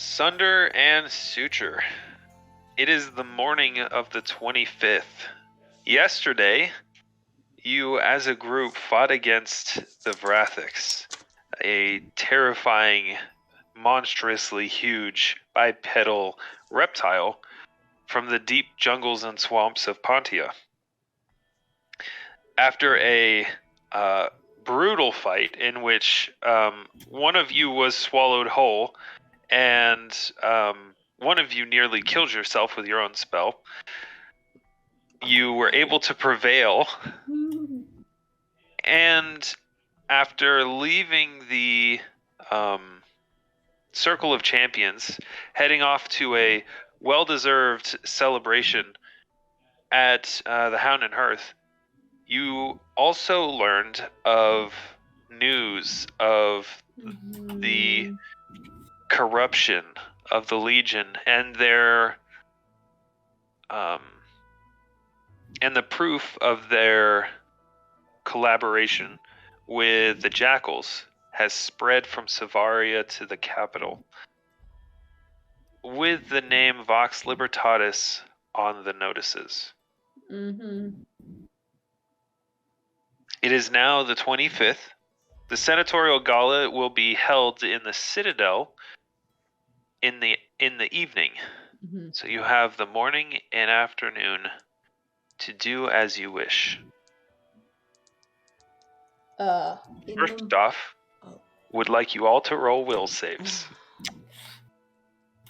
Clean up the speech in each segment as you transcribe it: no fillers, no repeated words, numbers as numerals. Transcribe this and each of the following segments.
Sunder and Suture. It is the morning of the 25th. Yesterday, you as a group fought against the Vrathics, a terrifying, monstrously huge bipedal reptile from the deep jungles and swamps of Pontia. After a brutal fight in which one of you was swallowed whole and one of you nearly killed yourself with your own spell, you were able to prevail. And after leaving the Circle of Champions, heading off to a well-deserved celebration at the Hound and Hearth, you also learned of news of the corruption of the Legion and their and the proof of their collaboration with the Jackals has spread from Savaria to the capital, with the name Vox Libertatis on the notices. It is now the 25th. The senatorial gala will be held in the Citadel in the evening. So you have the morning and afternoon to do as you wish. First off, would like you all to roll will saves.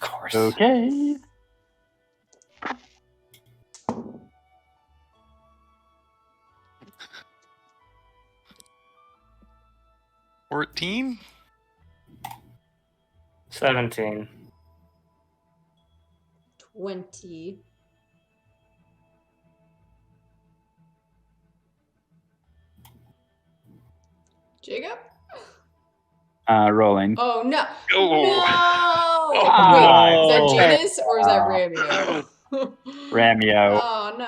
Of course. Okay. $14? 17. 20. Jacob? Rolling. Oh, no. Oh. No! Wait, is that Janus or is that Ramio? Ramio. Oh, no.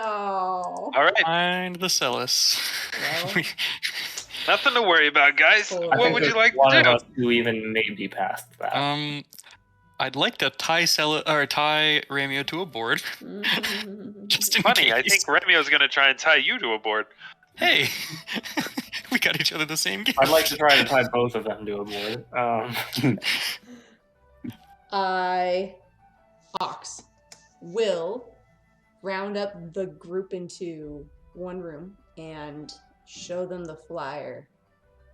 All right. Find the Psellus. Well. Nothing to worry about, guys. What would you like to do? One of us who even maybe passed that. I'd like to tie Ramio to a board. Just in Funny, case. I think Ramio's going to try and tie you to a board. Hey, we got each other the same game. I'd like to try to tie both of them to a board. Ox will round up the group into one room and show them the flyer,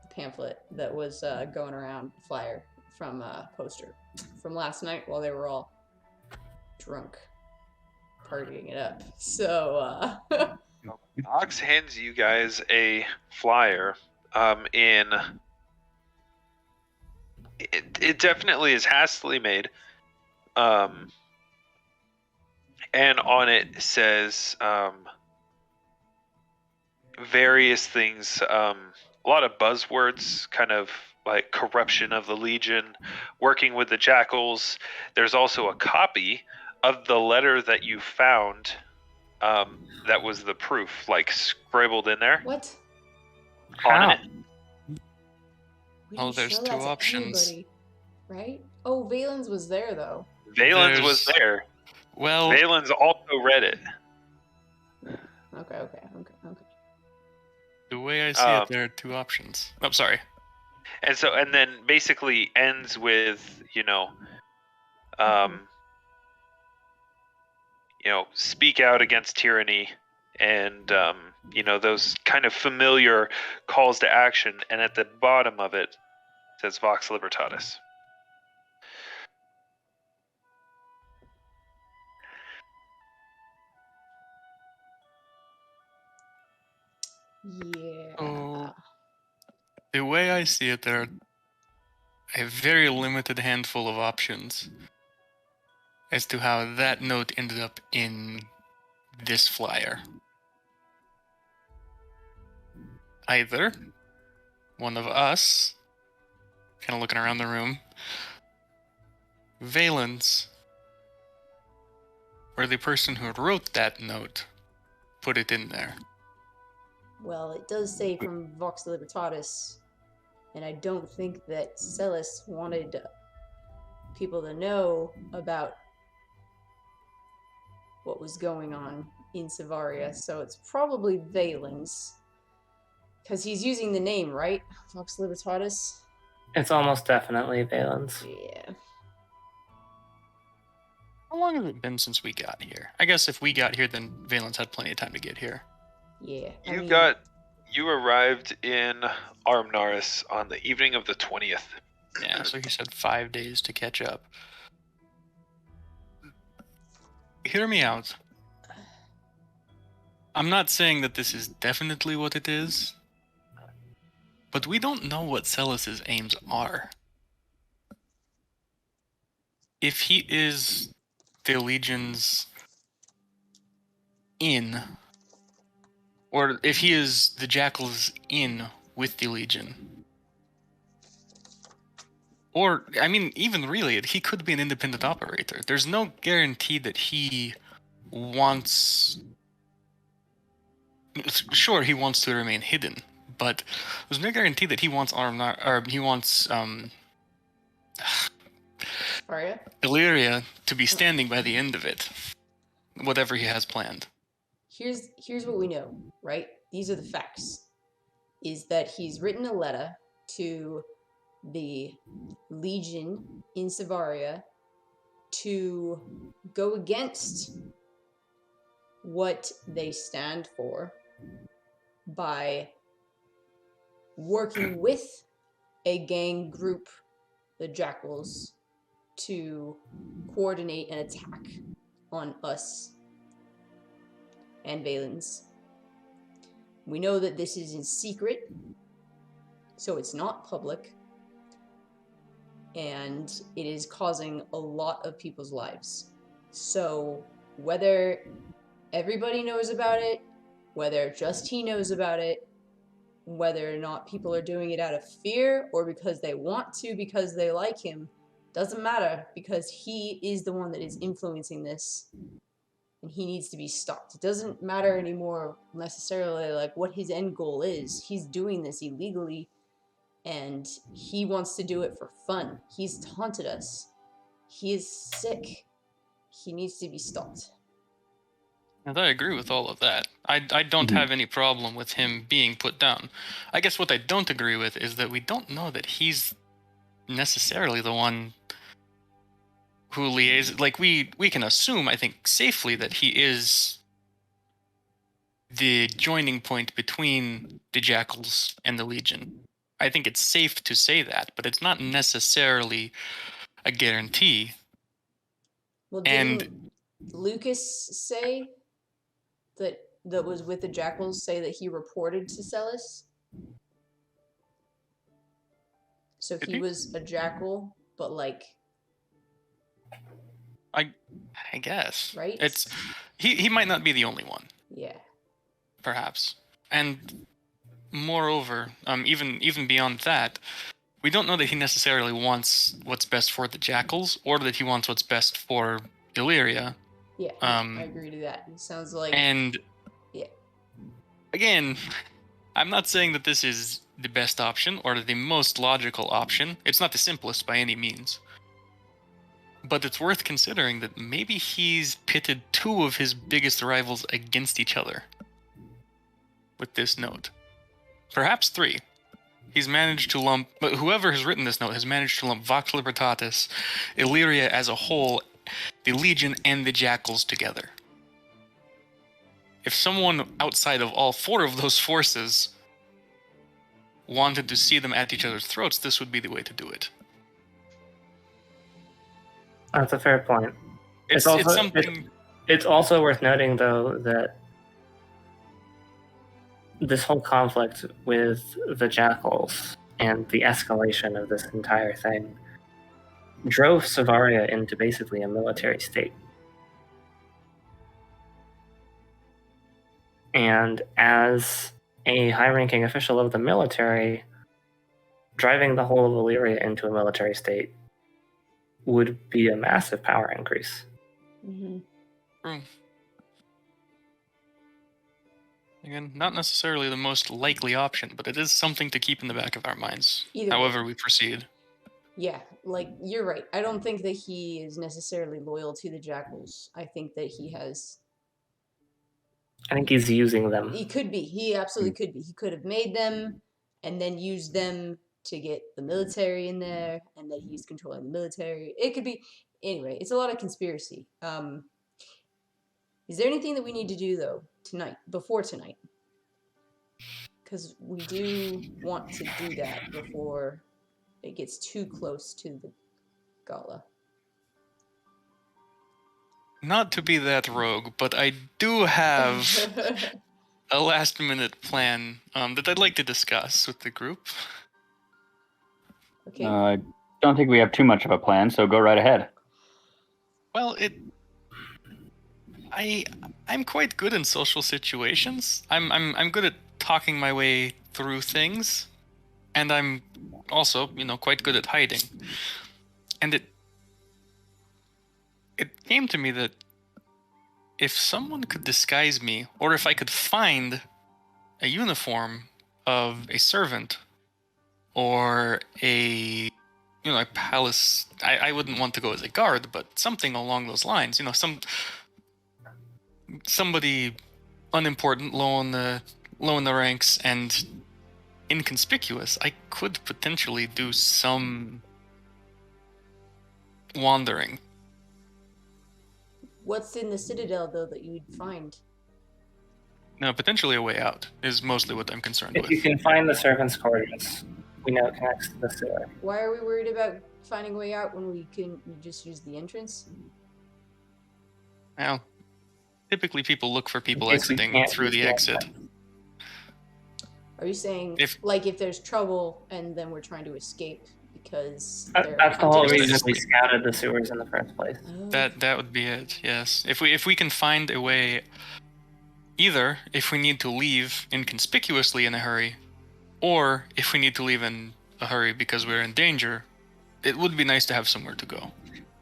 the pamphlet that was going around, flyer from poster from last night while they were all drunk, partying it up. So, Ox hands you guys a flyer. It definitely is hastily made. And on it says various things, a lot of buzzwords, kind of like corruption of the Legion, working with the Jackals. There's also a copy of the letter that you found that was the proof, like scribbled in there. what? On it. We Oh, didn't there's show two that to options. anybody, right? Oh, Valen's was there, though. Valens was there. Well, Valens also read it. Okay. the way I see it, there are two options. I'm sorry. And then basically ends with, speak out against tyranny and, those kind of familiar calls to action. And at the bottom of it says Vox Libertatis. Yeah. Oh. The way I see it, there are a very limited handful of options as to how that note ended up in this flyer. Either one of us, kind of looking around the room, Valens, or the person who wrote that note put it in there. Well, it does say from Vox Libertatis, and I don't think that Psellus wanted people to know about what was going on in Savaria, so it's probably Valen's. Because he's using the name, right? Vox Libertatis? It's almost definitely Valen's. Yeah. How long has it been since we got here? I guess if we got here, then Valen's had plenty of time to get here. Yeah. You arrived in Armnaris on the evening of the 20th. Yeah, so he said 5 days to catch up. Hear me out. I'm not saying that this is definitely what it is, but we don't know what Psellus's aims are. If he is the Legion's in, or if he is the Jackal's in with the Legion, or, I mean, even really, he could be an independent operator. There's no guarantee that he wants... Sure, he wants to remain hidden, but there's no guarantee that he wants Aria? Illyria to be standing by the end of it, whatever he has planned. Here's what we know, right? These are the facts. Is that he's written a letter to the Legion in Savaria to go against what they stand for by working with a gang group, the Jackals, to coordinate an attack on us and Valen's. We know that this is in secret, so it's not public, and it is causing a lot of people's lives. So whether everybody knows about it, whether just he knows about it, whether or not people are doing it out of fear or because they want to, because they like him, doesn't matter, because he is the one that is influencing this, and he needs to be stopped. It doesn't matter anymore necessarily like what his end goal is. He's doing this illegally, and he wants to do it for fun. He's taunted us. He is sick. He needs to be stopped. And I agree with all of that. I don't have any problem with him being put down. I guess what I don't agree with is that we don't know that he's necessarily the one who liaises. Like, we can assume, I think, safely that he is the joining point between the Jackals and the Legion. I think it's safe to say that, but it's not necessarily a guarantee. Well, didn't Lucas say that was with the Jackals say that he reported to Psellus? So he was a Jackal, but like... I guess. Right? It's he might not be the only one. Yeah. Perhaps. And moreover, even beyond that, we don't know that he necessarily wants what's best for the Jackals, or that he wants what's best for Illyria. Yeah, I agree to that. It sounds like... And yeah. Again, I'm not saying that this is the best option or the most logical option. It's not the simplest by any means. But it's worth considering that maybe he's pitted two of his biggest rivals against each other with this note. Perhaps three. He's managed to lump... But whoever has written this note has managed to lump Vox Libertatis, Illyria as a whole, the Legion, and the Jackals together. If someone outside of all four of those forces wanted to see them at each other's throats, this would be the way to do it. That's a fair point. It's something... It's also worth noting, though, that this whole conflict with the Jackals and the escalation of this entire thing drove Savaria into basically a military state. And as a high-ranking official of the military, driving the whole of Illyria into a military state would be a massive power increase. Mm-hmm. Again, not necessarily the most likely option, but it is something to keep in the back of our minds, Either however we proceed. Yeah, like you're right. I don't think that he is necessarily loyal to the jackals. I think that he has. I think he's using them. He could be. He absolutely could be. He could have made them and then used them to get the military in there, and that he's controlling the military. It could be. Anyway, it's a lot of conspiracy. Is there anything that we need to do though tonight, before tonight? Because we do want to do that before it gets too close to the gala. Not to be that rogue, but I do have a last-minute plan that I'd like to discuss with the group. Okay. I don't think we have too much of a plan, so go right ahead. Well, I'm quite good in social situations. I'm good at talking my way through things, and I'm also, quite good at hiding. And it came to me that if someone could disguise me, or if I could find a uniform of a servant or a palace, I wouldn't want to go as a guard, but something along those lines, somebody unimportant, low in the ranks and inconspicuous, I could potentially do some wandering. What's in the citadel though that you'd find? Now, potentially a way out is mostly what I'm concerned If with. you can find the servants' quarters, we know it connects to the sewer. Why are we worried about finding a way out when we can just use the entrance? Well, typically people look for people In case we exiting can't through use the exit. Are you saying If- if there's trouble and then we're trying to escape because That's the whole hunters? reason we scouted the sewers in the first place. Oh. That would be it. Yes. If we can find a way, either if we need to leave inconspicuously in a hurry, or if we need to leave in a hurry because we're in danger, it would be nice to have somewhere to go.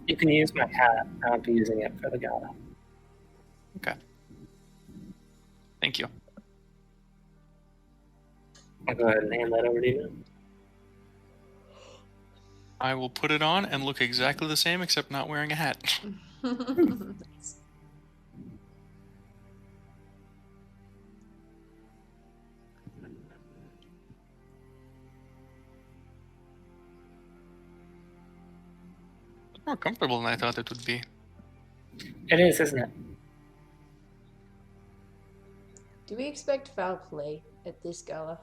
You can use my hat. I'll be using it for the gala. Okay. Thank you. I'll go ahead and hand that over to you. I will put it on and look exactly the same except not wearing a hat. Nice. It's more comfortable than I thought it would be. It is, isn't it? Do we expect foul play at this gala?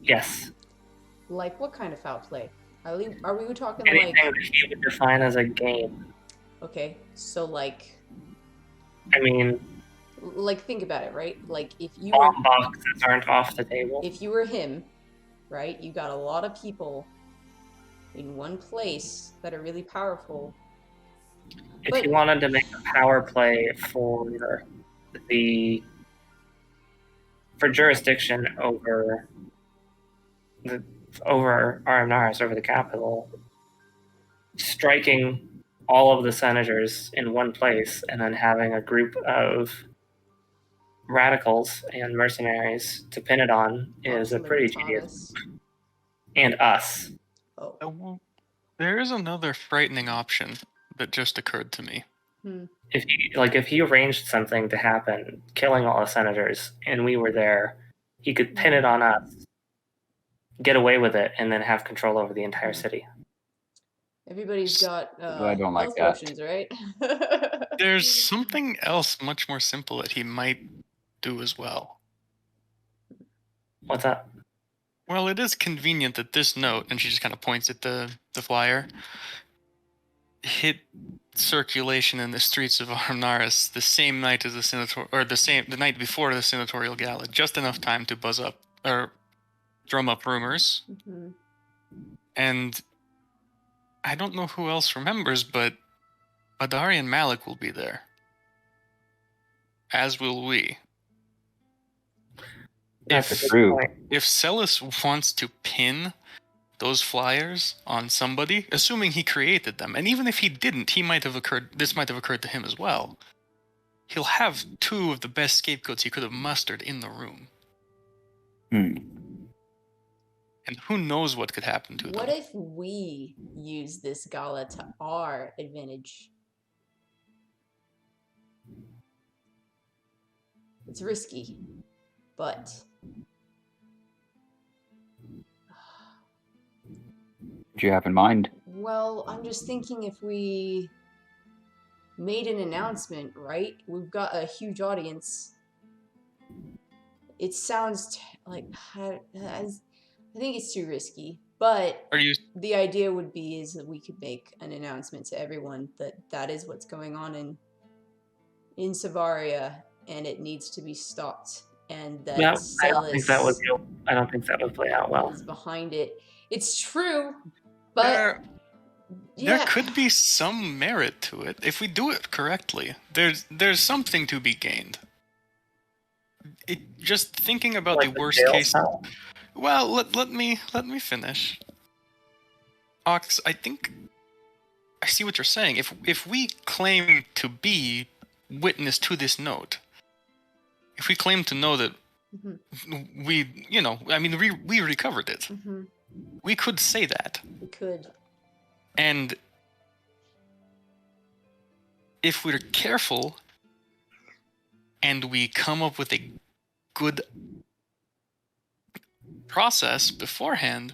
Yes. Like what kind of foul play? Are we talking Anything like that he would define as a game. okay, so like I mean, think about it, right? Like if you were bomb boxes aren't off the table. if you were him, right? You got a lot of people in one place that are really powerful. If But- you wanted to make a power play for jurisdiction over Arnaris, over the capital, striking all of the senators in one place and then having a group of radicals and mercenaries to pin it on is a pretty genius. And us. Oh. There is another frightening option that just occurred to me. If he arranged something to happen, killing all the senators, and we were there, he could pin it on us, get away with it, and then have control over the entire city. Everybody's got I don't like health that. potions, right? There's something else much more simple that he might do as well. What's that? Well, it is convenient that this note, and she just kind of points at the flyer, hit circulation in the streets of Arnaris the same night as the night before the senatorial gala, just enough time to buzz up or drum up rumors. Mm-hmm. And I don't know who else remembers, but Adari and Malik will be there. As will we. That's a good True. point. If Psellus wants to pin those flyers on somebody, assuming he created them, and even if he didn't, this might have occurred to him as well. He'll have two of the best scapegoats he could have mustered in the room. And who knows what could happen to What them. if we use this gala to our advantage? It's risky, but What do you have in mind? well, I'm just thinking if we made an announcement, right? We've got a huge audience. It sounds like I think it's too risky, but Are you the idea would be is that we could make an announcement to everyone that that is what's going on in Savaria, and it needs to be stopped, and that No, I don't think that would. Psellus I don't think that would play out well. is behind it. It's true, but there yeah, could be some merit to it if we do it correctly. There's something to be gained. Just thinking about Like the the worst jail case. cell? Well, let me finish. Aux, I think I see what you're saying. If we claim to be witness to this note, if we claim to know that Mhm. we recovered it, we could say that. we could. And if we're careful and we come up with a good process beforehand,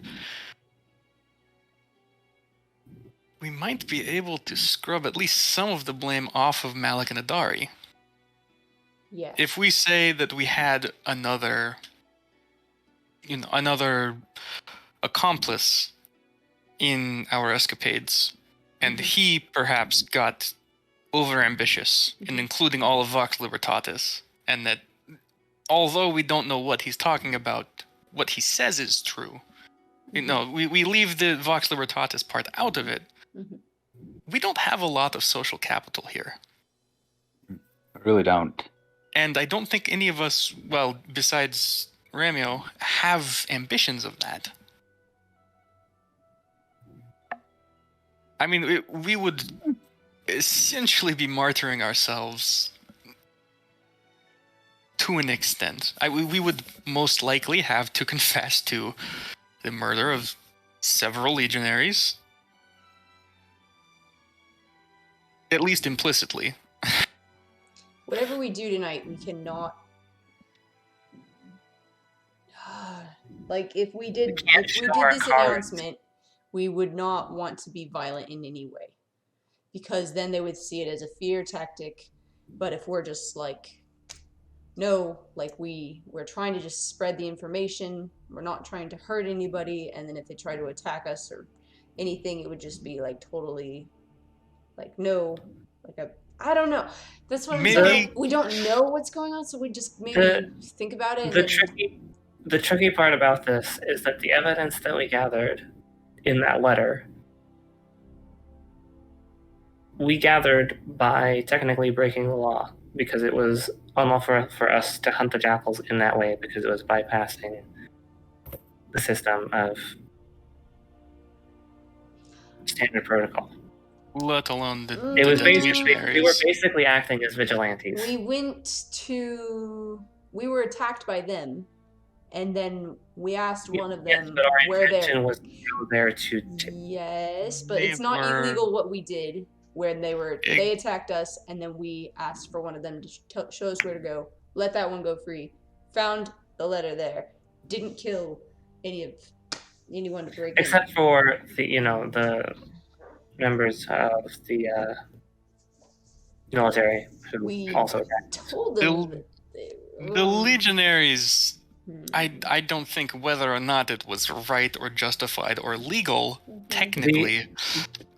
we might be able to scrub at least some of the blame off of Malik and Adari. Yeah. If we say that we had another accomplice in our escapades, and he perhaps got overambitious in including all of Vox Libertatis, and that although we don't know what he's talking about, what he says is true. We leave the Vox Libertatis part out of it. Mhm. We don't have a lot of social capital here. I really don't. And I don't think any of us, well, besides Ramio, have ambitions of that. I mean, we would essentially be martyring ourselves to an extent. We would most likely have to confess to the murder of several legionaries. At least implicitly. Whatever we do tonight, we cannot. Like if we did this announcement, we would not want to be violent in any way, because then they would see it as a fear tactic. But if we're just like, no, like we're trying to just spread the information, we're not trying to hurt anybody, and then if they try to attack us or anything, it would just be like totally, like no, like I don't know. That's what I'm saying. We don't know what's going on, so we just maybe think about it. The tricky part about this is that the evidence that we gathered in that letter, we gathered by technically breaking the law, because it was unlawful for us to hunt the jackals in that way, because it was bypassing the system of standard protocol. Let alone the It was legionaries. we were basically acting as vigilantes. We were attacked by them, and then we asked one of them but our where intention was to go there to Yes, but They it's not were- illegal what we did when they attacked us, and then we asked for one of them to show us where to go. Let that one go free. Found the letter there. Didn't kill anyone to break except for the members of the military who We also attacked. told them that The legionaries, Hmm. I don't think whether or not it was right or justified or legal, technically,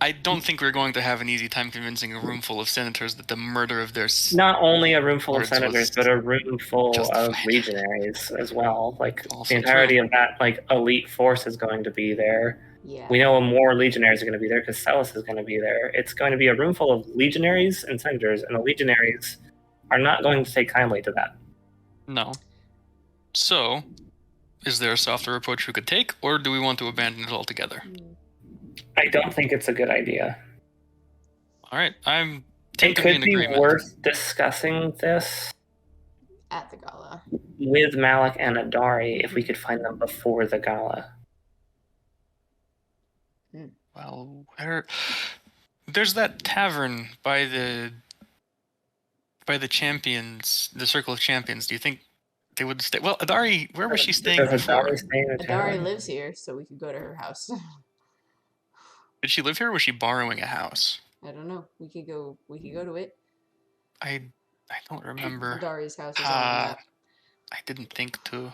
I don't think we're going to have an easy time convincing a room full of senators that the murder of their... Not only a room full of Words senators, was but a room full of justified. legionaries as well. Like Also the entirety true. of that elite force is going to be there. Yeah. We know more legionaries are going to be there because Psellus is going to be there. It's going to be a room full of legionaries and senators, and the legionaries are not going to take kindly to that. No. So, is there a softer approach we could take, or do we want to abandon it altogether? I don't think it's a good idea. All right, I'm It tend to be in could be agreement. worth discussing this At the gala. with Malik and Adari if we could find them before the gala. Well, there's that tavern by the champions, the Circle of Champions. Do you think they would stay? Well, Adari, where was she staying Does before? Adari stay in a Adari tavern? lives here, so we could go to her house. Did she live here, or was she borrowing a house? I don't know. We could go to it. I don't remember. Adari's house is on the map. I didn't think to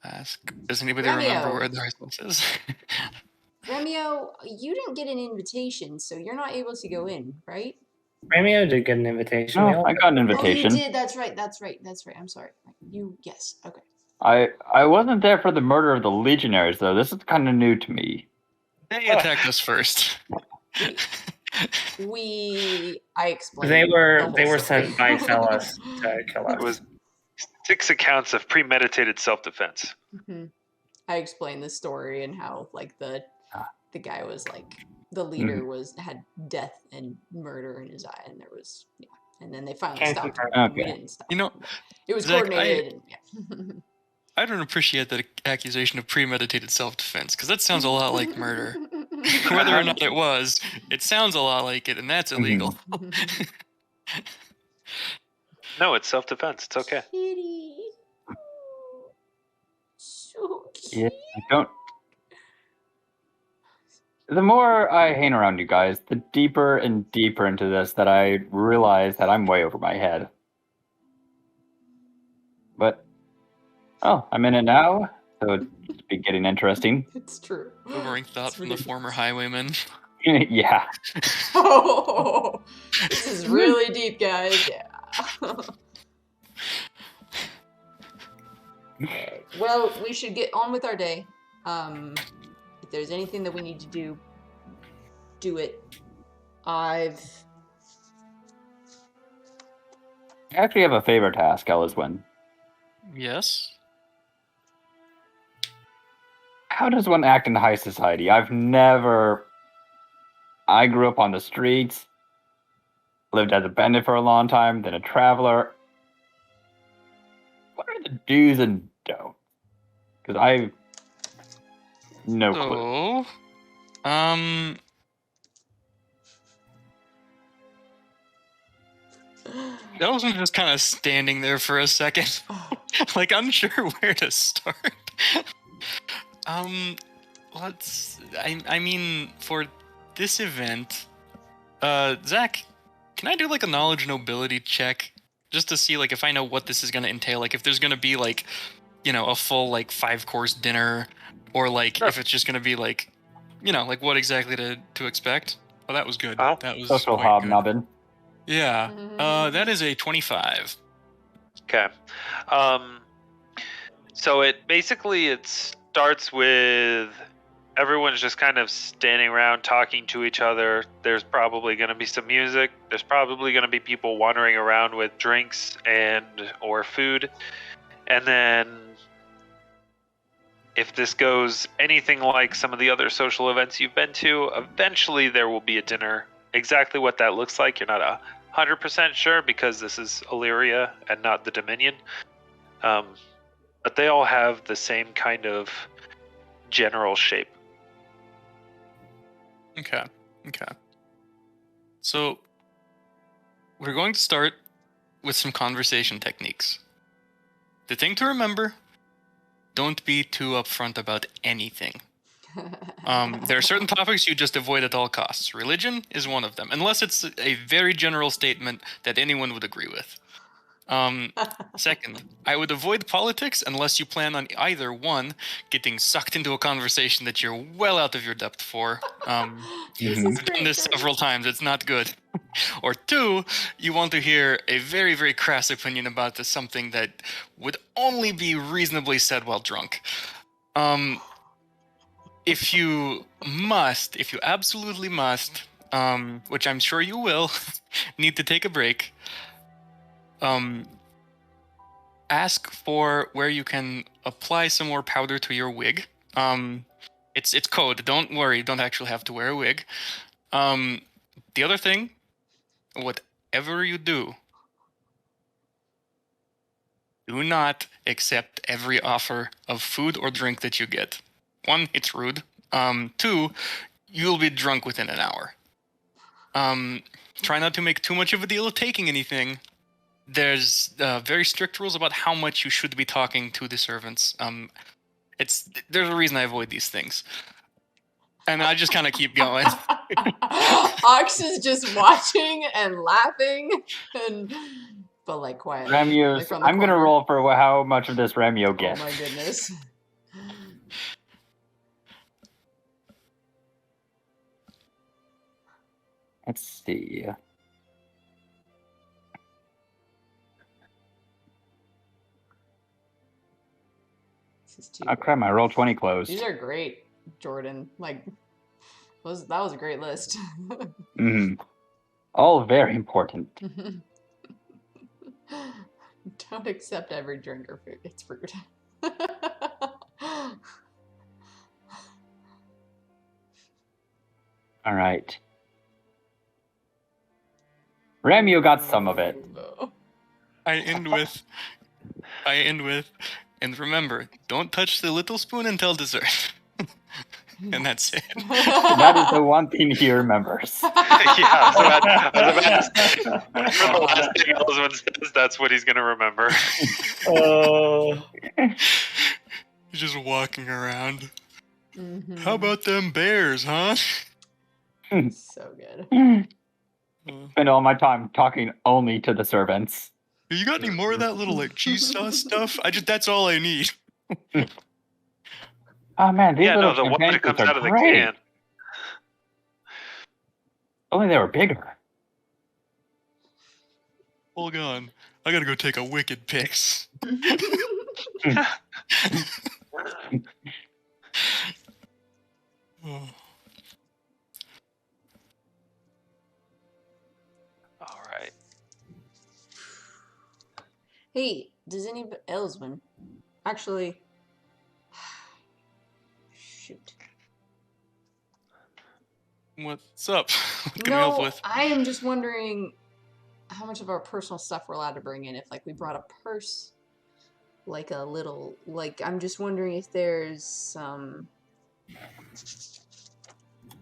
ask. Does anybody remember where Adari's house is? Ramio, you didn't get an invitation, so you're not able to go in, right? Ramio did get an invitation. We No, all I got an Oh, invitation. you did. That's right. I'm sorry. Yes. Okay. I wasn't there for the murder of the legionaries, though. This is kind of new to me. They attacked us first. I explained. They were the whole story. sent by Psellus to kill us. It was 6 accounts of premeditated self-defense. Mm-hmm. I explained the story and how like the guy was like the leader had death and murder in his eye, and there was and then they finally Can't stopped. confirm. And we didn't stop. You know, it was Zach, coordinated. And, I don't appreciate that accusation of premeditated self-defense, because that sounds a lot like murder. Whether or not it sounds a lot like it, and that's illegal. No, it's self-defense. It's okay. Kitty. So cute. Yeah, I don't. The more I hang around you guys, the deeper and deeper into this that I realize that I'm way over my head. But, I'm in it now, so it's be getting interesting. It's true. Sobering thought It's from the really- former highwayman. Yeah. Oh, this is really deep, guys. Yeah. Okay. Well, we should get on with our day. If there's anything that we need to do it. I actually have a favor to ask Elyswen. Yes. How does one act in high society? I grew up on the streets, lived as a bandit for a long time, then a traveler. What are the do's and don'ts? Because I've no clue. So, Elyswen's just kind of standing there for a second, like unsure where to start. I mean, for this event, Zach, can I do like a knowledge nobility check just to see like if I know what this is going to entail? Like if there's going to be like, a full like 5-course dinner, or like if it's just going to be like, like what exactly to expect. Oh, that was good. Oh. That was Social quite good. hobnobbing. Yeah. That is a 25. Okay. So it starts with everyone's just kind of standing around talking to each other. There's probably going to be some music. There's probably going to be people wandering around with drinks or food. And then if this goes anything like some of the other social events you've been to, eventually there will be a dinner. Exactly what that looks like, you're not 100% sure because this is Illyria and not the Dominion. But they all have the same kind of general shape. Okay. So, we're going to start with some conversation techniques. The thing to remember, don't be too upfront about anything. There are certain topics you just avoid at all costs. Religion is one of them, unless it's a very general statement that anyone would agree with. Second, I would avoid politics unless you plan on either one, getting sucked into a conversation that you're well out of your depth for. I've done this several times, it's not good. Or two, you want to hear a very, very crass opinion about something that would only be reasonably said while drunk. If you absolutely must, which I'm sure you will, need to take a break, ask for where you can apply some more powder to your wig. It's code. Don't worry. Don't actually have to wear a wig. The other thing, whatever you do not accept every offer of food or drink that you get. One, it's rude. Two, you'll be drunk within an hour. Try not to make too much of a deal of taking anything. There's very strict rules about how much you should be talking to the servants. There's a reason I avoid these things. And I just kind of keep going. Aux is just watching and laughing, but like quietly. Ramio, like from the I'm going to corner. roll for how much of this Ramio Oh gets. my goodness. Let's see. This is too Oh crap, my roll 20 closed. These are great, Jordan. Like, that was a great list. All very important. Don't accept every drink or food. It's rude. All right. Ramio got some of it. I end with, and remember, don't touch the little spoon until dessert. And that's it. That is the one thing he remembers. Yeah, I was about to say, for the last thing Elyswen says, that's what he's going to remember. He's just walking around. Mhm. How about them bears, huh? So good. Spend all my time talking only to the servants. You got any more of that little like cheese sauce stuff? That's all I need. Oh man, these Yeah, no, little the one that adventures comes are out of the great. can. Only they were bigger. Hold on. I gotta go take a wicked piss. Oh. All right. Hey, does Elyswen actually? Shoot. What's up? What can I help No, with? I am just wondering how much of our personal stuff we're allowed to bring in. If like we brought a purse, like a little, like I'm just wondering if there's some.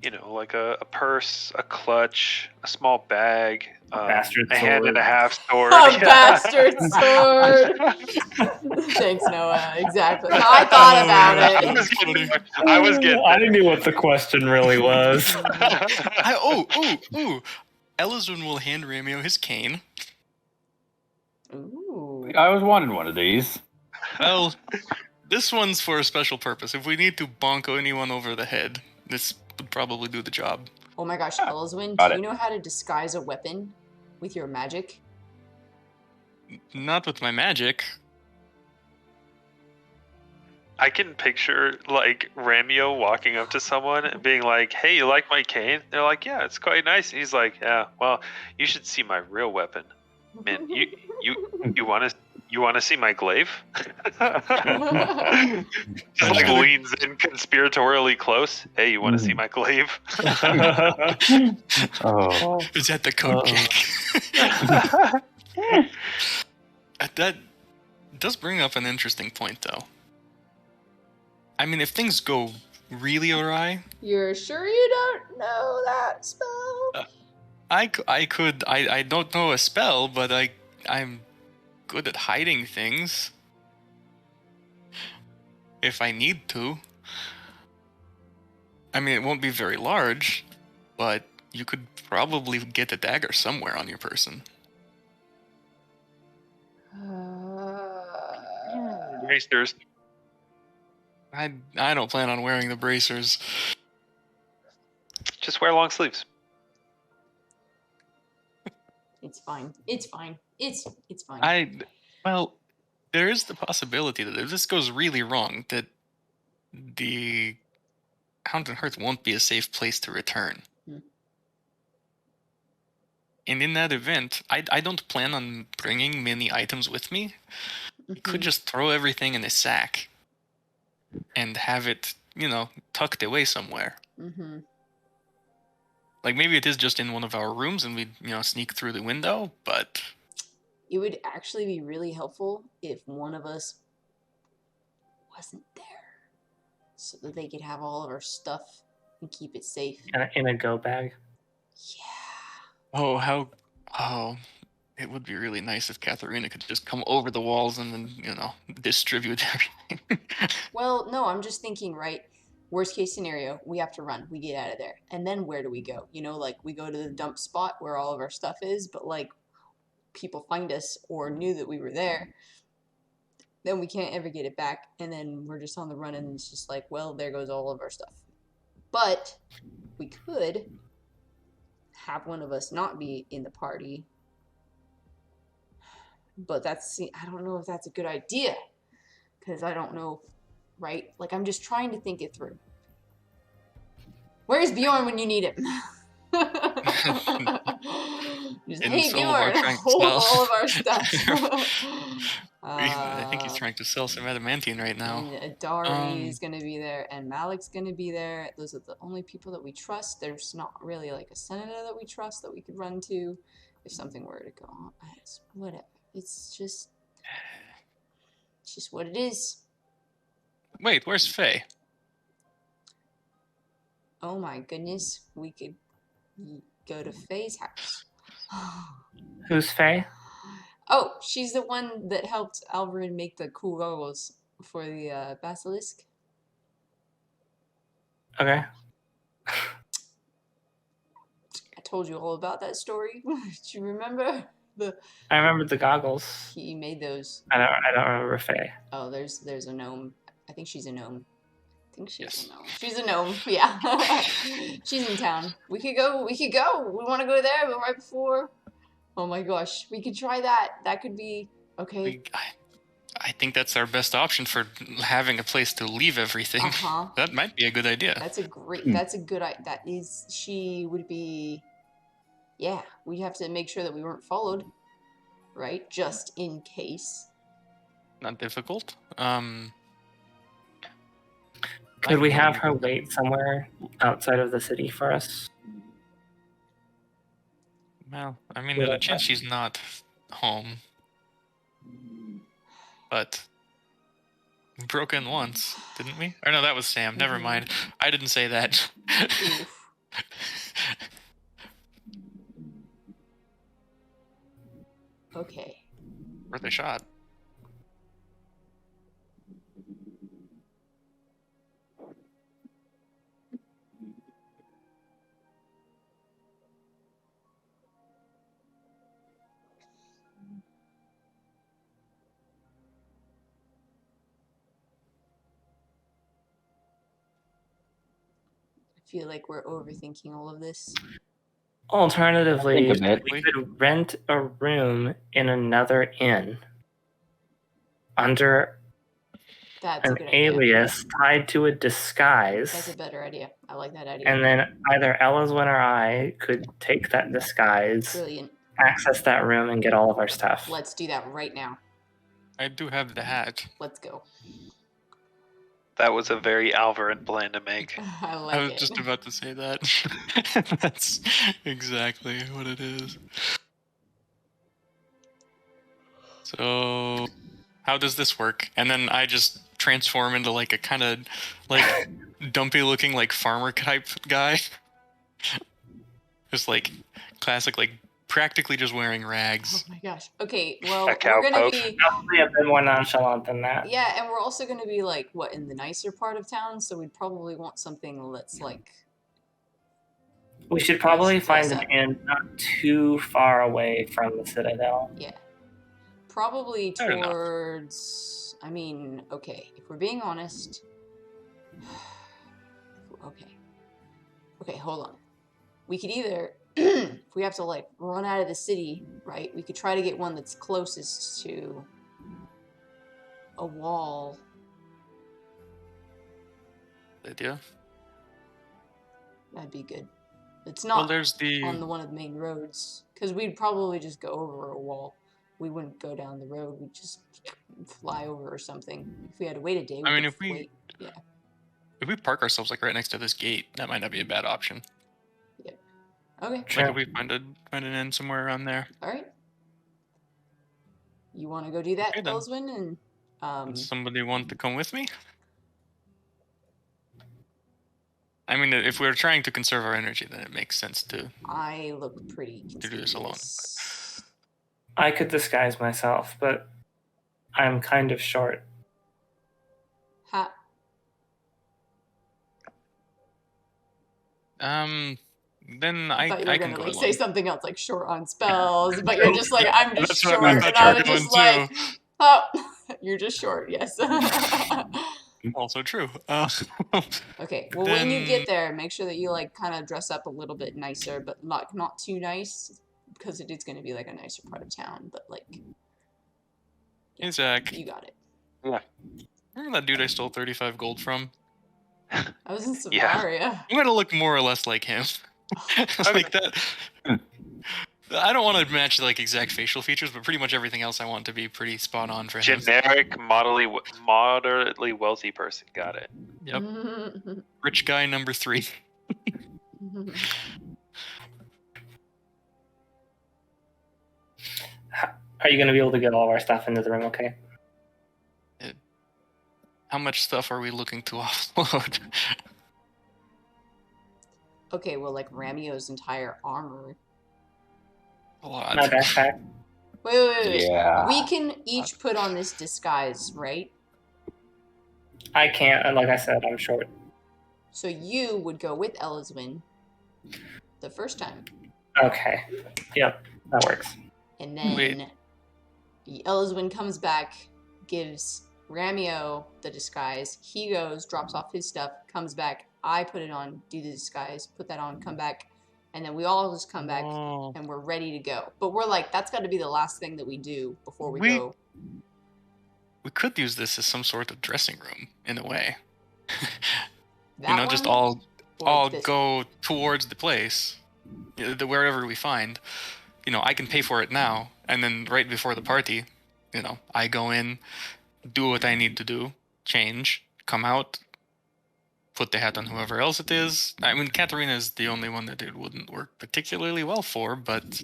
You know, like a purse, a clutch, a small bag, bastard a hand sword. and a half sword. A Yeah. bastard sword. Thanks, Noah. Exactly. No, I thought about I it. was getting there. I was getting I there. knew what the question really was. Elyswen will hand Ramio his cane. Ooh. I was wanting one of these. Well, this one's for a special purpose. If we need to bonk anyone over the head, this would probably do the job. Oh my gosh, Elyswen, Got do it. you know how to disguise a weapon with your magic? Not with my magic. I can picture like Ramio walking up to someone and being like, "Hey, you like my cane?" They're like, "Yeah, it's quite nice." And he's like, "Yeah, well, you should see my real weapon, man. You want to see my glaive?" Just like leans in conspiratorially close. Hey, you want to see my glaive? Oh. Is that the code kick? That does bring up an interesting point, though. I mean, if things go really awry, You're sure you don't know that spell? I don't know a spell, but I'm good at hiding things. If I need to. I mean, it won't be very large, but you could probably get a dagger somewhere on your person. Bracers. I don't plan on wearing the bracers. Just wear long sleeves. It's fine. It's fine. It's fine. Well, there is the possibility that if this goes really wrong, that the Hound and Hearth won't be a safe place to return. And in that event, I don't plan on bringing many items with me. You could just throw everything in a sack and have it, tucked away somewhere. Mm-hmm. Like maybe it is just in one of our rooms and we, sneak through the window, but It would actually be really helpful if one of us wasn't there. so that they could have all of our stuff and keep it safe. In a go bag. Yeah. Oh, it would be really nice if Katarina could just come over the walls and then, distribute everything. Well, no, I'm just thinking, right? Worst case scenario, we have to run. We get out of there. And then where do we go? Like we go to the dump spot where all of our stuff is, but like people find us or knew that we were there, then we can't ever get it back. And then we're just on the run and it's just like, well, there goes all of our stuff. But we could have one of us not be in the party. But I don't know if that's a good idea. Because I don't know, right? Like, I'm just trying to think it through. Where's Bjorn when you need him? Just, hey, Bjorn, hold all of our stuff. I think he's trying to sell some adamantine right now. And Adari is going to be there, and Malik's going to be there. Those are the only people that we trust. There's not really, like, a senator that we trust that we could run to if something were to go on. Whatever. It's just what it is. Wait, where's Faye? Oh my goodness, we could go to Faye's house. Who's Faye? Oh, she's the one that helped Alveryn make the cool goggles for the basilisk. Okay. I told you all about that story. Do you remember? I remember the goggles. He made those. I don't remember Faye. Oh, there's a gnome. I think she's a gnome. A gnome. She's a gnome. Yeah. She's in town. We could go. We want to go there, but right before. Oh my gosh, we could try that. That could be okay. I think that's our best option for having a place to leave everything. That might be a good idea. That's a good. That is. She would be. Yeah, we'd have to make sure that we weren't followed, right? Just in case. Not difficult. Could we have her wait somewhere outside of the city for us? Well, I mean, there's a chance she's not home. But we broke in once, didn't we? Or no, that was Sam. Never mind. I didn't say that. Okay. Worth a shot. I feel like we're overthinking all of this. Alternatively, we could rent a room in another inn under an alias tied to a disguise. That's a better idea. I like that idea. And then either Elyswen or I could take that disguise, Brilliant. access that room, and get all of our stuff. Let's do that right now. I do have the hat. Let's go. That was a very Alveryn plan to make. I was just about to say that. That's exactly what it is. So, how does this work? And then I just transform into like a kind of like dumpy looking like farmer type guy. Just like classic, like practically just wearing rags. Oh my gosh. Okay, well, A cow we're gonna poke. be Probably a bit more nonchalant than that. yeah, and we're also gonna be like what in the nicer part of town, so we'd probably want something that's like. We should probably find an inn not too far away from the Citadel. Yeah. Probably towards. I mean, okay, if we're being honest. Okay, hold on. We could either. If we have to like run out of the city, right? We could try to get one that's closest to a wall. Idea. That'd be good. It's not well, there's on the one of the main roads because we'd probably just go over a wall. We wouldn't go down the road. We'd just fly over or something. If we had to wait a day, I mean, if we park ourselves like right next to this gate, that might not be a bad option. Okay. Sure. Like if we find an inn somewhere around there. All right. You want to go do that, Okay, Elyswen? And Does somebody want to come with me? I mean, if we're trying to conserve our energy, then it makes sense to I look pretty do this alone. conspicuous. I could disguise myself, but I'm kind of short. Ha. Then I thought you were I can gonna go like along. say something else, like short on spells, but you're just like, I'm just That's what short, I and thought I you were was just going like, oh, you're just short. Yes. Also true. Okay. Well, when you Then- get there, make sure that you like kind of dress up a little bit nicer, but not too nice, because it is going to be like a nicer part of town. But like, Hey, Zach. you got it. Remember that dude I stole 35 gold from? I was in Yeah. Savaria. I'm gonna look more or less like him. Like that. I don't want to match like exact facial features, but pretty much everything else I want to be pretty spot on for him. Generic, moderately wealthy person. Got it. Yep. Rich guy number 3. Are you going to be able to get all of our stuff into the room okay? How much stuff are we looking to offload? Okay, well, like Ramio's entire armor. A lot. My backpack? Wait. Yeah. We can each put on this disguise, right? I can't. And like I said, I'm short. So you would go with Elyswen the first time. Okay. Yep, that works. And then Wait. Elyswen comes back, gives Ramio the disguise. He goes, drops off his stuff, comes back. I put it on, do the disguise, put that on, come back. And then we all just come back Oh. and we're ready to go. But we're like, that's got to be the last thing that we do before we We- go. We could use this as some sort of dressing room, in a way. That just one or all this go towards the place, wherever we find. I can pay for it now, and then right before the party, I go in, do what I need to do, change, come out, put the hat on whoever else it is. I mean, Katarina is the only one that it wouldn't work particularly well for, but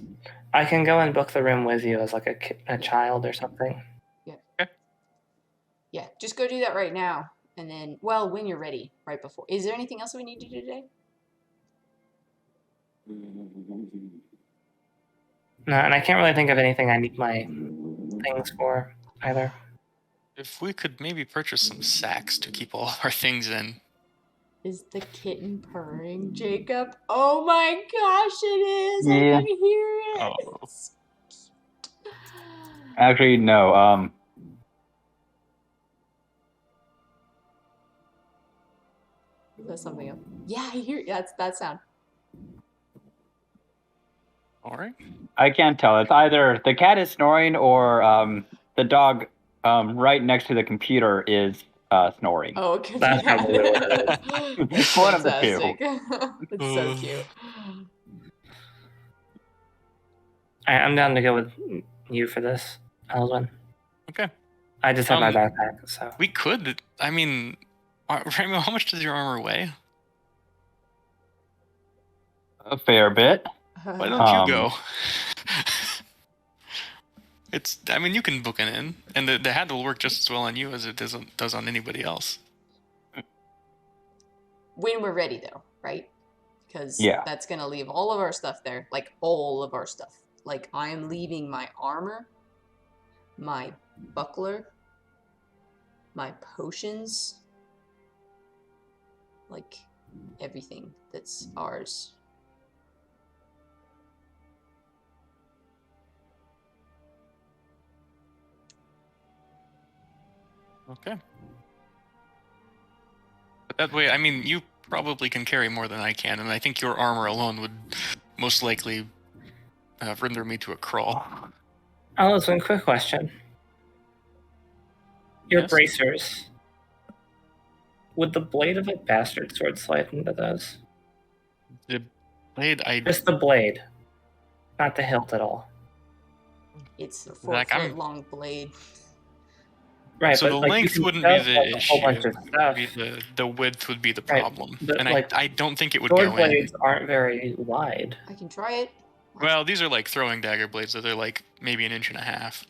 I can go and book the room with you as like a child or something. Yeah, just go do that right now. And then, well, when you're ready, right before. Is there anything else we need to do today? No, and I can't really think of anything I need my things for either. if we could maybe purchase some sacks to keep all our things in. Is the kitten purring, Jacob? Oh my gosh, it is! Yeah. I can hear it! Oh. Actually, no. That's something else. Yeah, I hear it. That's that sound. All right. I can't tell. It's either the cat is snoring or the dog right next to the computer is snoring. Oh, it could That's be that. probably what it is. It's one of the two. Fantastic. It's so cute. I'm down to go with you for this, Alvyn. Okay. I just have my Um, backpack, so. We could. I mean, Ramio, how much does your armor weigh? A fair bit. Why don't you go? I mean, you can book it in, and the hat will work just as well on you as it does on anybody else. When we're ready, though, right? Because Yeah. that's going to leave all of our stuff there. Like, all of our stuff. Like, I am leaving my armor, my buckler, my potions, like, everything that's ours. Okay. But that way, I mean, you probably can carry more than I can, and I think your armor alone would most likely render me to a crawl. Alvyn, quick question. Your Yes? bracers. Would the blade of a bastard sword slide into those? The blade, Just the blade. Not the hilt at all. It's a Zach, 4-foot long blade. Right, so but the like, you length can wouldn't be stuff, the like, a issue. whole bunch of stuff. The width would be the Right, problem, but, and like, I don't think it would Sword go in. blades aren't very wide. I can try it. Well, these are like throwing dagger blades, so they're like maybe 1.5 inches.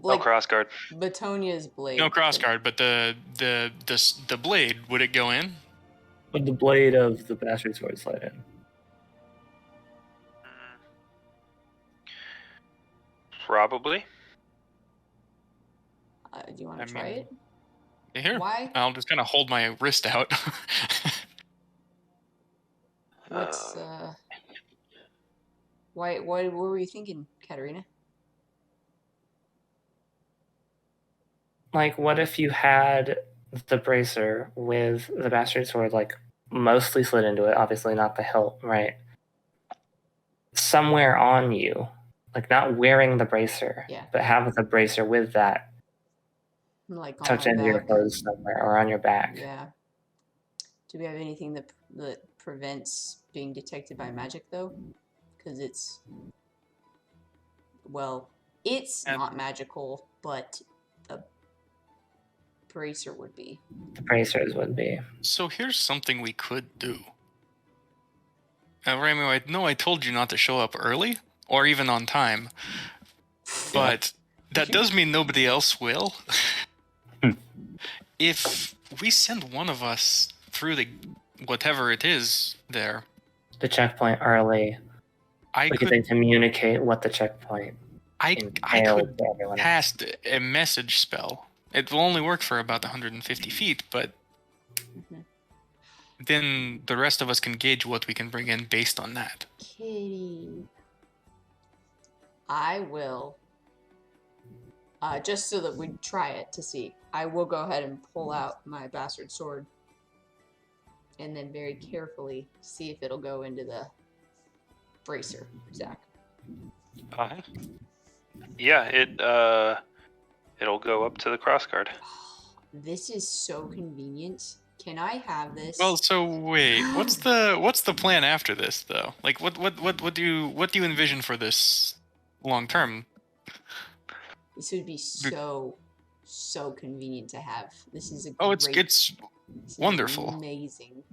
Like No crossguard. Batonia's blade. No crossguard, but the blade, would it go in? Would the blade of the bastard sword slide in? Probably. Do you want I to try mean, it? Here, Why? I'll just kind of hold my wrist out. What's why? What were you thinking, Katarina? Like, what if you had the bracer with the bastard sword, like, mostly slid into it, obviously not the hilt, right? Somewhere on you, like, not wearing the bracer, Yeah. but have the bracer with that Like on tucked my into your back. clothes somewhere, or on your back. Yeah. Do we have anything that prevents being detected by magic though? Because it's it's And- not magical, but the bracer would be. The bracers would be. So here's something we could do. Ramio, I know I told you not to show up early, or even on time, but that does mean nobody else will. If we send one of us through the whatever it is there, The checkpoint early. I We could then could communicate what the checkpoint I entails could to everyone else. cast a message spell. It will only work for about 150 feet, but Mhm. then the rest of us can gauge what we can bring in based on that. Kitty. I will. Just so that we try it to see. I will go ahead and pull out my bastard sword. And then very carefully see if it'll go into the bracer, Zach. Yeah, it'll go up to the crossguard. This is so convenient. Can I have this? Well, so wait, what's the plan after this though? Like what do you envision for this long term? This would be so convenient to have. This is a Oh, great, it's this is wonderful. amazing.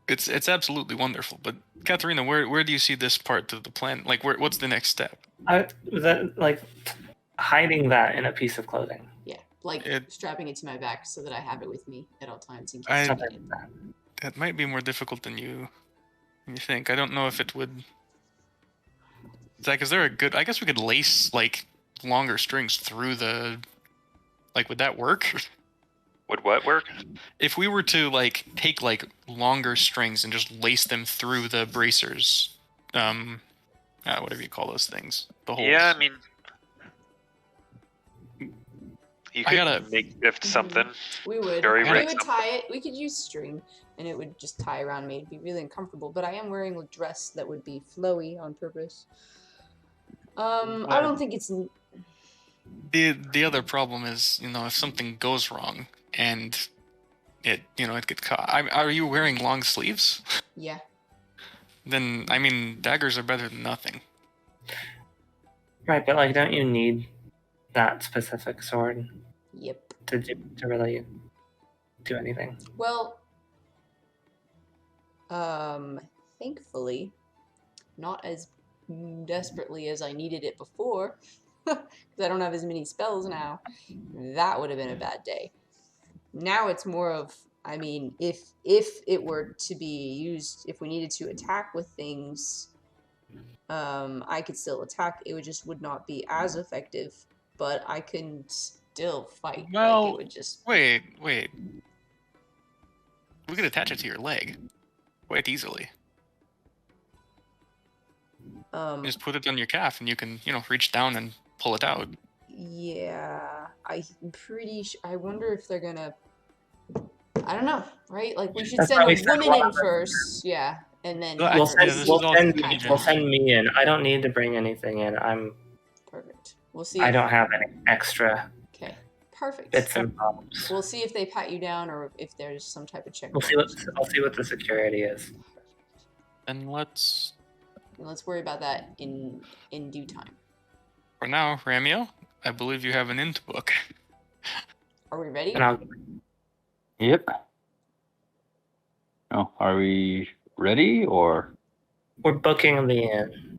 It's absolutely wonderful. But Katarina, where do you see this part of the plan? Like what's the next step? Hiding that in a piece of clothing. Yeah, like It- strapping it to my back so that I have it with me at all times in case I- I Something need it. like that. That might be more difficult than you think. I don't know if it would. Zach, is there a good? I guess we could lace like longer strings through the. Like, would that work? Would what work? If we were to like take like longer strings and just lace them through the bracers, whatever you call those things, the holes. Yeah, I mean, you I could gotta- makeshift something. We would. Very We right. would tie it. We could use string, and it would just tie around me. It'd be really uncomfortable. But I am wearing a dress that would be flowy on purpose. I don't think it's. The other problem is, if something goes wrong and it gets caught. Are you wearing long sleeves? Yeah. Then I mean, daggers are better than nothing. Right, but like, don't you need that specific sword Yep. to really do anything? Well. Thankfully, not as desperately as I needed it before, because I don't have as many spells now. That would have been a bad day. Now it's more of, I mean, if it were to be used, if we needed to attack with things, I could still attack. It would not be as effective, but I can still fight. Well, like, it would just. Wait. We could attach it to your leg quite easily. Just put it on your calf, and you can, reach down and pull it out. Yeah, I'm pretty sure. I wonder if they're gonna. I don't know, right? Like, we should That's send why we a send woman in Robert. first, yeah, and then Well, have We'll her- send, this is we'll, all send, contingent. we'll send me in. I don't need to bring anything in. Perfect. We'll see. I don't have any extra Okay. Perfect. bits and bobs. We'll see if they pat you down or if there's some type of check. I'll see what the security is. And let's, Let's worry about that in due time. for now, Ramio, I believe you have an int book. Are we ready? And I'll Yep. Oh, are we ready or? we're booking the inn.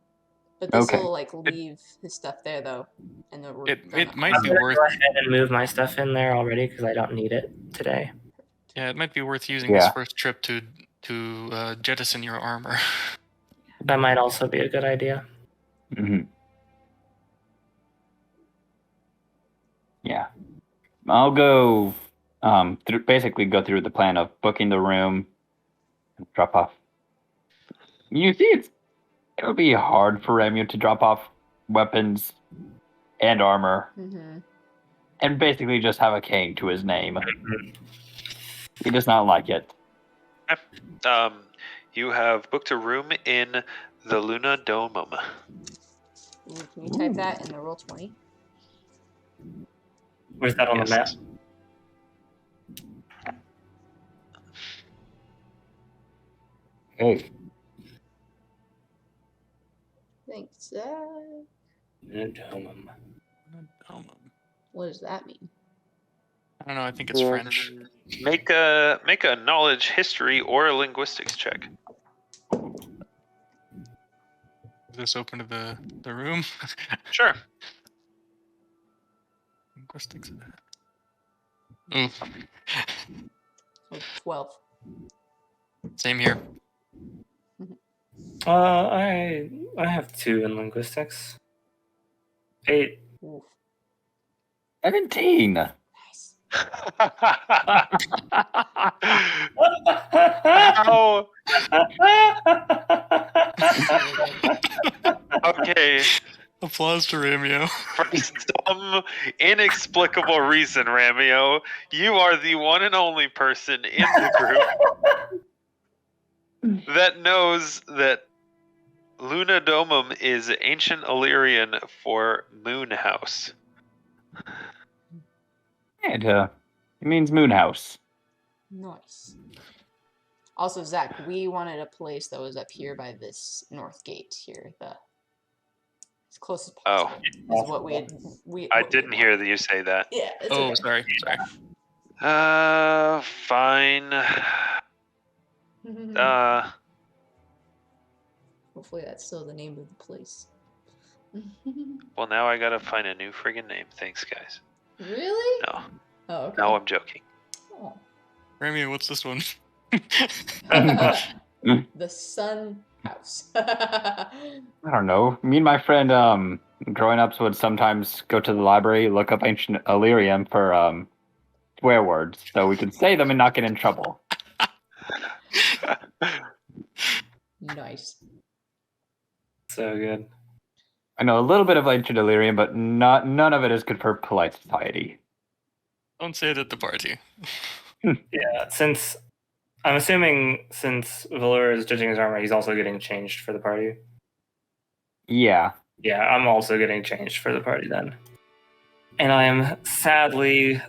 But this Okay. will like leave his stuff there though, and then It might I'm be gonna worth. go ahead and move my stuff in there already because I don't need it today. Yeah, it might be worth using this Yeah. first trip to jettison your armor. That might also be a good idea. Hmm. Yeah. I'll go basically go through the plan of booking the room and drop off. You see, it'll be hard for Ramio to drop off weapons and armor Mm-hmm. and basically just have a cane to his name. He does not like it. You have booked a room in the Luna Domum. Ooh, can you type that in the roll 20? Where's that on the map? Yes. Hey. Thanks, Zach. What does that mean? I don't know. I think it's French. Make a knowledge, history, or a linguistics check. Is this open to the room? Sure. Linguistics. Ooh. Oh, 12. Same here. I have 2 in linguistics. 8. Oof. 17. Nice. How? Okay. Applause to Ramio. For some inexplicable reason, Ramio, you are the one and only person in the group that knows that Luna Domum is ancient Illyrian for moon house. And it means moon house. Nice. Also, Zach, we wanted a place that was up here by this north gate here. As close as Oh, possible is what I didn't hear that you say that. Yeah. It's Oh, okay. sorry. Fine. Hopefully that's still the name of the place. Well, now I gotta find a new friggin' name. Thanks, guys. Really? No, Oh, okay. no, I'm joking. Oh. Ramio, what's this one? The Sun House. I don't know. Me and my friend, growing up, would sometimes go to the library, look up ancient Illyrian for swear words, so we could say them and not get in trouble. Nice. So good. I know a little bit of ancient Illyrian, but none of it is good for polite society. Don't say it at the party. Yeah, since I'm assuming since Valure is judging his armor, he's also getting changed for the party. Yeah. Yeah, I'm also getting changed for the party then. And I am sadly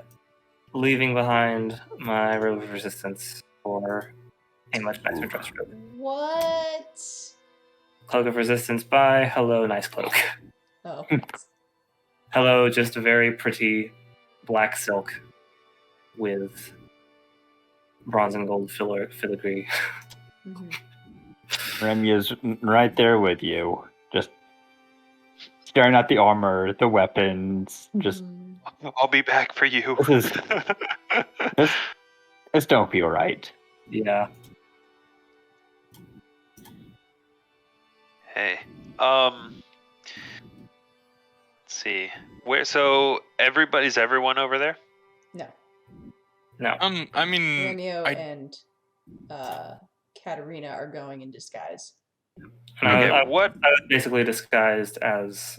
leaving behind my robe of resistance for a much nicer dress robe. What? Cloak of resistance by Hello Nice Cloak. Oh. Hello, just a very pretty black silk with bronze and gold filigree. Mhm. Ramio's right there with you, just staring at the armor, the weapons, just Mm. I'll be back for you. this don't feel right. Yeah. Hey, let's see. So everyone over there? No. No. I mean, Ramio I- and Katarina are going in disguise. And Okay, I what? was basically disguised as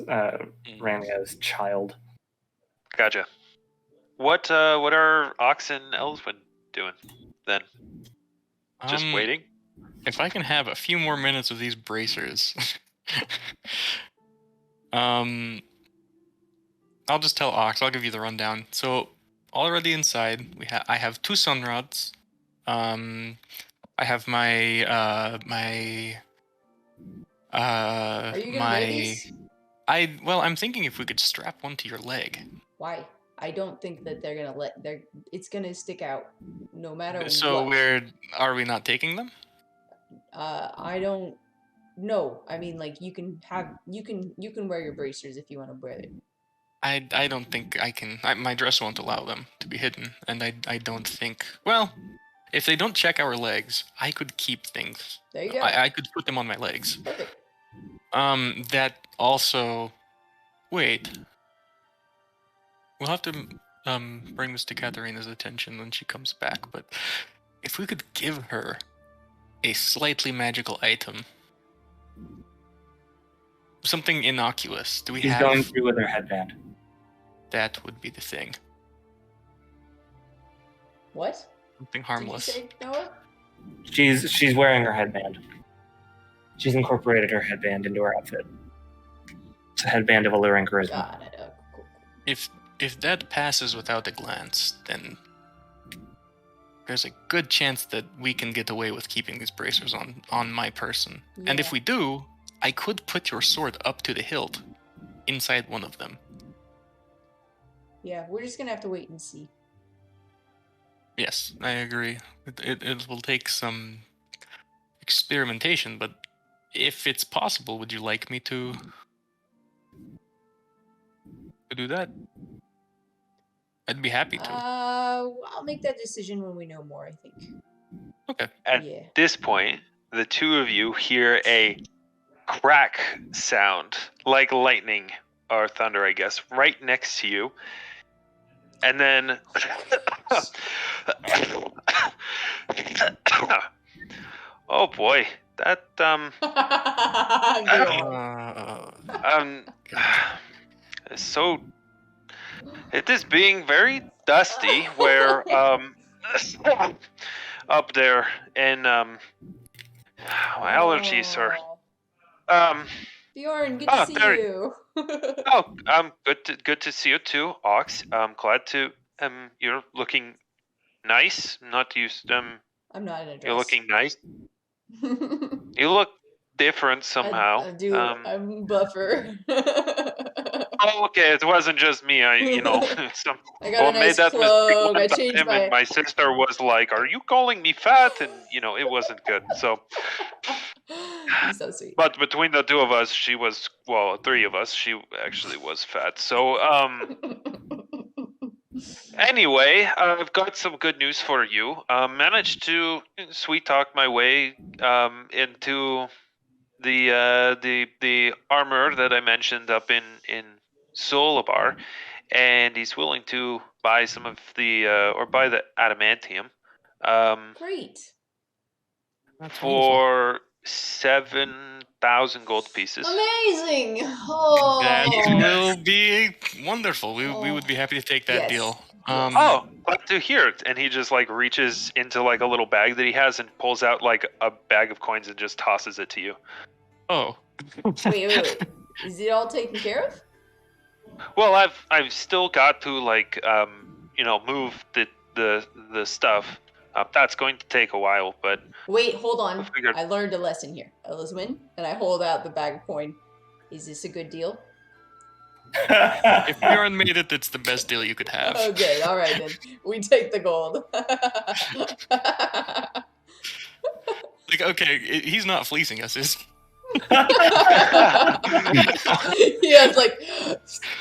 Ramio's child. Gotcha. What are Aux and Elyswen doing then? Just waiting? If I can have a few more minutes of these bracers, I'll just tell Aux. I'll give you the rundown. So already inside, I have 2 sun rods. I have my Are you gonna wear these? I'm thinking if we could strap one to your leg. Why? I don't think that they're gonna it's gonna stick out no matter So what. are we not taking them? I don't know. I mean, like you can wear your bracers if you want to wear it. I don't think I can. My dress won't allow them to be hidden, and I don't think. Well, if they don't check our legs, I could keep things. There you go. I could put them on my legs. Perfect. That also. Wait. We'll have to bring this to Katarina's attention when she comes back. But if we could give her a slightly magical item, something innocuous. Do we She's have? going through with her headband. That would be the thing. What? Something Did harmless. you say, Noah? She's wearing her headband. She's incorporated her headband into her outfit. It's a headband of alluring charisma. Got it. Oh, cool. If that passes without a glance, then there's a good chance that we can get away with keeping these bracers on my person. And if Yeah. we do, I could put your sword up to the hilt inside one of them. Yeah, we're just gonna have to wait and see. Yes, I agree. It will take some experimentation, but if it's possible, would you like me to do that? I'd be happy to. I'll make that decision when we know more, I think. Okay. At Yeah. this point, the two of you hear a crack sound, like lightning or thunder, I guess, right next to you. And then... oh boy, that, Go on. so... It is being very dusty where, up there in, my allergies are, Bjorn, good to see there- you. good to see you too, Aux. I'm glad to, you're looking nice. Not used, I'm not in a dress. you're looking nice. You look different somehow. I do. I'm buffer. Oh, okay, it wasn't just me. I got Well, a nice mistake cloak. one I time, changed and my sister was like, "Are you calling me fat?" And it wasn't good. So, You're so sweet. but between the two of us, she was three of us. She actually was fat. So, anyway, I've got some good news for you. Managed to sweet talk my way into the armor that I mentioned up in Solabar, and he's willing to buy some of the buy the adamantium Great. That's for 7,000 gold pieces. Amazing. Oh. That will be wonderful. We would be happy to take that Yes. deal. Oh, glad to hear it. And he just like reaches into like a little bag that he has and pulls out like a bag of coins and just tosses it to you. Oh. Wait. Is it all taken care of? Well, I've still got to like move the stuff. That's going to take a while, but Wait, hold on. I figured- I learned a lesson here. Elyswen, and I hold out the bag of coin. Is this a good deal? If Bjorn made it, it's the best deal you could have. Okay, all right then. We take the gold. Like, okay, he's not fleecing us, is he? He has like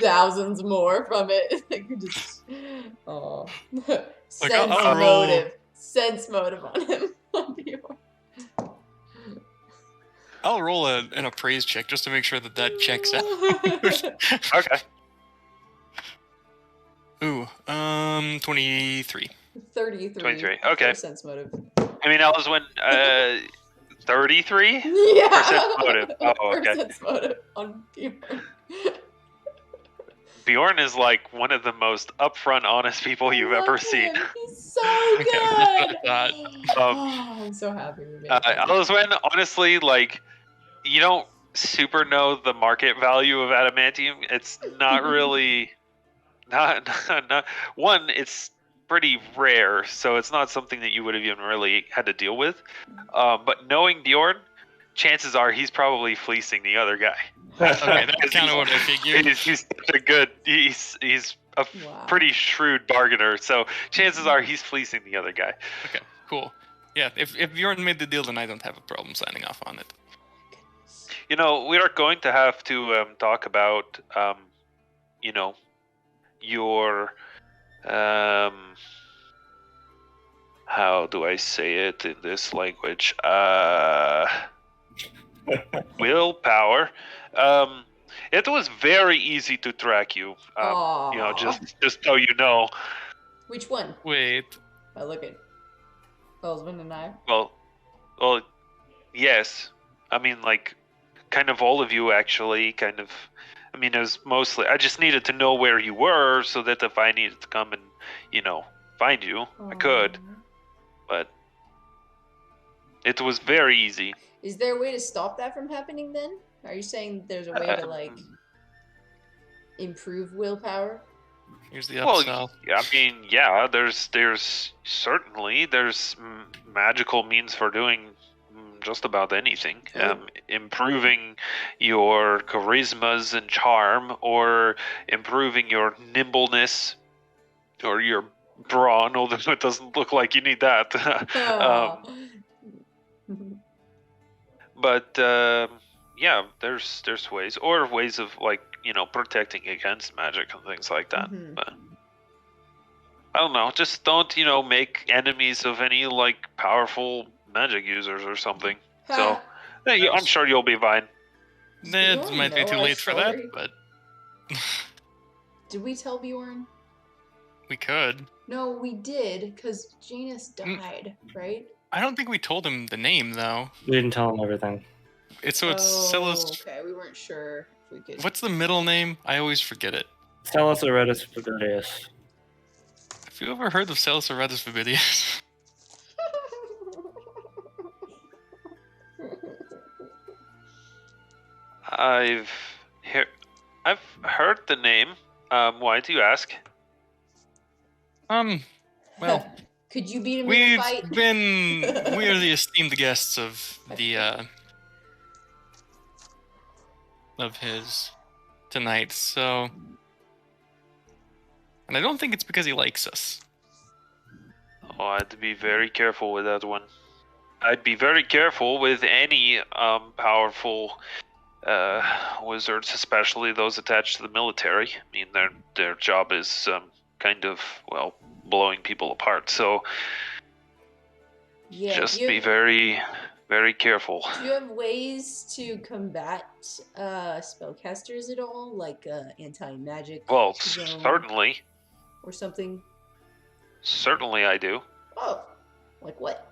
thousands more from it. Like just, oh, sense I'll roll- motive. Sense motive on him. I'll roll an appraise check just to make sure that checks out. okay. Ooh, 23. 33. 23, okay. for sense motive. I mean, Elyswen, 33? Yeah. sense motive. Oh, For okay. sense motive on Bjorn. Bjorn is like one of the most upfront, honest people you've Love ever him. seen. He's so Okay, good. that's what I Oh, I'm so happy we made it. Elyswen, honestly, like, you don't super know the market value of adamantium. It's not really, not one. It's pretty rare, so it's not something that you would have even really had to deal with. But knowing Bjorn, chances are he's probably fleecing the other guy. Okay, that's kind of what I figured. He's such a good. He's a Wow. pretty shrewd bargainer, so chances are he's fleecing the other guy. Okay, cool. Yeah, if Bjorn made the deal, then I don't have a problem signing off on it. We are going to have to talk about, your how do I say it in this language? Willpower. It was very easy to track you. Just so you know. Which one? Wait. Oh, look at Elyswen and I. Well, yes. I mean, like, kind of all of you actually. Kind of. I mean, it was mostly. I just needed to know where you were, so that if I needed to come and, find you, I could. But it was very easy. Is there a way to stop that from happening then? Are you saying there's a way to, like, improve willpower? Here's the upsell. Well, I mean, yeah, there's certainly magical means for doing just about anything. Improving your charismas and charm, or improving your nimbleness, or your brawn, although it doesn't look like you need that. But yeah, there's ways, or ways of, like, protecting against magic and things like that. Mhm. But I don't know, just don't make enemies of any, like, powerful magic users or something. So I'm sure you'll be fine. It might be too late for that, but Did we tell Bjorn? we could. No, we did, because Janus died, right? I don't think we told him the name though. We didn't tell him everything. It's Psellus. Okay, we weren't sure if we could. What's the middle name? I always forget it. Psellus, Aratus, Vibidius. Have you ever heard of Psellus Aratus Vibidius? I've heard the name. Why do you ask? Well, could you beat him in a we've fight? we are the esteemed guests of his tonight, so, and I don't think it's because he likes us. Oh, I'd be very careful with that one. I'd be very careful with any powerful wizards, especially those attached to the military. I mean, their job is kind of, well, blowing people apart. So Yeah, just be very, very careful. Do you have ways to combat spellcasters at all, like anti-magic? Well, zone certainly. or something? Certainly I do. Oh, like what?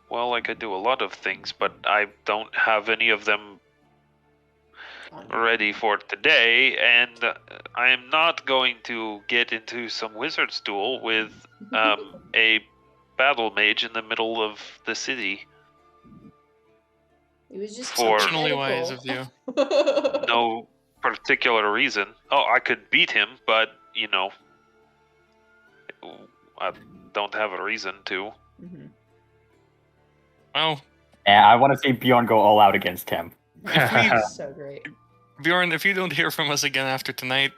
Well, I could do a lot of things, but I don't have any of them ready for today, and I am not going to get into some wizard's duel with a battle mage in the middle of the city. It was just Exceptionally wise of you. No particular reason. Oh, I could beat him, but, I don't have a reason to. Mm-hmm. Well, And I want to see Bjorn go all out against him. So great. Bjorn, if you don't hear from us again after tonight,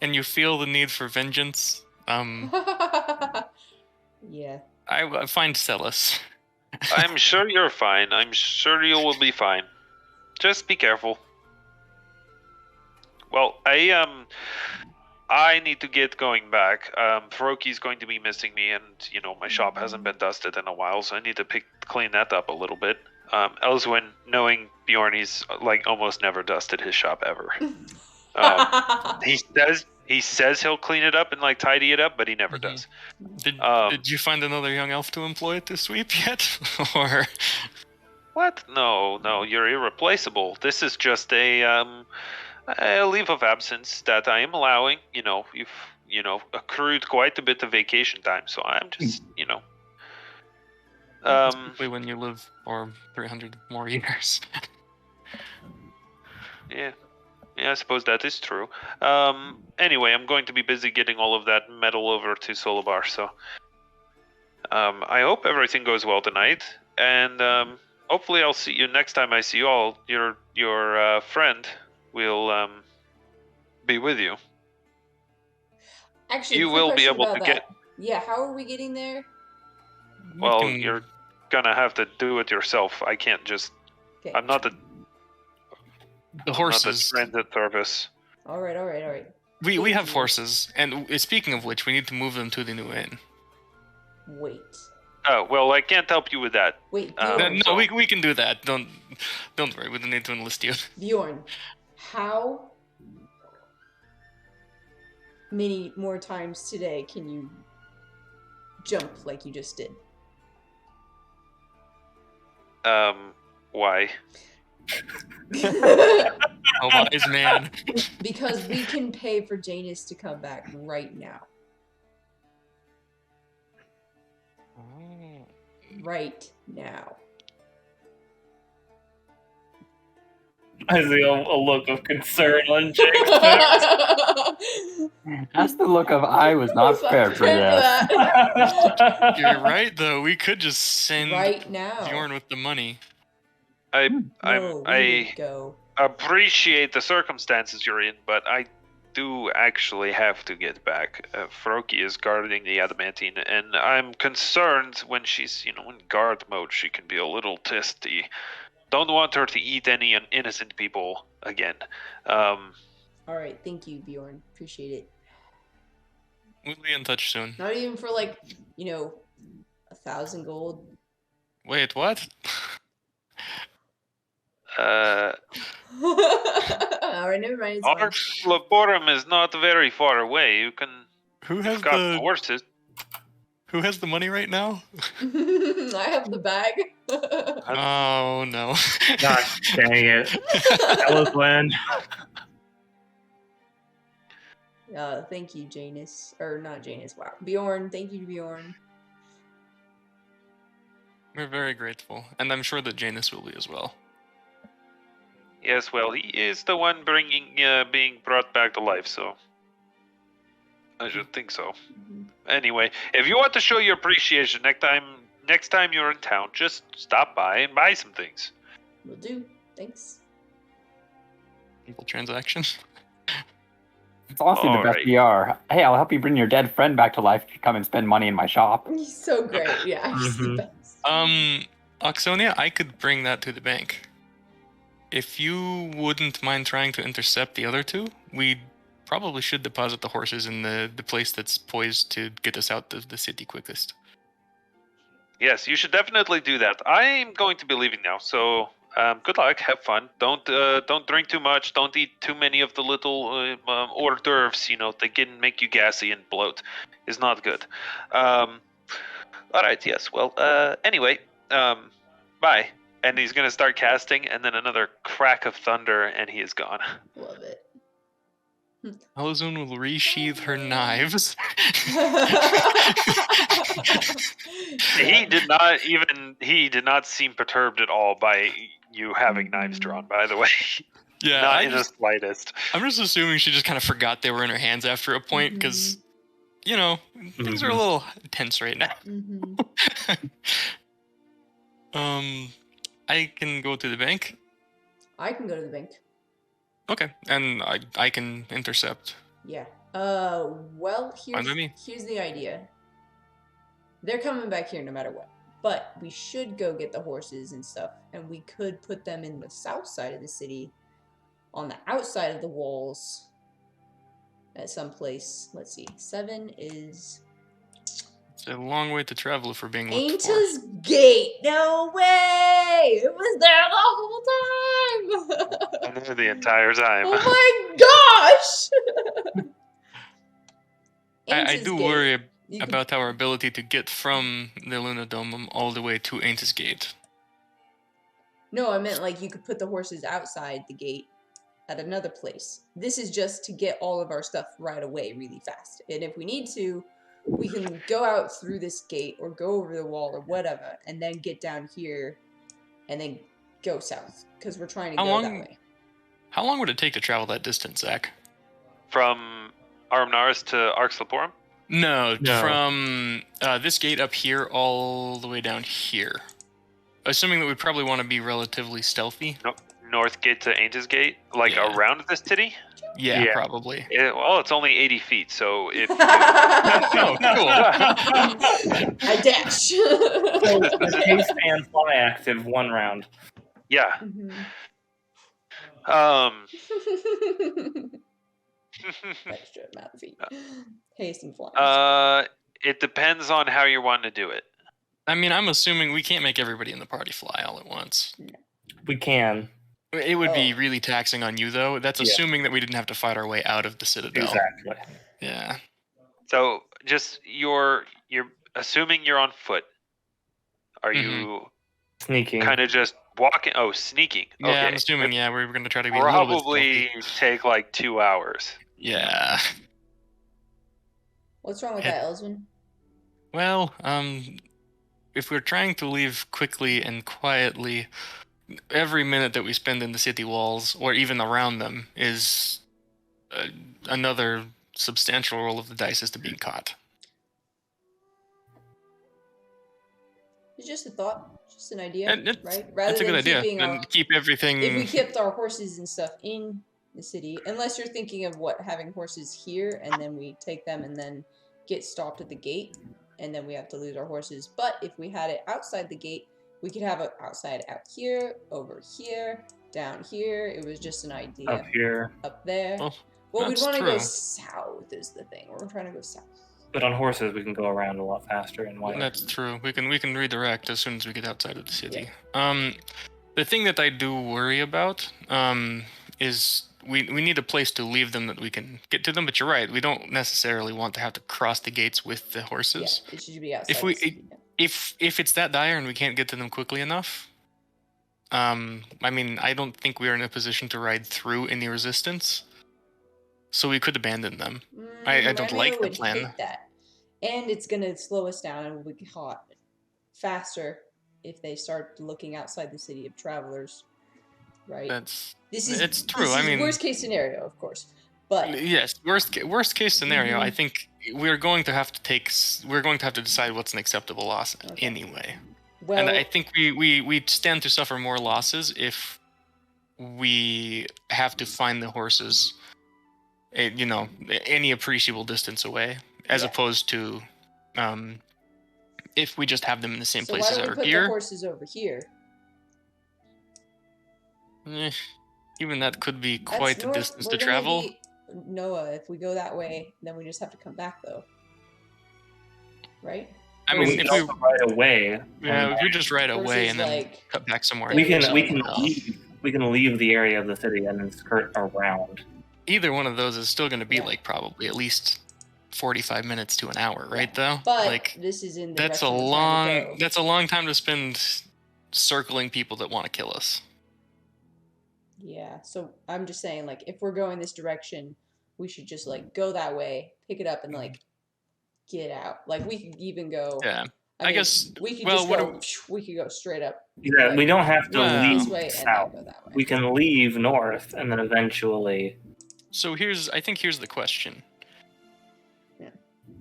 and you feel the need for vengeance, Yeah. I find Psellus. I'm sure you're fine. I'm sure you will be fine. Just be careful. Well, I need to get going back. Feroki's going to be missing me, and my shop hasn't been dusted in a while, so I need to clean that up a little bit. Elyswen, knowing Bjorn, he's like almost never dusted his shop ever. He says he'll clean it up and like tidy it up, but he never does. Did you find another young elf to employ to sweep yet, or? What? No, you're irreplaceable. This is just a leave of absence that I am allowing. You've accrued quite a bit of vacation time, so I'm just Typically when you live for 300 more years. Yeah, I suppose that is true. Anyway, I'm going to be busy getting all of that metal over to Solobar, so I hope everything goes well tonight, and hopefully I'll see you next time I see you all. Your friend will be with you. Actually, You quick will be question able about to that. get. Yeah, how are we getting there? Well, you're gonna have to do it yourself. I can't just. Okay. I'm not the. The Not horses. the transit service. All right. We have horses, and speaking of which, we need to move them to the new inn. Wait. Oh, well, I can't help you with that. Wait, No, Bjorn. No, we can do that. Don't worry. We don't need to enlist you. Bjorn, how many more times today can you jump like you just did? Why? A wise man. Because we can pay for Janus to come back right now. Right now. I see a look of concern on Jake's face. That's the look of I was not prepared for this. You're right, though. We could just send Right now. Bjorn with the money. No, we I would go. appreciate the circumstances you're in, but I do actually have to get back. Froki is guarding the adamantine, and I'm concerned when she's, in guard mode, she can be a little testy. Don't want her to eat any innocent people again. Alright, thank you, Bjorn. Appreciate it. We'll be in touch soon. Not even for 1,000 gold. Wait, what? Alright, never mind. It's fine. Ars Laborum is not very far away. You can. Who has You've got horses. Who has the money right now? I have the bag. Oh no. Gosh dang it. Elyswen. Thank you, Janus. Or not Janus, wow. Bjorn, thank you, Bjorn. We're very grateful, and I'm sure that Janus will be as well. Yes, well, he is the one being brought back to life, so I should think so. Anyway, if you want to show your appreciation next time you're in town, just stop by and buy some things. Will do. Thanks. Simple transaction. It's honestly the best PR. Hey, I'll help you bring your dead friend back to life if you come and spend money in my shop. He's so great. Yeah, he's the best. Auxsonia, I could bring that to the bank. If you wouldn't mind trying to intercept the other two, we probably should deposit the horses in the place that's poised to get us out of the city quickest. Yes, you should definitely do that. I'm going to be leaving now, so good luck. Have fun. Don't drink too much. Don't eat too many of the little hors d'oeuvres. They can make you gassy and bloat. It's not good. All right. Yes. Well. Anyway. Bye. And he's gonna start casting, and then another crack of thunder, and he is gone. Love it. Elyswen will resheath her knives. He did not seem perturbed at all by you having knives drawn, by the way. Yeah, Not in the slightest. I'm just assuming she just kind of forgot they were in her hands after a point, because, things are a little tense right now. I can go to the bank. I can go to the bank. Okay, and I can intercept. Yeah. Well, here's the idea. They're coming back here no matter what. But we should go get the horses and stuff, and we could put them in the south side of the city, on the outside of the walls, at some place. Let's see. 7 is... It's a long way to travel if we're being looked for. Ainta's Gate! No way! It was there the whole time! I knew the entire time. Oh my gosh! I do worry You about our ability to get from the Luna Dome all the way to Ainta's Gate. No, I meant you could put the horses outside the gate at another place. This is just to get all of our stuff right away really fast. And if we need to, we can go out through this gate or go over the wall or whatever, and then get down here and then go south, because we're trying to go that way. How long would it take to travel that distance, Zach? From Armnaris to Arx Laborum? No, from this gate up here all the way down here. Assuming that we probably want to be relatively stealthy. Nope. North Gate to Ainta's Gate? Around the city? Yeah, probably. It's only 80 feet, so if you... Oh, cool. I dash. So the haste and fly active 1 round. Yeah. Extra amount of feet. Haste and flying. It depends on how you want to do it. I mean, I'm assuming we can't make everybody in the party fly all at once. We can. It would be really taxing on you, though. That's assuming that we didn't have to fight our way out of the Citadel. Exactly. Yeah. So just you're assuming you're on foot. Are you Sneaking? kind of just walking? Oh, sneaking. Yeah, okay. I'm assuming. Yeah, we're going to try to be a little bit Probably take like 2 hours. Yeah. What's wrong with that, Elyswen? Well, if we're trying to leave quickly and quietly, every minute that we spend in the city walls, or even around them, is another substantial roll of the dice as to being caught. It's just a thought, just an idea, right? That's a good idea. And keep everything. If we kept our horses and stuff in the city, unless you're thinking of having horses here, and then we take them and then get stopped at the gate, and then we have to lose our horses. But if we had it outside the gate, we could have it outside out here, over here, down here. It was just an idea. Up here. Up there. Well, we'd that's want to true. go south is the thing. We're trying to go south. But on horses, we can go around a lot faster and wider. That's true. We can redirect as soon as we get outside of the city. The thing that I do worry about is we need a place to leave them that we can get to them. But you're right. We don't necessarily want to have to cross the gates with the horses. Yeah, it should be outside the city. If it's that dire and we can't get to them quickly enough, I mean, I don't think we are in a position to ride through any resistance. So we could abandon them. I don't like the plan. Hate that. And it's going to slow us down, and we'll be caught faster if they start looking outside the city of travelers, right? It's This true. I mean, worst case scenario, of course. But yes, worst case scenario. I think we're going to have to decide what's an acceptable loss anyway. Well, and I think we stand to suffer more losses if we have to find the horses, any appreciable distance away, as opposed to if we just have them in the same places why as don't our we put gear. the horses over here? Even that could be quite the distance to travel. Noah, if we go that way, then we just have to come back, though. Right? I mean, if we ride away. Yeah, if we just ride away and then like, cut back somewhere. We can leave the area of the city and then skirt around. Either one of those is still going to be like probably at least 45 minutes to an hour, right? Though, but like this is in the that's a long time to spend circling people that want to kill us. Yeah, so I'm just saying, like, if we're going this direction, we should just like go that way, pick it up, and like get out. Like we could even go. Yeah, I mean, guess. We could we could go straight up. Yeah, like, we don't have to leave this way south. And then go that way. We can leave north and then eventually. So I think here's the question. Yeah.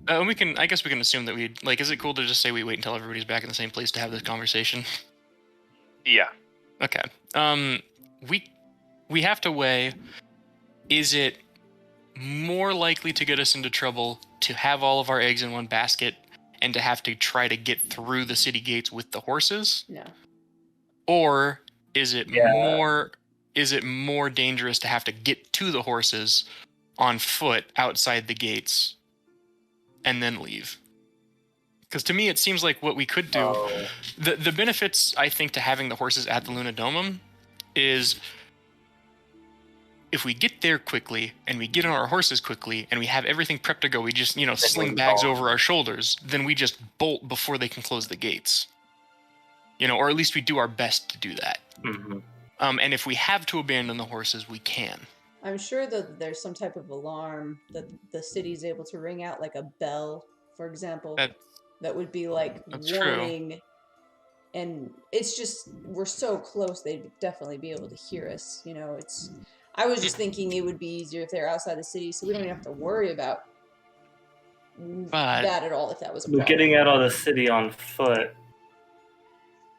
I guess we can assume that is it cool to just say we wait until everybody's back in the same place to have this conversation? Yeah. Okay. We have to weigh, is it more likely to get us into trouble to have all of our eggs in one basket and to have to try to get through the city gates with the horses? No. Or is it more dangerous to have to get to the horses on foot outside the gates and then leave? Because to me, it seems like what we could do, the benefits, I think, to having the horses at the Lunadomum is if we get there quickly and we get on our horses quickly and we have everything prepped to go, we just, sling bags over our shoulders, then we just bolt before they can close the gates. Or at least we do our best to do that. Mm-hmm. And if we have to abandon the horses, we can. I'm sure that there's some type of alarm that the city's able to ring out, like a bell, for example, that would be like warning. True. And it's just, we're so close, they'd definitely be able to hear us. I was just thinking it would be easier if they're outside the city, so we don't even have to worry about that at all if that was a problem. Getting out of the city on foot.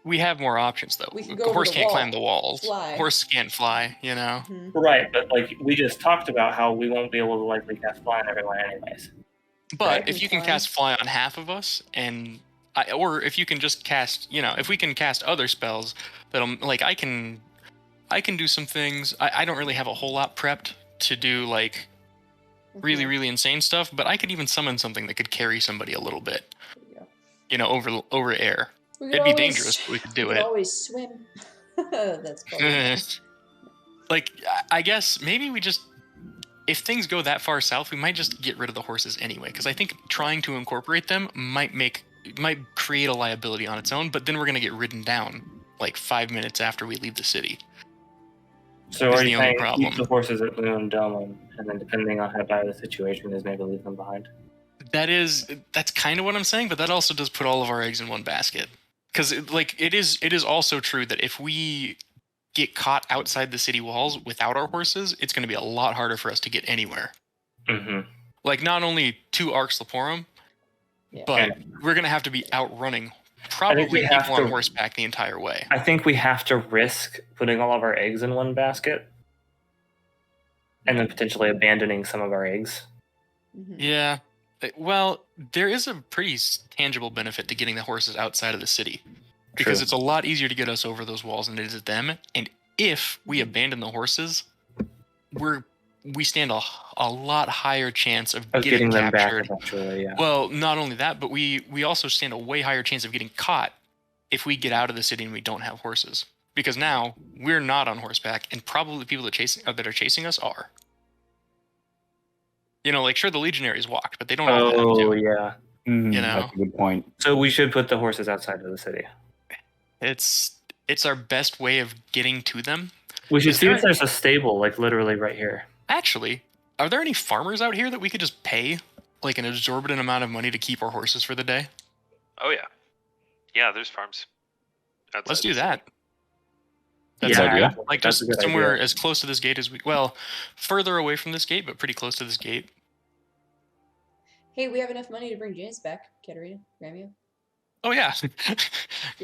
We have more options, though. We can The go horse over the can't wall, climb the walls. fly. Horse can't fly, Mhm. Right, but we just talked about how we won't be able to likely cast fly on everyone anyways. But Right. if you can cast fly on half of us, or if you can just cast, if we can cast other spells, I I can do some things. I don't really have a whole lot prepped to do like really, really insane stuff, but I could even summon something that could carry somebody a little bit. You know, over air. It'd be dangerous, but we could do we it. could always swim. That's probably like, I guess maybe we just, if things go that far south, we might just get rid of the horses anyway, because I think trying to incorporate them might create a liability on its own, but then we're going to get ridden down like 5 minutes after we leave the city. So are you saying keep the horses at Moon Dome, and then depending on how bad the situation is, maybe leave them behind? That's kind of what I'm saying, but that also does put all of our eggs in one basket. Because it is also true that if we get caught outside the city walls without our horses, it's going to be a lot harder for us to get anywhere. Mm-hmm. Like, not only to Arx Leporum, but we're going to have to be outrunning probably people on horseback the entire way. I think we have to risk putting all of our eggs in one basket and then potentially abandoning some of our eggs. Mm-hmm. Yeah. Well, there is a pretty tangible benefit to getting the horses outside of the city. Because it's a lot easier to get us over those walls than it is them. And if we abandon the horses, we stand a lot higher chance of getting them captured. Back eventually, yeah. Well, not only that, but we also stand a way higher chance of getting caught if we get out of the city and we don't have horses. Because now we're not on horseback, and probably the people that are chasing us are. You know, like, sure, the legionaries walked, but they don't all have to. Oh, yeah. Mm, you know? That's a good point. So we should put the horses outside of the city. It's our best way of getting to them. We should see if there's a stable, like, literally right here. Actually, are there any farmers out here that we could just pay, like, an exorbitant amount of money to keep our horses for the day? Oh, yeah. Yeah, there's farms. Let's do that. That's an idea. Like, just somewhere as close to this gate as further away from this gate, but pretty close to this gate. Hey, we have enough money to bring Janice back, Katarina, Ramio. Oh, yeah.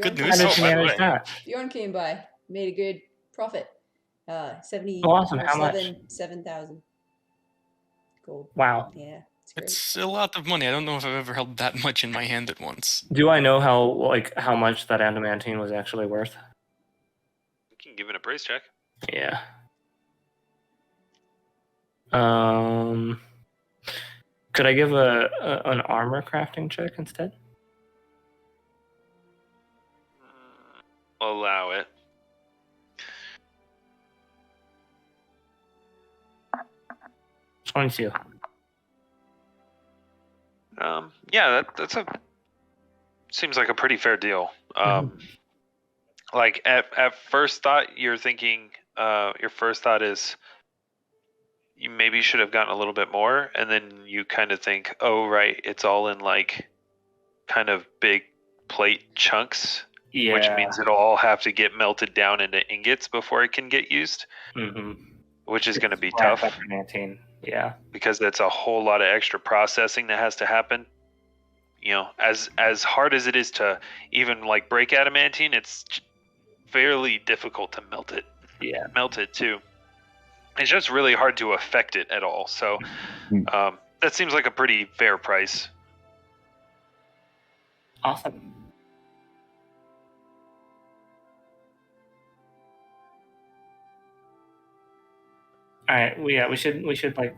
Good news. How did you manage that? Bjorn came by, made a good profit. 70. Oh, awesome. How much? 7,000 gold. Wow. Yeah, it's a lot of money. I don't know if I've ever held that much in my hand at once. Do I know how much that adamantine was actually worth? You can give it a praise check. Yeah. Could I give an armor crafting check instead? Allow it. $22. Yeah, that's seems like a pretty fair deal. Like at first thought, you're thinking, your first thought is you maybe should have gotten a little bit more, and then you kind of think, oh right, it's all in like kind of big plate chunks, which means it'll all have to get melted down into ingots before it can get used, which is going to be tough. Yeah, because that's a whole lot of extra processing that has to happen. You know, as hard as it is to even like break adamantine, it's fairly difficult to melt it. Yeah, melt it too. It's just really hard to affect it at all. So that seems like a pretty fair price. Awesome. All right, we should like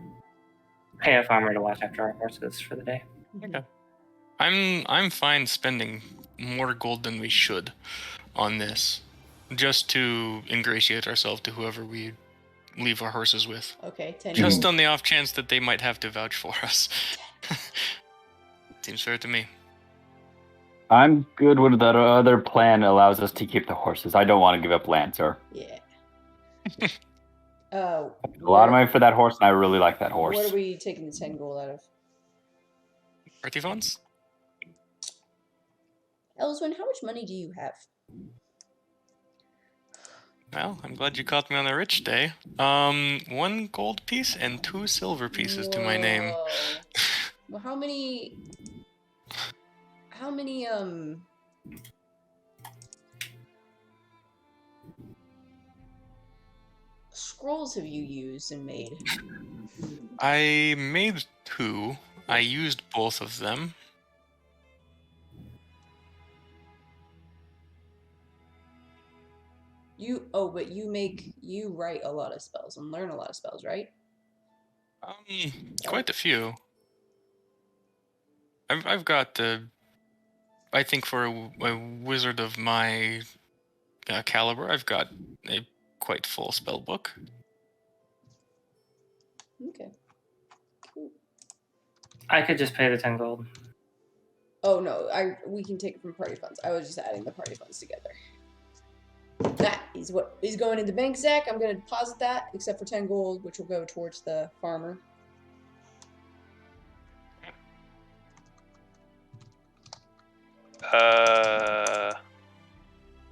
pay a farmer to watch after our horses for the day. Okay. I'm fine spending more gold than we should on this, just to ingratiate ourselves to whoever we leave our horses with. Okay, 10. Just on the off chance that they might have to vouch for us. Seems fair to me. I'm good with that other plan allows us to keep the horses. I don't want to give up land, sir. Yeah. A lot of money for that horse, and I really like that horse. What are we taking the 10 gold out of? Party funds? Elyswen, how much money do you have? Well, I'm glad you caught me on a rich day. 1 gold piece and 2 silver pieces to my name. Well, how many scrolls have you used and made? I made 2. I used both of them. But you write a lot of spells and learn a lot of spells, right? Quite a few. I've got I think for a wizard of my caliber, I've got a quite full spell book. Okay. Cool. I could just pay the 10 gold. Oh no, we can take it from party funds. I was just adding the party funds together. That is what is going in the bank, Zach. I'm going to deposit that, except for 10 gold, which will go towards the farmer.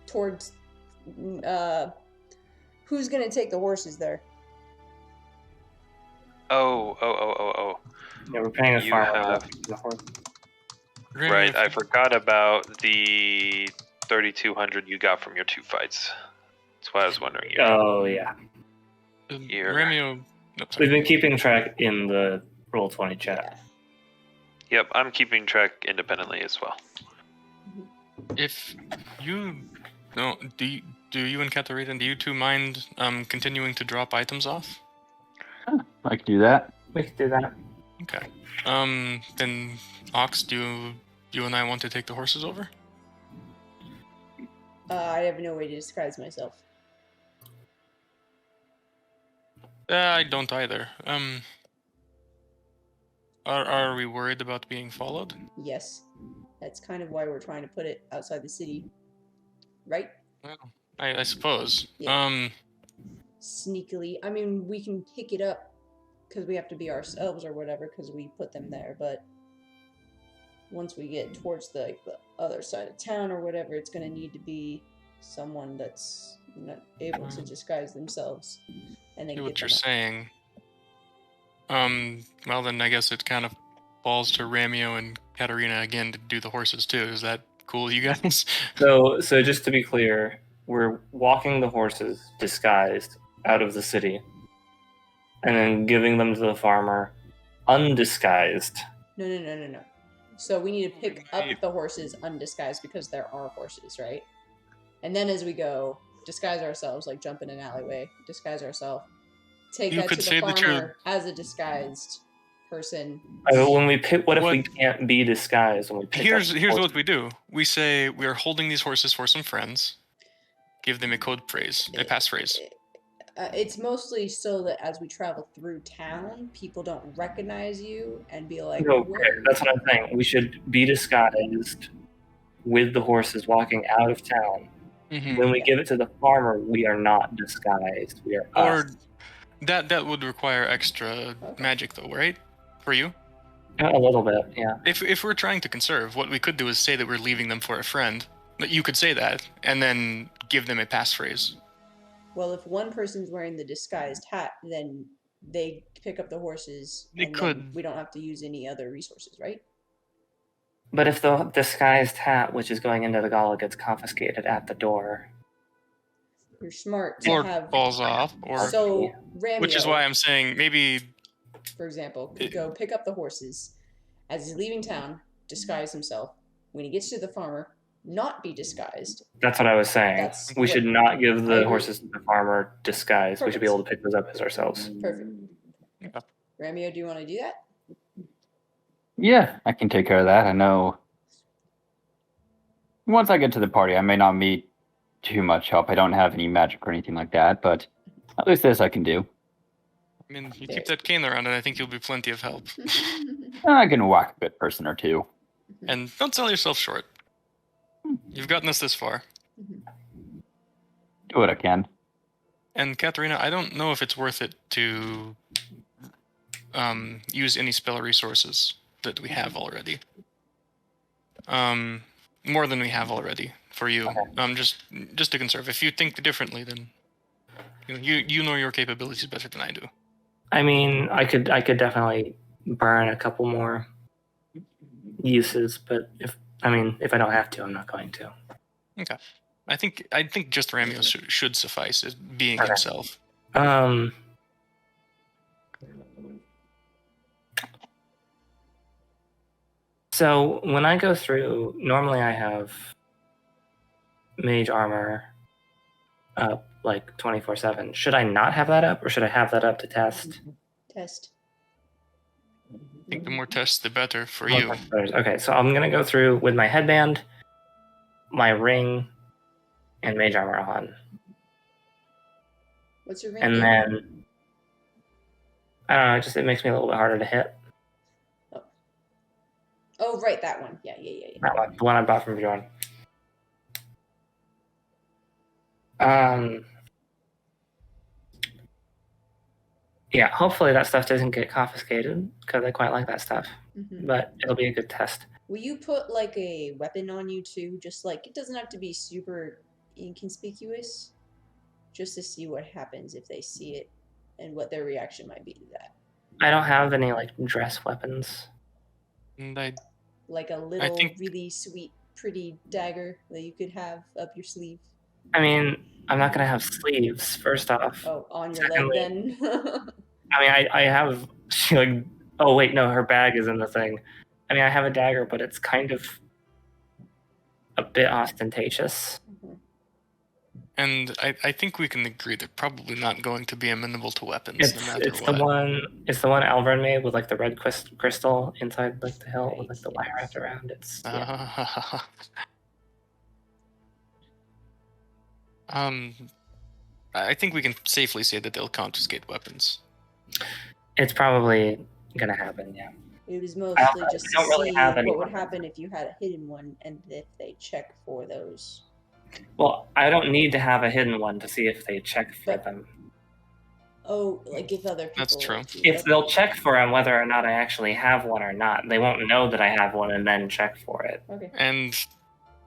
Towards, who's going to take the horses there? Oh. Yeah, we're paying a You farmer. have- The horse. Right, I forgot about the 3,200 you got from your 2 fights. That's why I was wondering. Oh, yeah. Here. Ramio. No, sorry. We've been keeping track in the Roll20 chat. Yeah. Yep, I'm keeping track independently as well. If you do you and Katarina, do you two mind continuing to drop items off? I can do that. We could do that. Okay. Then Aux, do you and I want to take the horses over? I have no way to disguise myself. I don't either. Are we worried about being followed? Yes. That's kind of why we're trying to put it outside the city. Right? Well, I suppose. Yeah. Sneakily. I mean, we can pick it up because we have to be ourselves or whatever because we put them there, but once we get towards the other side of town or whatever, it's going to need to be someone that's not able to disguise themselves. And then See get what you're them out. saying. Well then I guess it kind of falls to Ramio and Katarina again to do the horses too. Is that cool, you guys? So just to be clear, we're walking the horses disguised out of the city and then giving them to the farmer undisguised. No. So we need to pick up the horses undisguised because there are horses, right? And then as we go, disguise ourselves, like jump in an alleyway, disguise ourselves, take You that could to say the that farmer as a disguised person. When we pick, what if we can't be disguised when we pick Here's up what we do. We say we are holding these horses for some friends. Give them a code phrase, a passphrase. It's mostly so that as we travel through town, people don't recognize you and be like, Okay, "Where?" that's what I'm saying. We should be disguised with the horses walking out of town. Mm-hmm. When we give it to the farmer, we are not disguised. We are Or us. that would require extra magic though, right? For you? A little bit, yeah. If we're trying to conserve, what we could do is say that we're leaving them for a friend. But you could say that and then give them a passphrase. Well, if one person's wearing the disguised hat, then they pick up the horses. They and could. then we don't have to use any other resources, right? But if the disguised hat, which is going into the Gala, gets confiscated at the door, You're smart to Or have. falls off, or So Ramio, which is why I'm saying maybe for example, could go pick up the horses as he's leaving town, disguise himself. When he gets to the farmer, not be disguised. that's what I was saying. That's We what- should not give I the agree. horses to the farmer disguised. We should be Perfect. able to pick those up as ourselves. Perfect. Yeah. Ramio, do you want to do that? Yeah, I can take care of that. I know. Once I get to the party, I may not need too much help. I don't have any magic or anything like that, but at least this I can do. I mean you keep that cane around and I think you'll be plenty of help. I can whack a good person or two. And don't sell yourself short. You've gotten us this far. Do what I can. And Katarina, I don't know if it's worth it to use any spell resources that we have already. More than we have already for you. Just to conserve. If you think differently, then you know your capabilities better than I do. I mean, I could definitely burn a couple more uses, but if I don't have to, I'm not going to. Okay. I think just Ramio should suffice as being Okay. himself. So when I go through, normally I have mage armor, up like 24/7. Should I not have that up, or should I have that up to test? Test. I think the more tests, the better for More you. test players. Okay, so I'm gonna go through with my headband, my ring, and mage armor on, What's your ring? and name? then I don't know. It makes me a little bit harder to hit. Oh, right, that one. Yeah. That one, the one I bought from Bjorn. Yeah, hopefully that stuff doesn't get confiscated because I quite like that stuff. Mhm. But it'll be a good test. Will you put like a weapon on you too? Just like it doesn't have to be super inconspicuous, just to see what happens if they see it and what their reaction might be to that. I don't have any like dress weapons. And I Like a little, think- really sweet, pretty dagger that you could have up your sleeve. I mean, I'm not gonna have sleeves. First off, Oh, on your Secondly- leg then. I mean, I have like. Oh wait, no, her bag is in the thing. I mean, I have a dagger, but it's kind of a bit ostentatious. and I think we can agree they're probably not going to be amenable to weapons It's no matter it's what. the one Alvern made with like the red crystal inside like the hilt with like the wire wrapped around. It's yeah. I think we can safely say that they'll confiscate weapons. It's probably gonna happen. Yeah. It was mostly just to don't really see have what any would weapons. happen if you had a hidden one and if they check for those. Well, I don't need to have a hidden one to see if they check for But- them. Oh, like if other people. That's true. do If that. they'll check for them whether or not I actually have one or not, they won't know that I have one and then check for it. Okay. And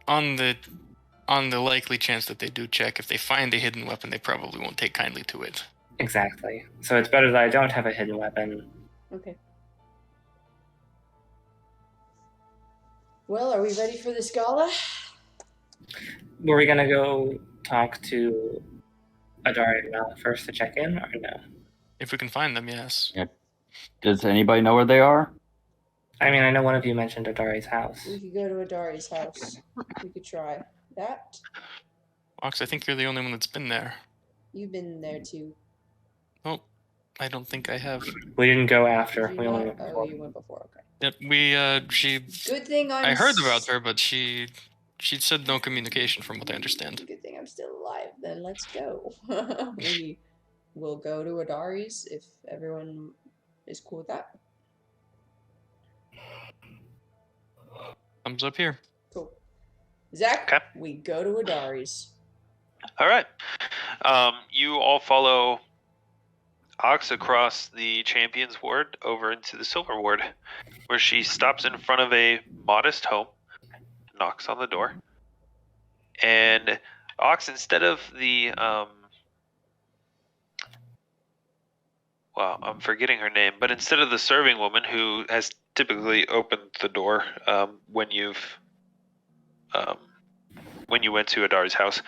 on the likely chance that they do check, if they find a hidden weapon, they probably won't take kindly to it. Exactly. So it's better that I don't have a hidden weapon. Okay. Well, are we ready for this gala? Were we gonna go talk to Adari and Mel first to check in, or no? If we can find them, yes. Does anybody know where they are? I mean, I know one of you mentioned Adari's house. We could go to Adari's house. We could try that. Ox, I think you're the only one that's been there. You've been there too. Oh, I don't think I have. We didn't go after. Did We you only not? went Oh, before. you went before. Okay. Yep, she. Good thing I heard about her, but she said no communication, from what I understand. Good thing I'm still alive. Then let's go. We will go to Adari's if everyone is cool with that. Thumbs up here. Cool. Zach, Okay. we go to Adari's. All right. You all follow Ox across the Champions Ward over into the Silver Ward, where she stops in front of a modest home, knocks on the door, and Ox, instead of the well, I'm forgetting her name, but instead of the serving woman who has typically opened the door when you went to Adari's house,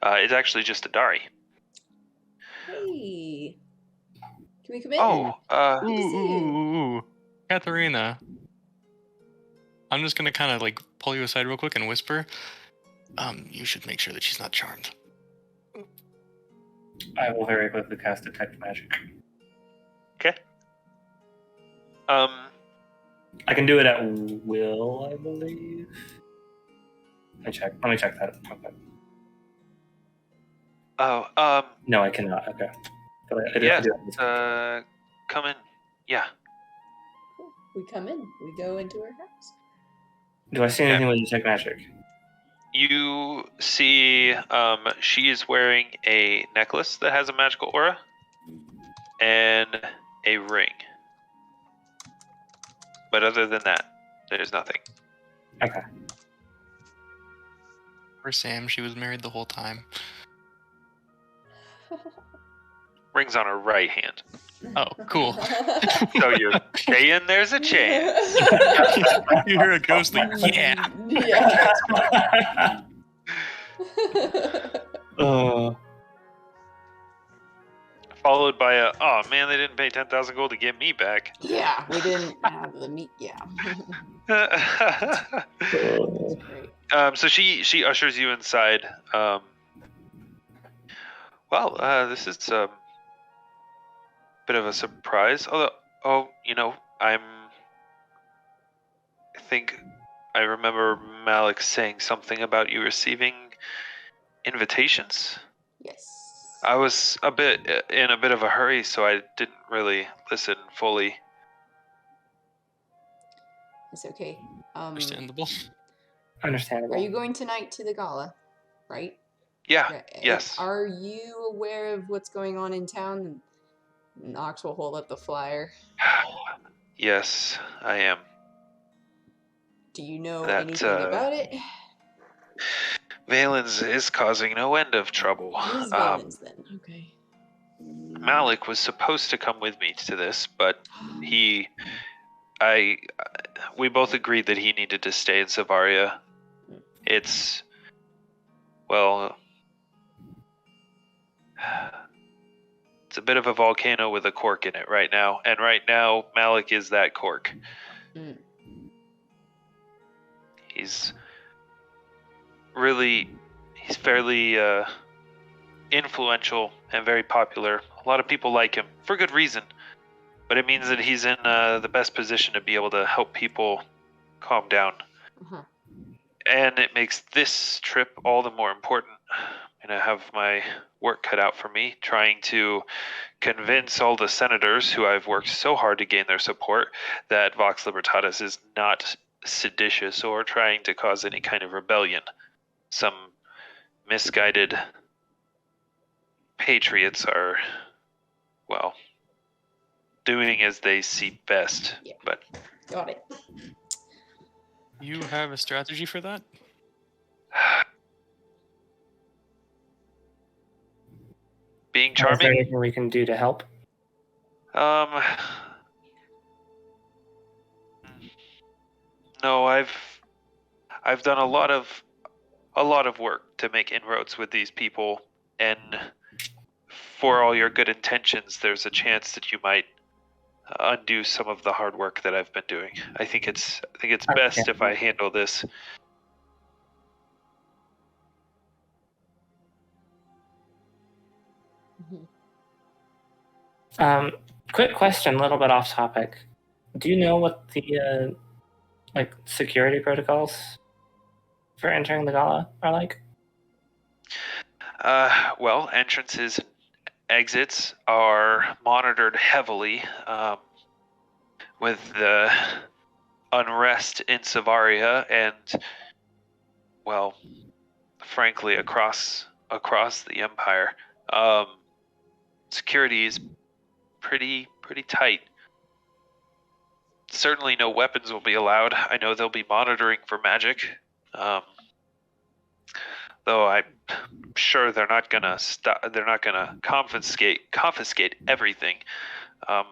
it's actually just Adari. Hey. Can we come in? Oh, Good to see you. Ooh. Katarina. I'm just gonna kind of like pull you aside real quick and whisper. You should make sure that she's not charmed. I will very quickly cast Detect Magic. okay. I can do it at will, I believe. Let me check that. Okay. Oh, No, I cannot. Okay. But I do Yeah, have to do it. come in. Yeah. Cool. We come in. We go into her house. Do I see anything with Detect Magic? You see, she is wearing a necklace that has a magical aura and a ring. But other than that, there's nothing. Okay. For Sam, she was married the whole time. Ring's on her right hand. Oh, cool. So you're saying there's a chance. You hear a ghostly, yeah. Yeah. Followed by a, oh man, they didn't pay 10,000 gold to get me back. Yeah, we didn't have the meat. Yeah. That's great. So she ushers you inside. Well, this is a bit of a surprise. Although, I think I remember Malik saying something about you receiving invitations. Yes. I was in a bit of a hurry, so I didn't really listen fully. It's okay. Understandable. Understandable. Are you going tonight to the gala? Right? Yeah, Right. yes. Are you aware of what's going on in town? And Ox will hold up the flyer. Yes, I am. Do you know That, anything about it? Valens is causing no end of trouble. Who's Valens then? Okay. Malik was supposed to come with me to this, but we both agreed that he needed to stay in Savaria. It's a bit of a volcano with a cork in it right now, and right now Malik is that cork. Mm. He's fairly influential and very popular. A lot of people like him for good reason, but it means that he's in the best position to be able to help people calm down. Uh-huh. And it makes this trip all the more important. I'm going to have my work cut out for me, trying to convince all the senators who I've worked so hard to gain their support that Vox Libertatis is not seditious or trying to cause any kind of rebellion. Some misguided patriots are, doing as they see best. Yeah. But Got it. You have a strategy for that? being Is there charming, anything we can do to help? no, I've done a lot of work to make inroads with these people, and for all your good intentions, there's a chance that you might undo some of the hard work that I've been doing. I think it's best if I handle this. Mhm. Quick question, a little bit off topic. Do you know what the security protocols for entering the gala are like? Entrances and exits are monitored heavily with the unrest in Savaria and, frankly, across the Empire. Security is pretty tight. Certainly no weapons will be allowed. I know they'll be monitoring for magic. Though I'm sure they're not gonna confiscate everything. They're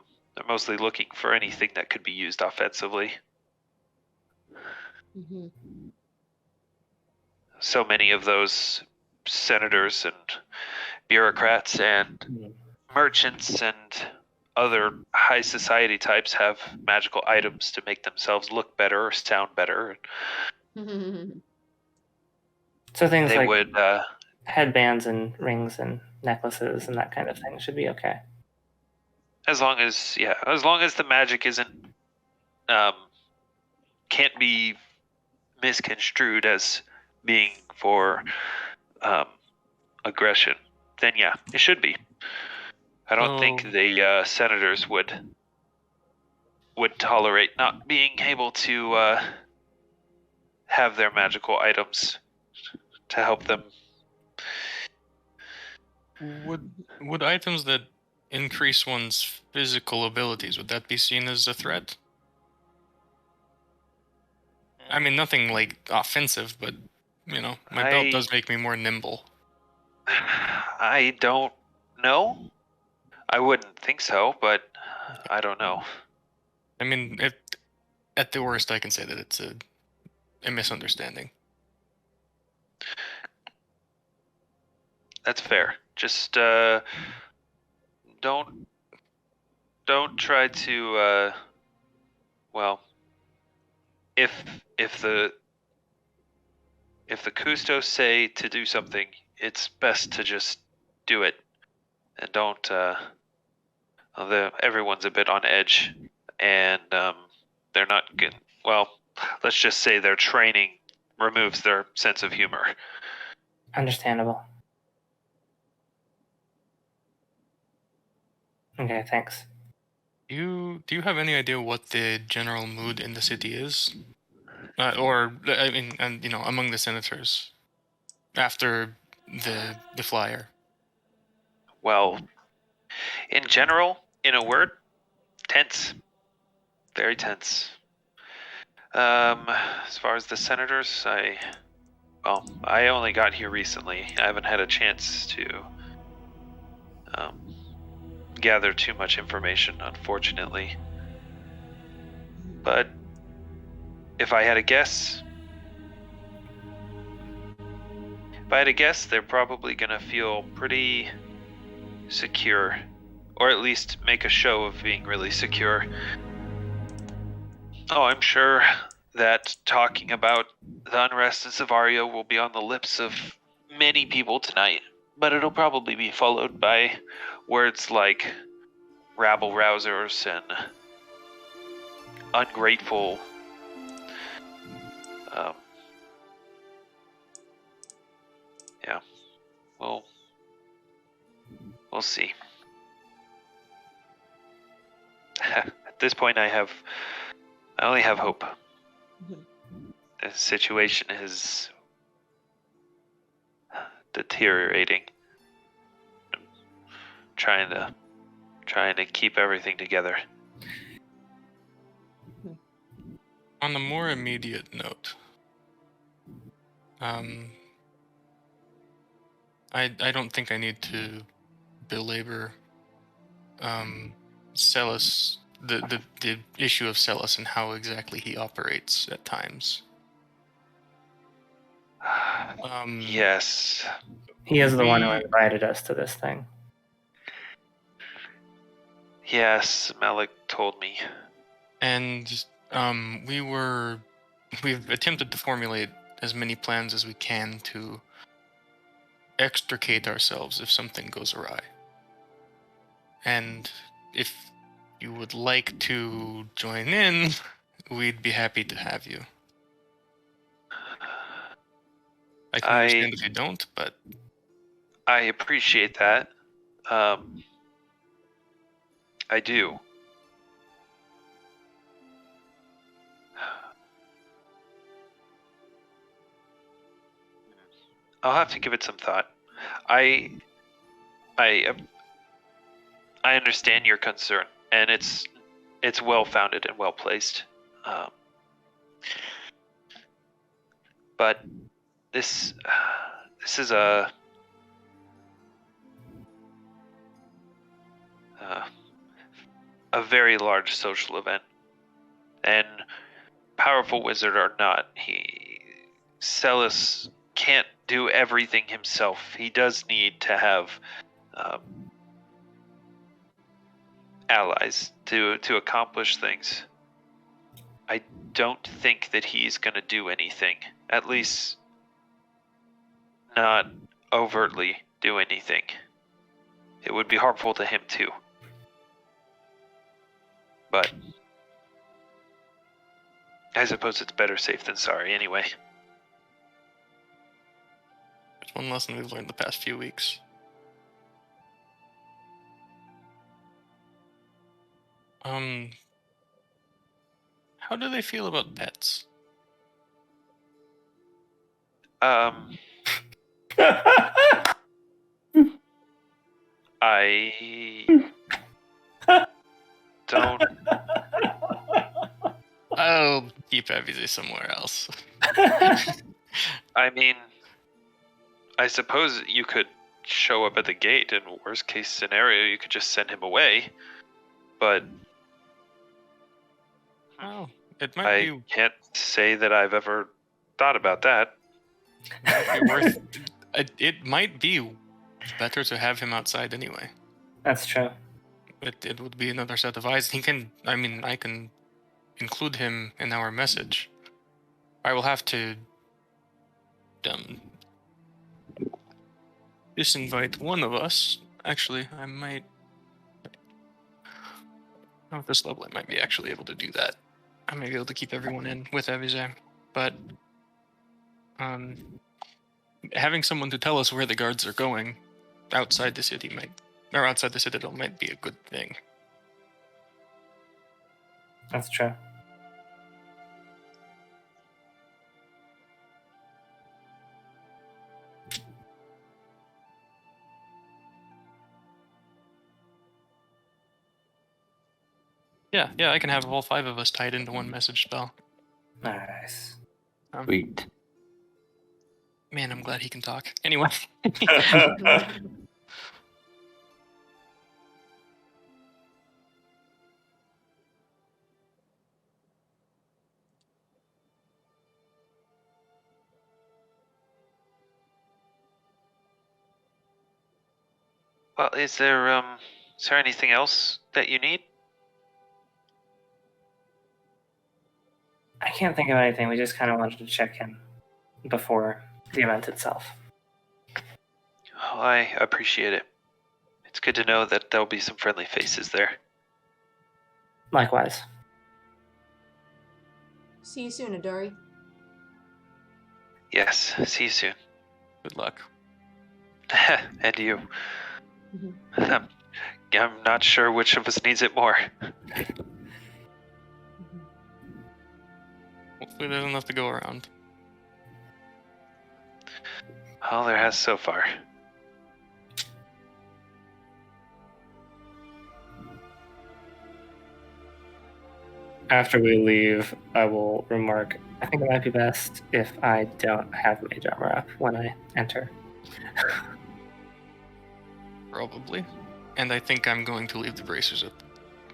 mostly looking for anything that could be used offensively. Mhm. So many of those senators and bureaucrats and merchants and other high society types have magical items to make themselves look better or sound better. So things They like would headbands and rings and necklaces and that kind of thing should be okay. as long as the magic isn't can't be misconstrued as being for aggression, then yeah, it should be. I don't think the senators would tolerate not being able to have their magical items to help them. Would items that increase one's physical abilities, would that be seen as a threat? I mean, nothing offensive, but my belt does make me more nimble. I don't know. I wouldn't think so, but I don't know. I mean, at the worst, I can say that it's a misunderstanding. That's fair. Just don't try to if the Custos say to do something, it's best to just do it. and don't. Everyone's a bit on edge, and they're not good. Well, let's just say their training removes their sense of humor. Understandable. Okay, thanks. Do you have any idea what the general mood in the city is? Among the senators after the flyer? Well, in general, in a word, tense. Very tense. As far as the senators, I only got here recently. I haven't had a chance to gather too much information, unfortunately. But if I had a guess, they're probably gonna feel pretty secure, or at least make a show of being really secure. Oh, I'm sure that talking about the unrest in Savario will be on the lips of many people tonight, but it'll probably be followed by words like rabble rousers and ungrateful. Yeah, we'll see. At this point, I only have hope. The situation is deteriorating. I'm trying to keep everything together. On a more immediate note, I don't think I need to belabor Psellus, the issue of Psellus and how exactly he operates at times. Yes. He is the one who invited us to this thing. Yes, Malik told me. And we've attempted to formulate as many plans as we can to extricate ourselves if something goes awry. And if you would like to join in, we'd be happy to have you. I can understand if you don't, but I appreciate that. I do. I'll have to give it some thought. I understand your concern, and it's well founded and well placed. But this is a very large social event, and powerful wizard or not, Psellus can't do everything himself. He does need to have allies to accomplish things. I don't think that he's going to do anything. At least not overtly do anything. It would be harmful to him too. But I suppose it's better safe than sorry anyway. it's one lesson we've learned the past few weeks. How do they feel about pets? I don't. I'll keep Evie somewhere else. I mean, I suppose you could show up at the gate, and worst case scenario, you could just send him away. But Oh, it might be can't say that I've ever thought about that. worth. It might be better to have him outside anyway. That's true. It would be another set of eyes. I can include him in our message. I will have to disinvite one of us actually, I might. At this level, I might be actually able to do that. I might be able to keep everyone in with Avizar, but having someone to tell us where the guards are going outside the city outside the citadel might be a good thing. That's true. Yeah, I can have all 5 of us tied into one message spell. Nice. Sweet. Man, I'm glad he can talk. Anyway. Well, is there anything else that you need? I can't think of anything. We just kind of wanted to check in before the event itself. Oh, I appreciate it. It's good to know that there'll be some friendly faces there. Likewise. See you soon, Adari. Yes, see you soon. Good luck. And you. I'm not sure which of us needs it more. Hopefully there's enough to go around. All there has so far. After we leave, I will remark, I think it might be best if I don't have mage armor up when I enter. Probably. And I think I'm going to leave the bracers up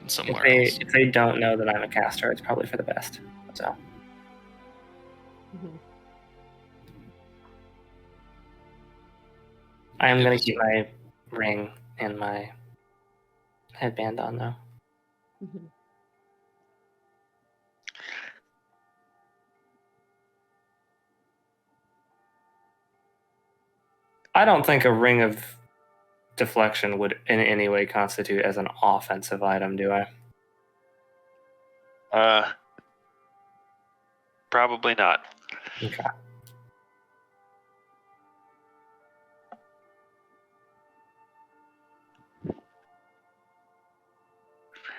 somewhere If else. they don't know that I'm a caster, it's probably for the best. So I am going to keep my ring and my headband on, though. I don't think a ring of deflection would in any way constitute as an offensive item, do I? Probably not. Okay.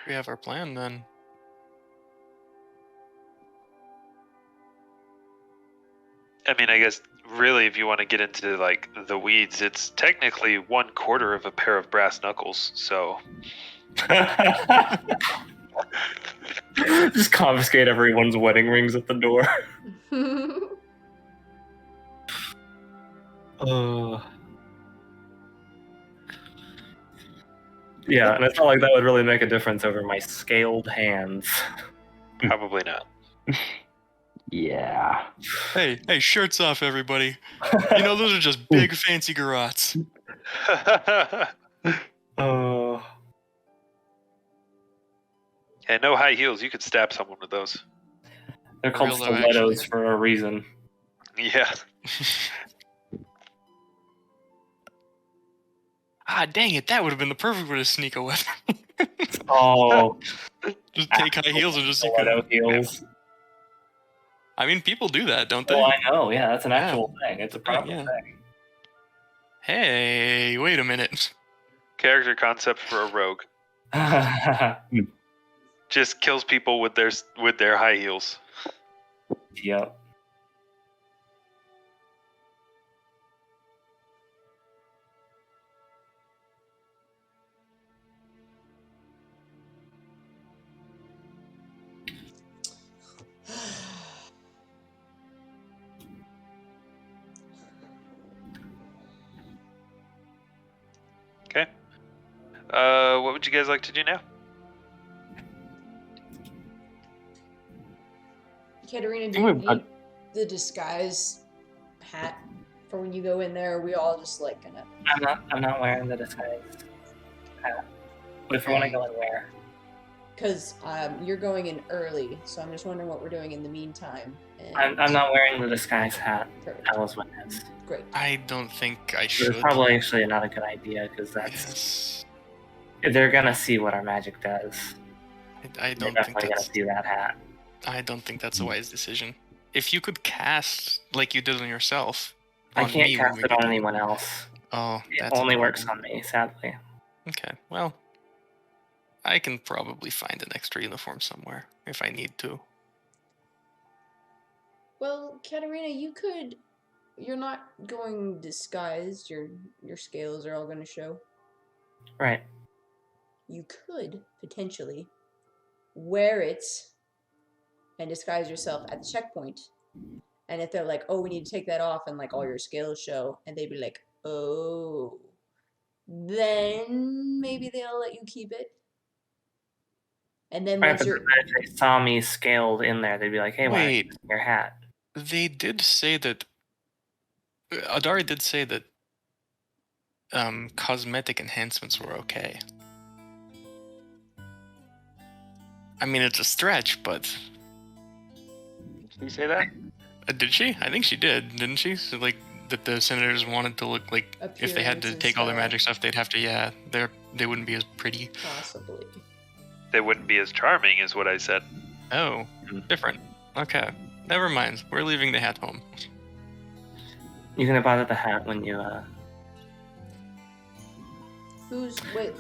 We have our plan then. I mean, I guess really, if you want to get into like the weeds, it's technically 1/4 of a pair of brass knuckles. So Just confiscate everyone's wedding rings at the door. Yeah, and it's not like that would really make a difference over my scaled hands. probably not. Yeah. Hey, shirts off, everybody. You know, those are just big, fancy garrots. Oh. And no high heels. You could stab someone with those. They're called Real though, stilettos actually. for a reason. Yeah. Ah, dang it. That would have been the perfect way to sneak a weapon. Oh. Just take high heels and just sneak Stiletto a... heels. I mean, people do that, don't they? Well, I know, yeah, that's an actual thing. It's a proper yeah. thing. Hey, wait a minute. Character concept for a rogue. Just kills people with their high heels. Yep. Okay. What would you guys like to do now? Katarina, do you need the disguise hat for when you go in there? Are we all just like gonna... I'm not wearing the disguise hat. But if you want to go in where? Because you're going in early, so I'm just wondering what we're doing in the meantime. And... I'm not wearing the disguise hat. Perfect. Elyswen is. Great. I don't think I It's should. probably actually not a good idea because Yes. they're gonna see what our magic does. I They're don't think definitely gonna that's. see that hat. I don't think that's a wise decision. If you could cast like you did on yourself. I on can't me cast when we it get on to- anyone else. Oh, It that's a only problem. works on me, sadly. Okay, well, I can probably find an extra uniform somewhere if I need to. Well, Katarina, you could. You're not going disguised. Your scales are all going to show. Right. You could potentially wear it and disguise yourself at the checkpoint. And if they're like, "Oh, we need to take that off," and like all your scales show, and they'd be like, "Oh," then maybe they'll let you keep it. And then Right, once but you're if they saw me scaled in there, they'd be like, "Hey, why aren't you Wait. wearing your hat?" They did say that. Adari did say that cosmetic enhancements were okay. I mean, it's a stretch, but Did you say that? did she? I think she did, didn't she? So, like that the senators wanted to look like if they had appearance to and take all their style, magic stuff, they'd have to they wouldn't be as pretty. possibly. They wouldn't be as charming, is what I said. Oh, different. Okay, never mind. We're leaving the hat home. You can deposit the hat when you. Wait.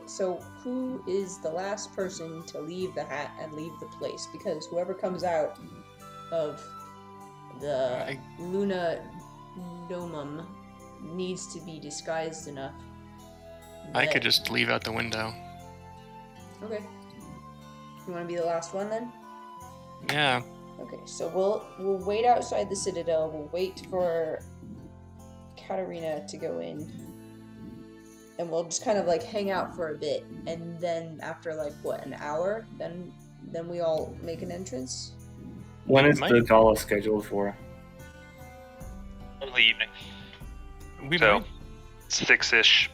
So who is the last person to leave the hat and leave the place? Because whoever comes out of the Luna Domum needs to be disguised enough. I that- could just leave out the window. Okay. You want to be the last one then? Yeah. Okay, so we'll wait outside the citadel. We'll wait for Katarina to go in, and we'll just kind of like hang out for a bit, and then after like what, an hour, then we all make an entrance. When is Might- the gala scheduled for? Early evening. We So, might. 6-ish.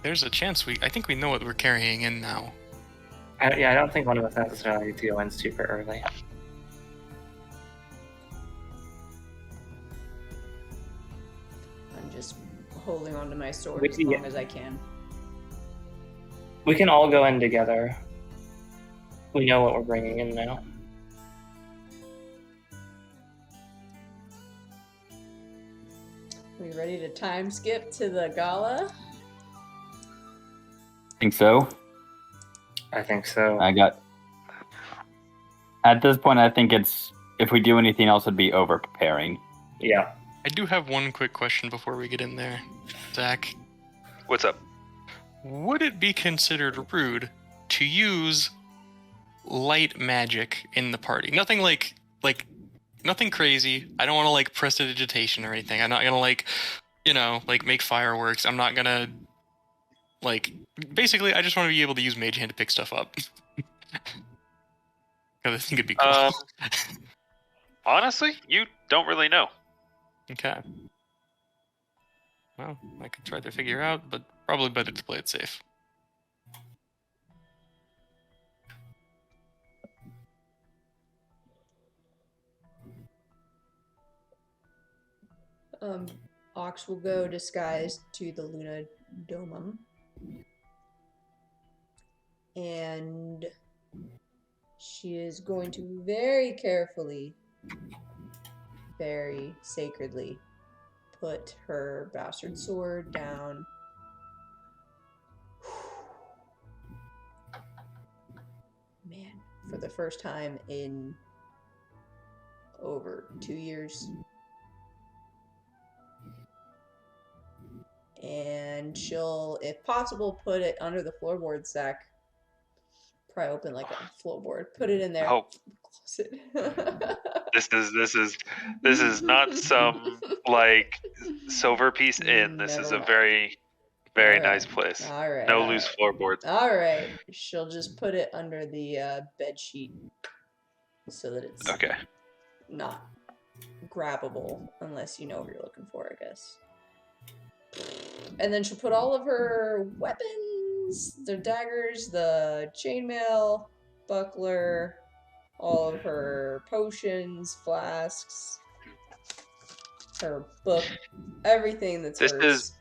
There's a chance I think we know what we're carrying in now. I don't think one of us necessarily needs to go in super early. I'm just holding onto my sword We as can long get- as I can. We can all go in together. We know what we're bringing in now. We ready to time skip to the gala? Think so. I think so. At this point, I think it's if we do anything else, it'd be over preparing. Yeah. I do have one quick question before we get in there. Zach, What's up? would it be considered rude to use light magic in the party? Nothing like nothing crazy. I don't want to like prestidigitation or anything. I'm not gonna like make fireworks. I'm not gonna basically I just want to be able to use mage hand to pick stuff up. 'Cause I think it'd be cool. Honestly, you don't really know. Okay. Well, I could try to figure out, but probably better to play it safe. Aux will go disguised to the Luna Domum. And she is going to very carefully, very sacredly put her bastard sword down. Man, for the first time in over 2 years. And she'll, if possible, put it under the floorboard, Zach. Pry open like a floorboard. Put it in there. Oh. Close it. This is not some like silver piece inn. This is a Never mind. very Alright. nice place. All right. No all loose right. floorboards. All right. She'll just put it under the bed sheet so that it's Okay. not grabbable unless you know what you're looking for, I guess. And then she'll put all of her weapons weapons, the daggers, the chainmail, buckler, all of her potions, flasks, her book, everything that's This hers.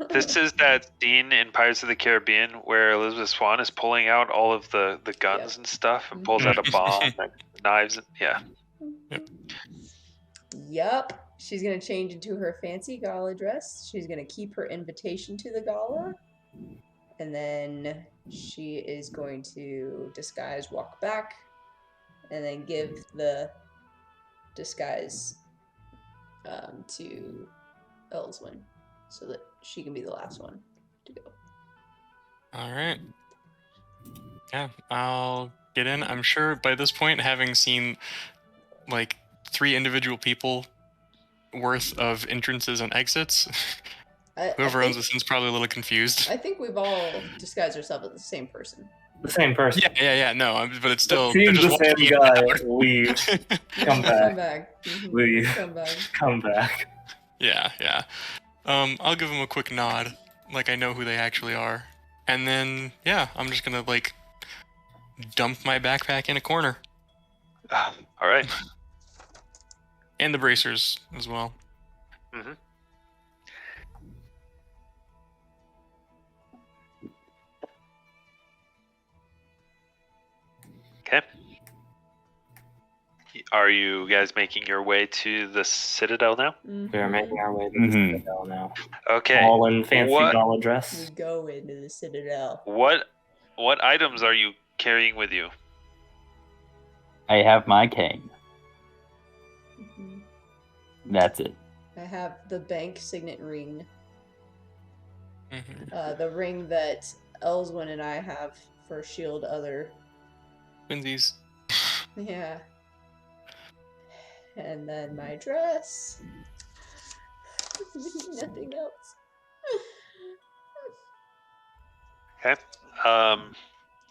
This is that scene in Pirates of the Caribbean where Elizabeth Swann is pulling out all of the guns Yep. and stuff and pulls out a bomb and knives. And, yeah. Yup. She's gonna change into her fancy gala dress. She's gonna keep her invitation to the gala. And then she is going to disguise walk back and then give the disguise to Elyswen so that she can be the last one to go. All right. Yeah, I'll get in. I'm sure by this point, having seen like 3 individual people worth of entrances and exits, whoever owns this is probably a little confused. I think we've all disguised ourselves as the same person. The same person. Yeah. No, but it's still Seeing they're just the same walking in guy and out. leave. Come Come back. back. Mhm. Leave. Come back. Come back. Yeah. I'll give them a quick nod, like I know who they actually are, and then I'm just gonna like dump my backpack in a corner All right. and the bracers as well. Mm-hmm. Okay. Are you guys making your way to the Citadel now? Mhm. We are making our way to the Mhm. Citadel now. Okay. All in fancy What- gala We dress. go into the Citadel. What items are you carrying with you? I have my cane. Mhm. That's it. I have the bank signet ring. Mm-hmm. The ring that Elyswen and I have for Shield Other. Twinsies. Yeah. And then my dress. Nothing else. Okay.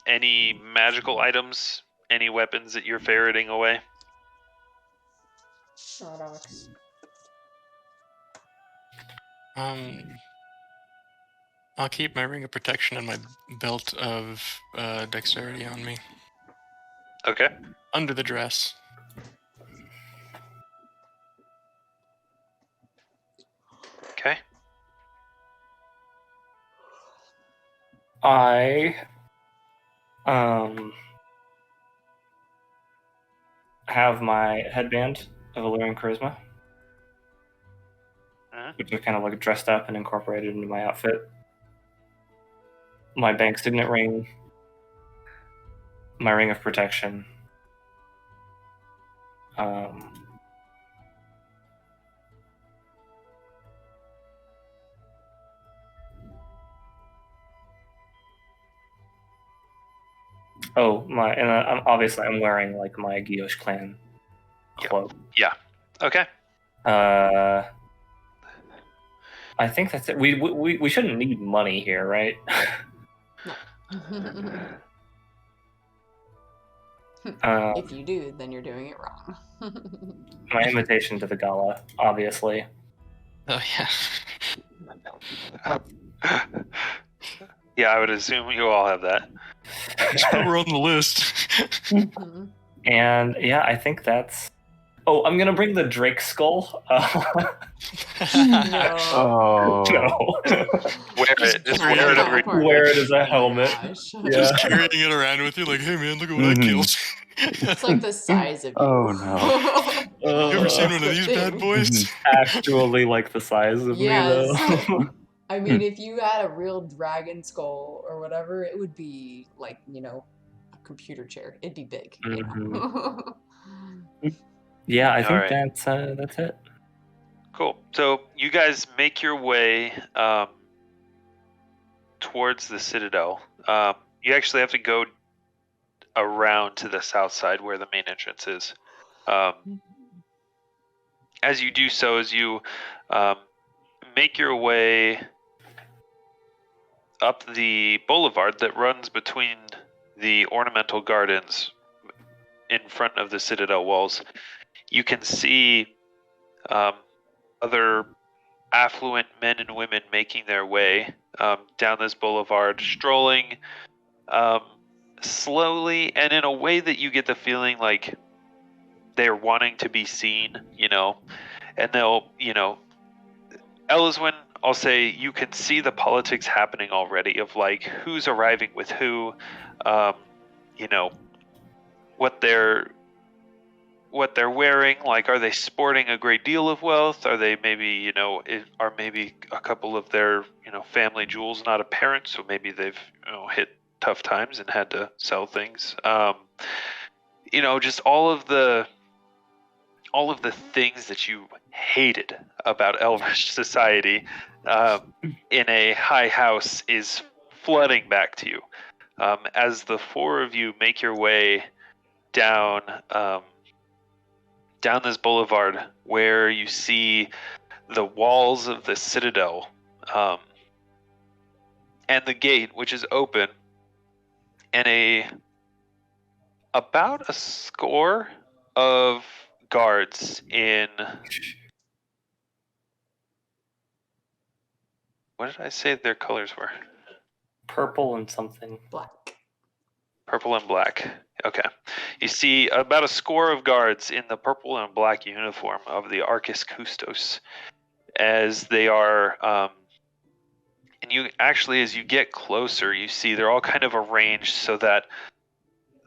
Any magical items? Any weapons that you're ferreting away? Not ox. I'll keep my ring of protection and my belt of dexterity on me Okay. under the dress. Okay. I have my headband of Alluring Charisma, which is kind of like dressed up and incorporated into my outfit. My bank signet ring, my ring of protection. Obviously I'm wearing like my Guilloche clan cloak. Okay. I think that's it. We shouldn't need money here, right? If you do, then you're doing it wrong. My invitation to the gala, obviously. Oh yeah. Yeah, I would assume you all have that. We're on the list. Mhm. And yeah, I think that's. Oh, I'm gonna bring the Drake skull. No. Oh. No. Wear it. Just carry wear it it over. out. Wear it as a Oh my helmet. gosh. Yeah. Just carrying it around with you, like, hey man, look at what I Mhm. killed. It's like the size of you. Oh, no. You ever seen one of the these bad thing. boys? Actually, like the size of Yes. me, though. I mean, if you had a real dragon skull or whatever, it would be like, a computer chair. It'd be big. Yeah, I All think right. that's it. Cool. So you guys make your way towards the Citadel. You actually have to go around to the south side where the main entrance is. As you do so, as you make your way up the boulevard that runs between the ornamental gardens in front of the Citadel walls, you can see other affluent men and women making their way down this boulevard, strolling slowly and in a way that you get the feeling like they're wanting to be seen, and they'll, Elyswen, I'll say you can see the politics happening already of like who's arriving with who, what they're wearing. Like, are they sporting a great deal of wealth? Are they maybe, are maybe a couple of their, family jewels not apparent? So maybe they've, hit tough times and had to sell things. Just all of the things that you hated about Elvish society in a high house is flooding back to you. As the four of you make your way down this boulevard where you see the walls of the citadel and the gate, which is open, and about a score of guards in, what did I say their colors were? Purple and something. Black. Purple and black. Okay. You see about a score of guards in the purple and black uniform of the Arcus Custos, as they are, and you actually, as you get closer, you see they're all kind of arranged so that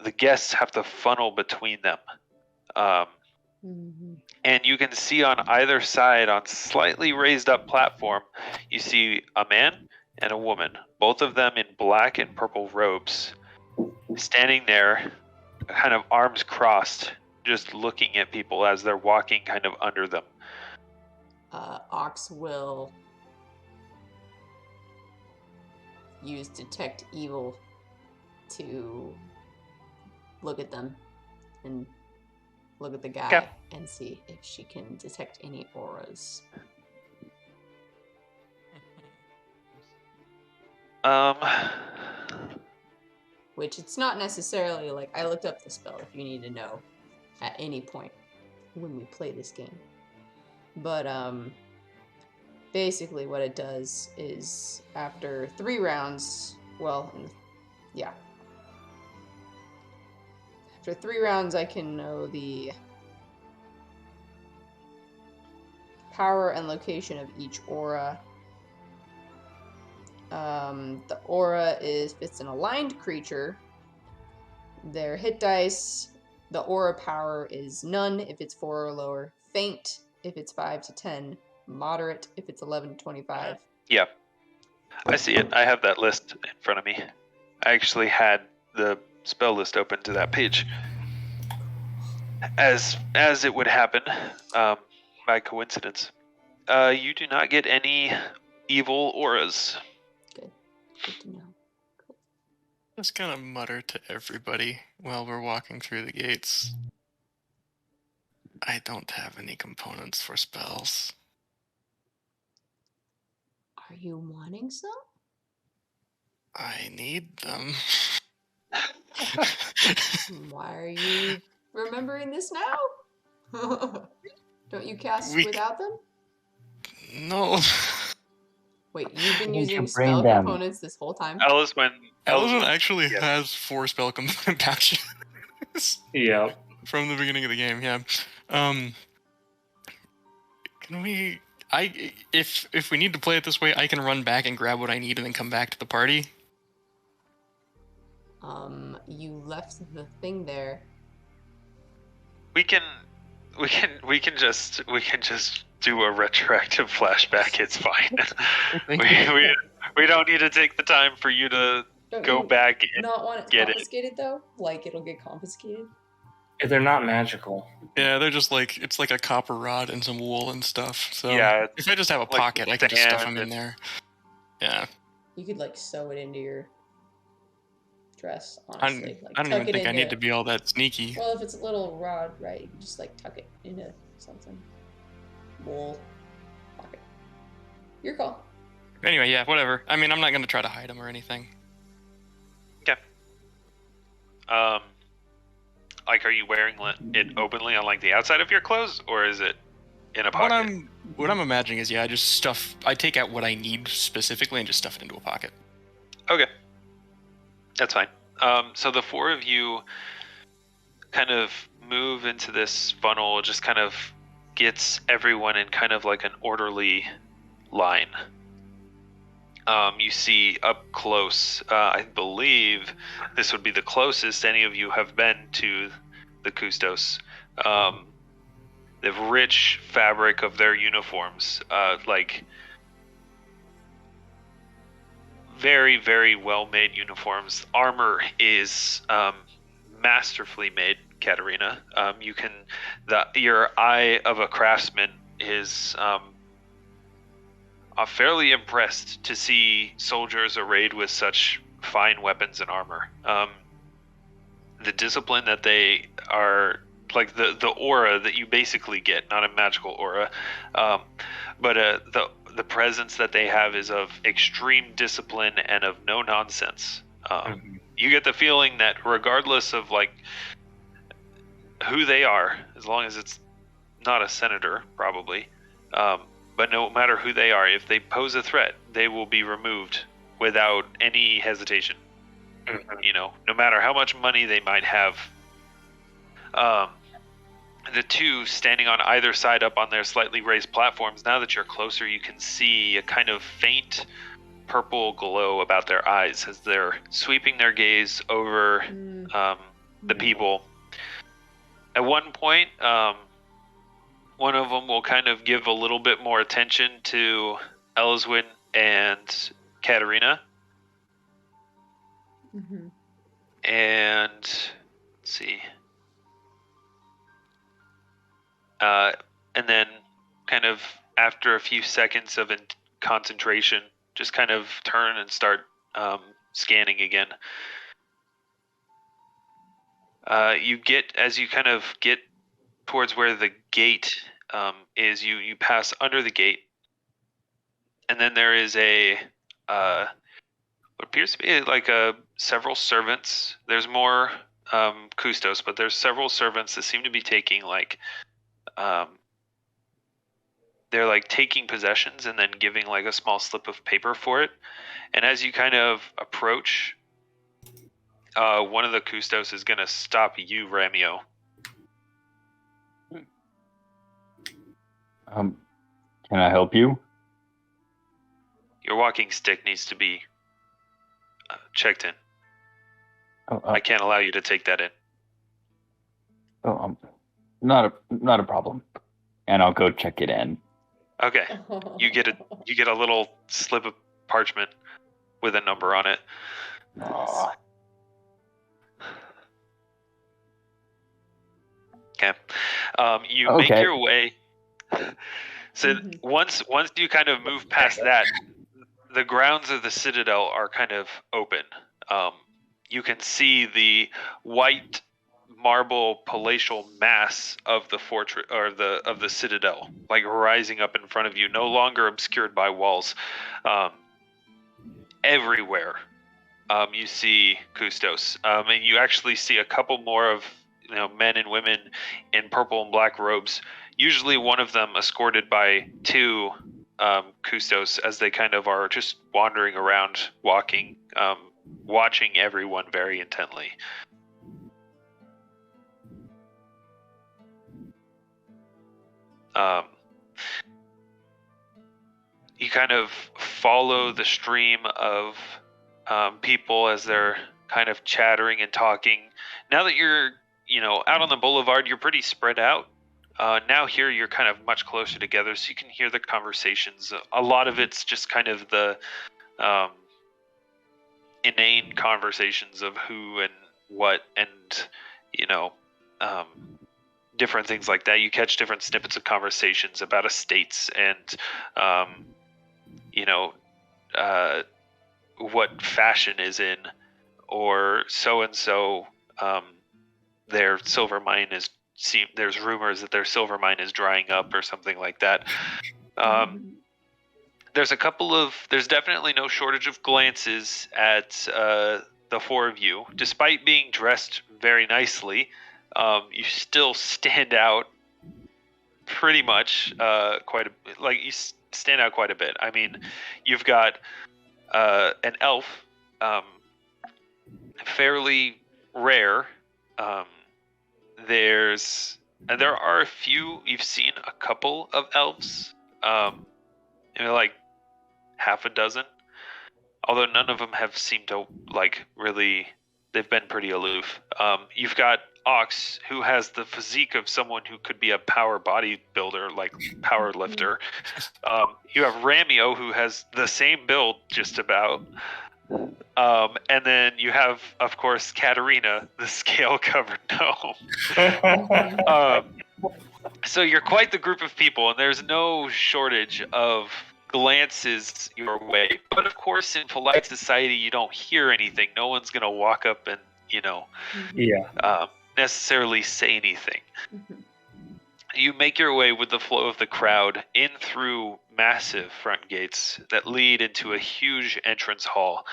the guests have to funnel between them. And you can see on either side, on slightly raised up platform, you see a man and a woman, both of them in black and purple robes, standing there, kind of arms crossed, just looking at people as they're walking kind of under them. Aux will use Detect Evil to look at them and look at the guy Okay. and see if she can detect any auras. Which it's not necessarily like, I looked up the spell if you need to know at any point when we play this game. But basically what it does is after 3 rounds, after 3 rounds I can know the power and location of each aura. The aura is, if it's an aligned creature, their hit dice, the aura power is none if it's 4 or lower, faint if it's 5 to 10, moderate if it's 11 to 25. Yeah, I see it. I have that list in front of me. I actually had the spell list open to that page. As it would happen, by coincidence. You do not get any evil auras. Good to know. Cool. Just kind of mutter to everybody while we're walking through the gates. I don't have any components for spells. Are you wanting some? I need them. Why are you remembering this now? Don't you cast without them? No. Wait, you've been Why don't you using bring spell them? components this whole time? Elyswen actually yeah. has 4 spell component packages. Yeah. From the beginning of the game, yeah. Can we... If we need to play it this way, I can run back and grab what I need and then come back to the party. You left the thing there. We can just do a retroactive flashback. It's fine. we don't need to take the time for you to Don't go you back and not want it get it. confiscated though? Like it'll get confiscated? They're not magical. Yeah, they're just like, it's like a copper rod and some wool and stuff. So Yeah, if I just have a like pocket, I can just stuff sand them in there. Yeah. You could like sew it into your dress, I honestly. don't Tuck even it think I need into- to be all that sneaky. Well, if it's a little rod, right, you can just like tuck it into something. Wool. Pocket. Your call. Anyway, yeah, whatever. I mean, I'm not going to try to hide them or anything. Like, are you wearing it openly on like the outside of your clothes, or is it in a pocket? What I'm imagining is, I take out what I need specifically and just stuff it into a pocket. Okay. That's fine. So the four of you kind of move into this funnel, it just kind of gets everyone in kind of like an orderly line. You see up close, I believe this would be the closest any of you have been to the Custos. The rich fabric of their uniforms, like very, very well-made uniforms. Armor is masterfully made, Katarina. Your eye of a craftsman is fairly impressed to see soldiers arrayed with such fine weapons and armor. The discipline that they are, like the aura that you basically get, not a magical aura, but the presence that they have is of extreme discipline and of no nonsense. You get the feeling that regardless of like who they are, as long as it's not a senator, probably, but no matter who they are, if they pose a threat, they will be removed without any hesitation. You know, no matter how much money they might have. The two standing on either side up on their slightly raised platforms, now that you're closer, you can see a kind of faint purple glow about their eyes as they're sweeping their gaze over the people. At one point, one of them will kind of give a little bit more attention to Elyswen and Katarina. And let's see. And then kind of after a few seconds of concentration, just kind of turn and start scanning again. As you kind of get towards where the gate is, you pass under the gate, and then there is what appears to be like several servants. There's more custos, but there's several servants that seem to be taking like they're like taking possessions and then giving like a small slip of paper for it. And as you kind of approach, one of the custos is going to stop you, Ramio. Can I help you? Your walking stick needs to be checked in. I can't allow you to take that in. Not a problem. And I'll go check it in. Okay. You get a little slip of parchment with a number on it. Aw. Okay. You make your way. So once you kind of move past that, the grounds of the citadel are kind of open. You can see the white marble palatial mass of the fortress or of the citadel, like rising up in front of you, no longer obscured by walls. Everywhere, you see custos, and you actually see a couple more of men and women in purple and black robes. Usually, one of them escorted by two custos, as they kind of are just wandering around, walking, watching everyone very intently. You kind of follow the stream of people as they're kind of chattering and talking. Now that you're, out on the boulevard, you're pretty spread out. Now here you're kind of much closer together, so you can hear the conversations. A lot of it's just kind of the inane conversations of who and what and, different things like that. You catch different snippets of conversations about estates and, what fashion is in, or so-and-so, their silver mine there's rumors that their silver mine is drying up or something like that. There's definitely no shortage of glances at the four of you. Despite being dressed very nicely, you still stand out pretty much quite a like you stand out quite a bit. I mean, you've got an elf, fairly rare. There are a few. You've seen a couple of elves, like half a dozen. Although none of them have seemed to like really. They've been pretty aloof. You've got Aux, who has the physique of someone who could be a power bodybuilder, like power lifter. You have Ramio, who has the same build, just about. And then you have, of course, Katarina, the scale-covered gnome. So you're quite the group of people, and there's no shortage of glances your way. But of course, in polite society, you don't hear anything. No one's going to walk up and, necessarily say anything. You make your way with the flow of the crowd in through massive front gates that lead into a huge entrance hall.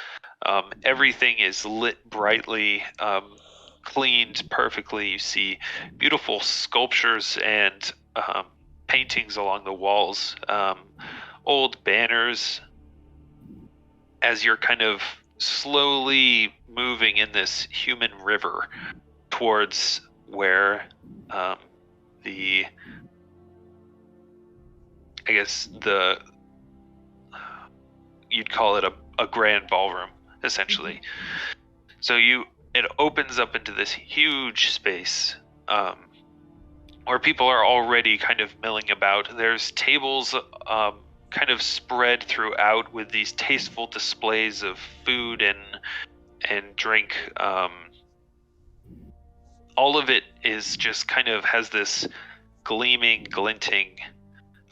Everything is lit brightly, cleaned perfectly. You see beautiful sculptures and paintings along the walls, old banners. As you're kind of slowly moving in this human river towards where you'd call it a grand ballroom, essentially. So it opens up into this huge space where people are already kind of milling about. There's tables kind of spread throughout with these tasteful displays of food and drink. All of it is just kind of has this glinting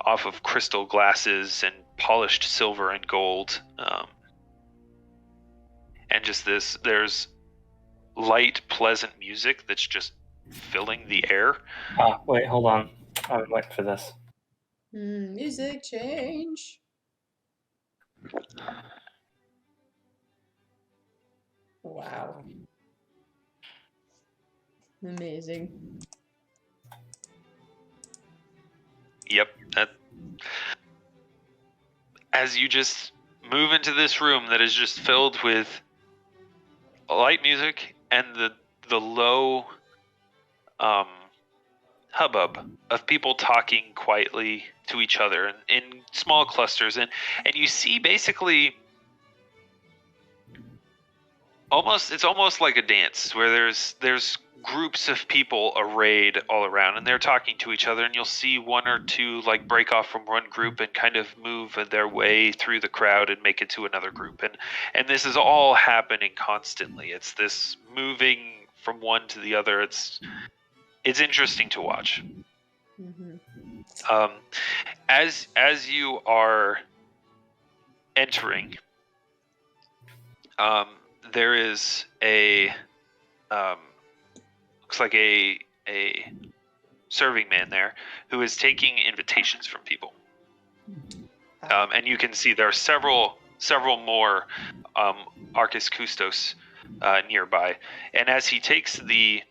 off of crystal glasses and polished silver and gold. And just there's light, pleasant music that's just filling the air. Wait, hold on. I'm waiting for this. Music change. Wow. Amazing. Yep. As you just move into this room that is just filled with light music and the low hubbub of people talking quietly to each other in small clusters, and you see basically it's almost like a dance where there's groups of people arrayed all around, and they're talking to each other, and you'll see one or two like break off from one group and kind of move their way through the crowd and make it to another group, and this is all happening constantly. It's this moving from one to the other. It's interesting to watch. As you are entering, there is a looks like a serving man there who is taking invitations from people, and you can see there are several more Arcus Custos nearby. And as he takes the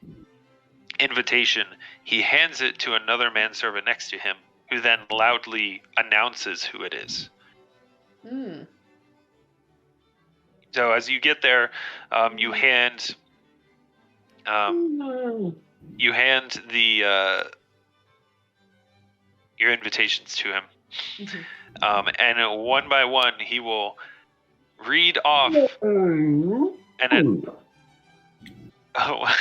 invitation, he hands it to another manservant next to him, who then loudly announces who it is. So as you get there, you hand the your invitations to him, and one by one he will read off. And then, I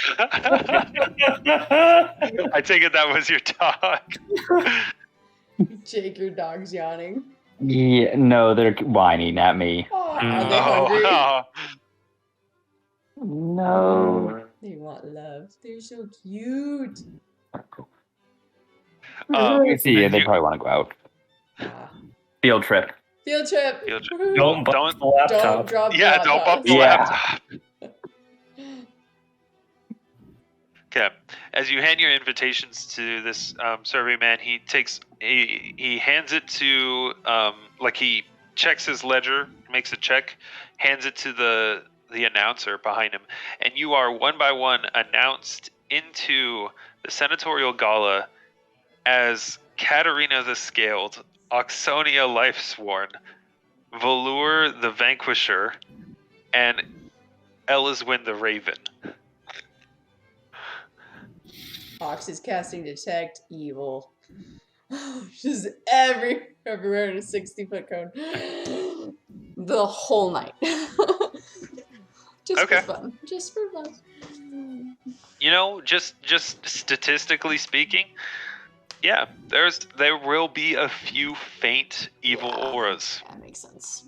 take it that was your dog. Jake, your dog's yawning. Yeah, no, they're whining at me. Are they hungry? No. They want love. They're so cute. Yeah, they probably want to go out. Field trip. Field trip. Don't bump the laptop. Don't drop the Yeah, don't bump the laptop. Okay. As you hand your invitations to this survey man, he hands it to he checks his ledger, makes a check, hands it to the announcer behind him, and you are one by one announced into the senatorial gala as Katarina the Scaled, Auxsonia Lifesworn, Valure the Vanquisher, and Elyswen the Raven. Ox is casting Detect Evil. Just everywhere in a 60-foot cone. The whole night. Just Okay. for fun. Just for fun. You know, just statistically speaking, yeah, there will be a few faint evil Yeah. auras. That makes sense.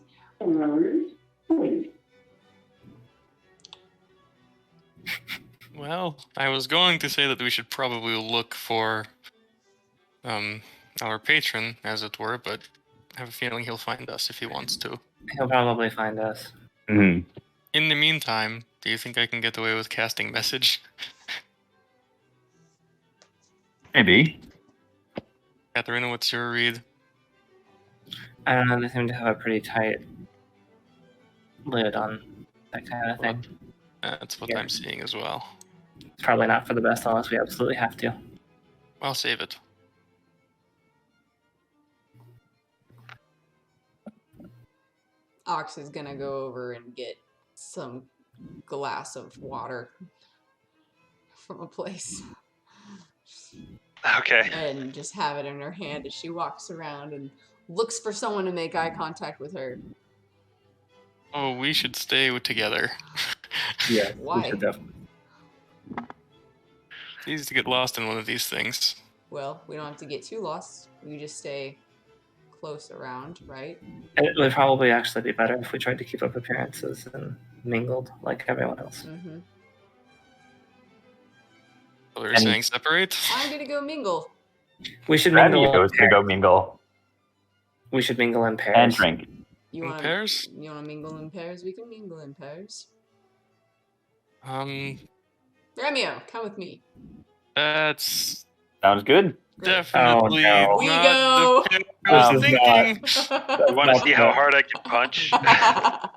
Well, I was going to say that we should probably look for our patron, as it were, but I have a feeling he'll find us if he wants to. He'll probably find us. Mhm. In the meantime, do you think I can get away with casting message? Maybe. Katarina, what's your read? I don't know, they seem to have a pretty tight lid on that kind of thing. That's what Yeah. I'm seeing as well. It's probably not for the best unless we absolutely have to. I'll save it. Ox is gonna go over and get some glass of water from a place Okay. and just have it in her hand as she walks around and looks for someone to make eye contact with her. Oh, we should stay together. Yeah, Why? we should definitely. It's easy to get lost in one of these things. Well, we don't have to get too lost. We can just stay close around, right? It would probably actually be better if we tried to keep up appearances and mingled like everyone else. Mm-hmm. So you're And- saying separate? I'm gonna go mingle. We should mingle. Ramio is gonna go mingle We should mingle in pairs. and drink. You In want pairs? You want to mingle in pairs? We can mingle in pairs. Ramio, come with me. That's Sounds good. Great. definitely no. We not go. the pin I was This is thinking. You want to see how hard I can punch? Yeah.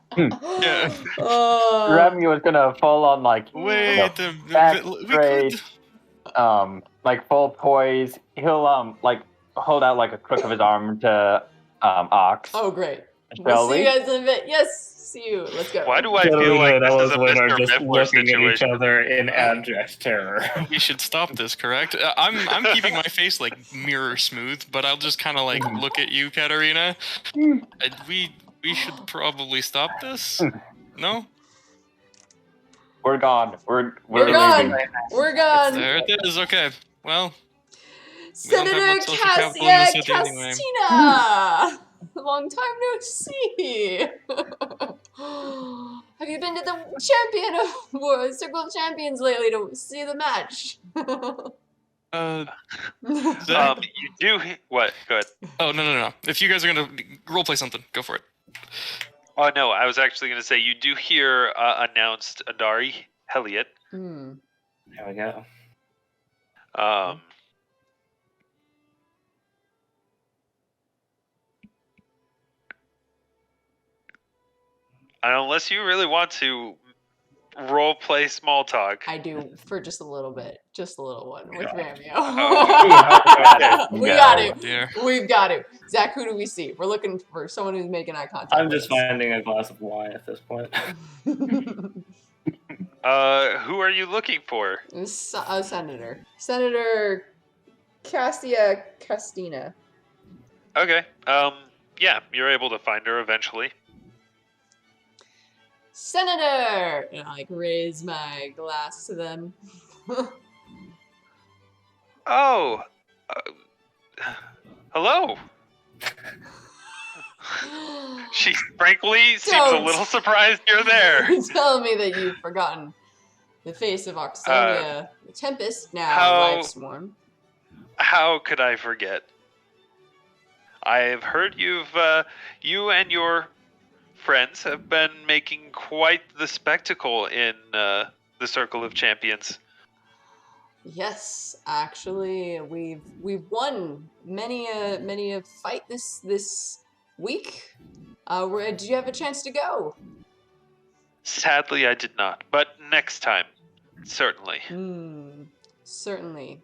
Oh. Ramio is gonna fall on like Wait, back we straight, could. like full poise. He'll like hold out like a crook of his arm to Ox. Oh, great. Shall We'll see we? you guys in a bit. Yes, see you. Let's go. Why do I feel like this is a Mr. Miffler situation? other in abject terror. We should stop this, correct? I'm keeping my face like mirror smooth, but I'll just kind of like look at you, Katarina. We should probably stop this. No? We're gone. We're We're gone. leaving. We're gone. There it is. Okay. Well, Senator we don't have much social capital in this city anyway. Castina! Long time no see. Have you been to the champion of Circle of Champions lately to see the match? You do what? Go ahead. Oh no! If you guys are gonna roleplay something, go for it. Oh no, I was actually going to say you do hear announced Adari Heliot. Hmm. There we go. And unless you really want to role play small talk, I do for just a little bit, just a little one with Ramio. Oh, we got Oh, it. dear. We've got it. Zach, who do we see? We're looking for someone who's making eye contact. I'm with just us. finding a glass of wine at this point. who are you looking for? Senator. Senator Castina. Okay. Yeah, you're able to find her eventually. Senator! And I like raise my glass to them. Oh. Hello. She frankly seems a Don't. little surprised you're there. Tell me that you've forgotten the face of Auxsonia, the Tempest, now how- Lifesworn. How could I forget? I've heard you and your friends have been making quite the spectacle in the Circle of Champions. Yes, actually, we've won many a fight this week. Did you have a chance to go? Sadly, I did not, but next time, certainly. Certainly.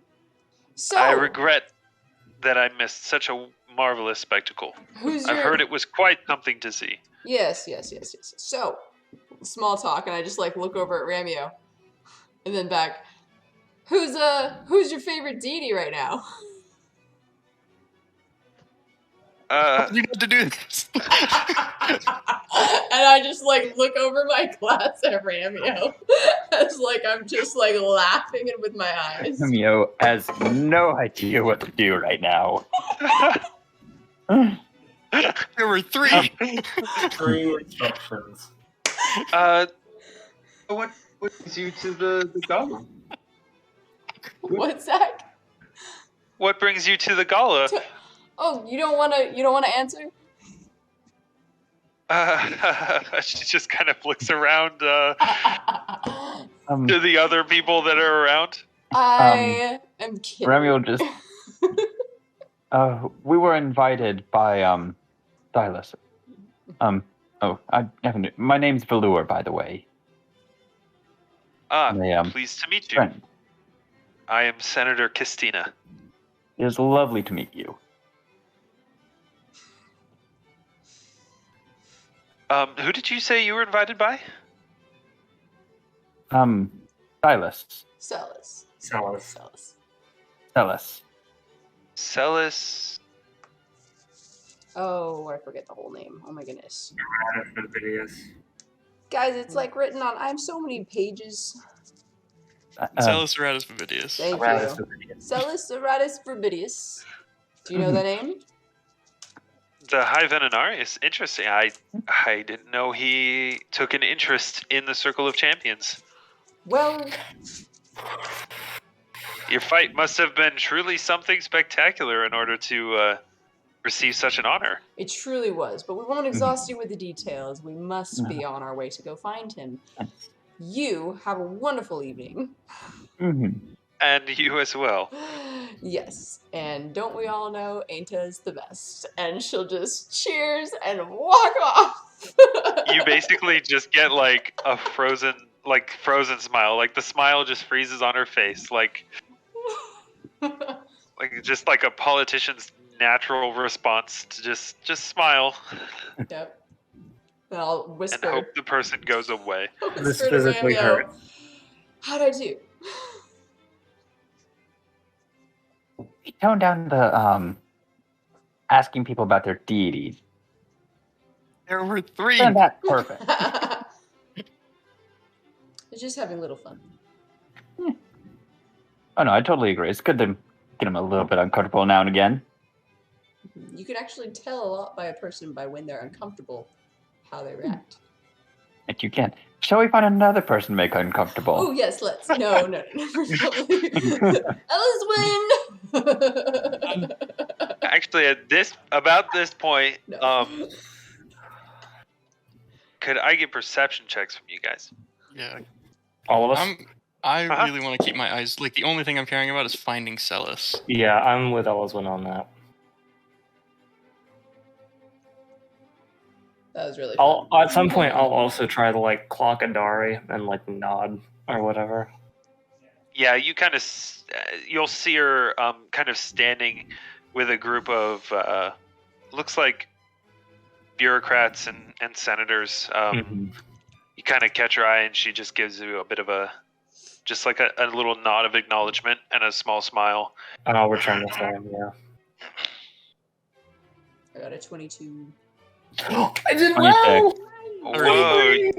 So I regret that I missed such a marvelous spectacle. Who's I've your... heard it was quite something to see. Yes. So, small talk, and I just like look over at Ramio, and then back. Who's your favorite deity right now? You got to do this. And I just like look over my glass at Ramio, as like I'm just like laughing and with my eyes. Ramio has no idea what to do right now. There were 3. True instructions. What brings you to the Gala? What's that? What brings you to the Gala? Oh, you don't wanna answer? She just kind of looks around to Um, the other people that are around. I am kidding. Ramio just. We were invited by Silas. I haven't. My name's Valure, by the way. Pleased to meet you. Friend. I am Senator Kistina. It is lovely to meet you. Who did you say you were invited by? Silas. Psellus. Psellus. Oh, I forget the whole name. Oh my goodness. Vibidius. Guys, it's like written on. I have so many pages. Psellus Aratus Vibidius. Thank Aratus you. Vibidius. Psellus Aratus Vibidius. Do you know the name? The High Venenarius. Interesting. I didn't know he took an interest in the Circle of Champions. Well, Your fight must have been truly something spectacular in order to receive such an honor. it truly was, but we won't exhaust you with the details. We must be on our way to go find him. You have a wonderful evening. And you as well. Yes, and don't we all know Ainta's the best? And she'll just cheers and walk off. You basically just get like a frozen smile. Like the smile just freezes on her face. Like just like a politician's natural response to just smile Yep. And I'll and whisper. hope the person goes away. I'll This whisper to physically Ramio, hurts. how'd I do? We toned down the asking people about their deities. There were 3. Isn't that perfect? It's just having a little fun. Oh no, I totally agree. It's good to get them a little bit uncomfortable now and again. You can actually tell a lot by a person by when they're uncomfortable, how they react. If you can. Shall we find another person to make uncomfortable? Oh yes, let's. No. Elyswen. Actually, at this point, No. could I get perception checks from you guys? Yeah. All of us? I really want to keep my eyes. Like, the only thing I'm caring about is finding Psellus. Yeah, I'm with Elyswen on that. That was really fun. At some point, I'll also try to like clock Adari and like nod or whatever. Yeah, you kind of you'll see her kind of standing with a group of looks like bureaucrats and senators. You kind of catch her eye, and she just gives you a bit of a little nod of acknowledgement and a small smile. And I'll return the same, yeah. I got a 22. I did 26. well! Whoa!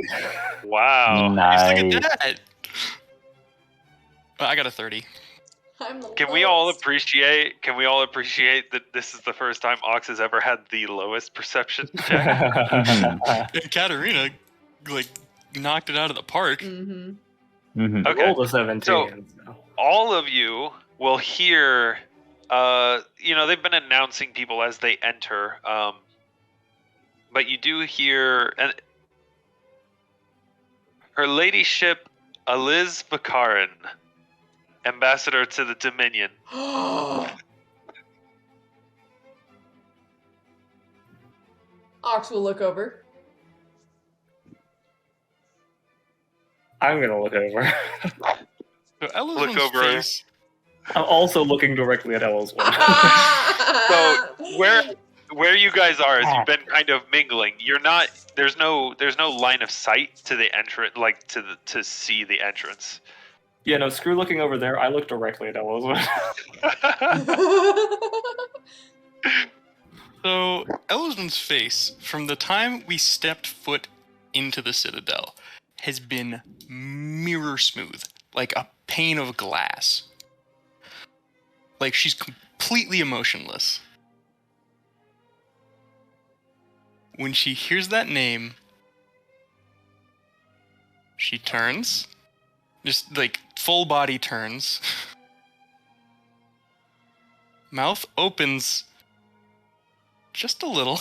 Wow! Nice. Look at that! I got a 30. I'm the Can we all lowest. appreciate that this is the first time Aux has ever had the lowest perception check? And Katarina, like, knocked it out of the park. Mm-hmm. Okay. Rolled a 17. So. All of you will hear, they've been announcing people as they enter, but you do hear Her Ladyship Eliz Bakarin, Ambassador to the Dominion. Aux will look over. I'm gonna look over. So Elyswen's Look over. face, I'm also looking directly at Elyswen. So where you guys are, as you've been kind of mingling, you're not. There's no line of sight to the entrance, like to see the entrance. Yeah, no, screw looking over there. I look directly at Elyswen. So, Elyswen's face, from the time we stepped foot into the Citadel, has been mirror smooth, like a pane of glass. Like she's completely emotionless. When she hears that name, she turns, just like full body turns. Mouth opens just a little.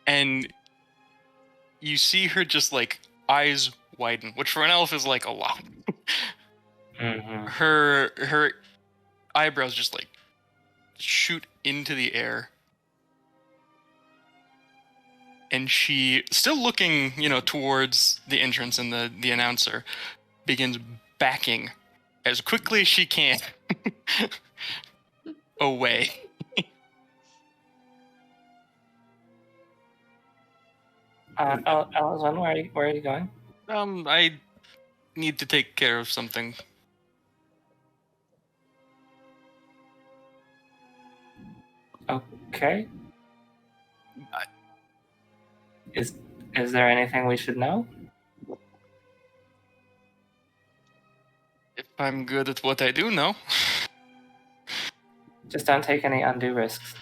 And you see her just like eyes widen, which for an elf is like a lot. Mm-hmm. Her eyebrows just like shoot into the air. And she, still looking, towards the entrance and the announcer, begins backing as quickly as she can away. Elyswen, where are you going? I need to take care of something. Okay. Is there anything we should know? If I'm good at what I do, no. Just don't take any undue risks.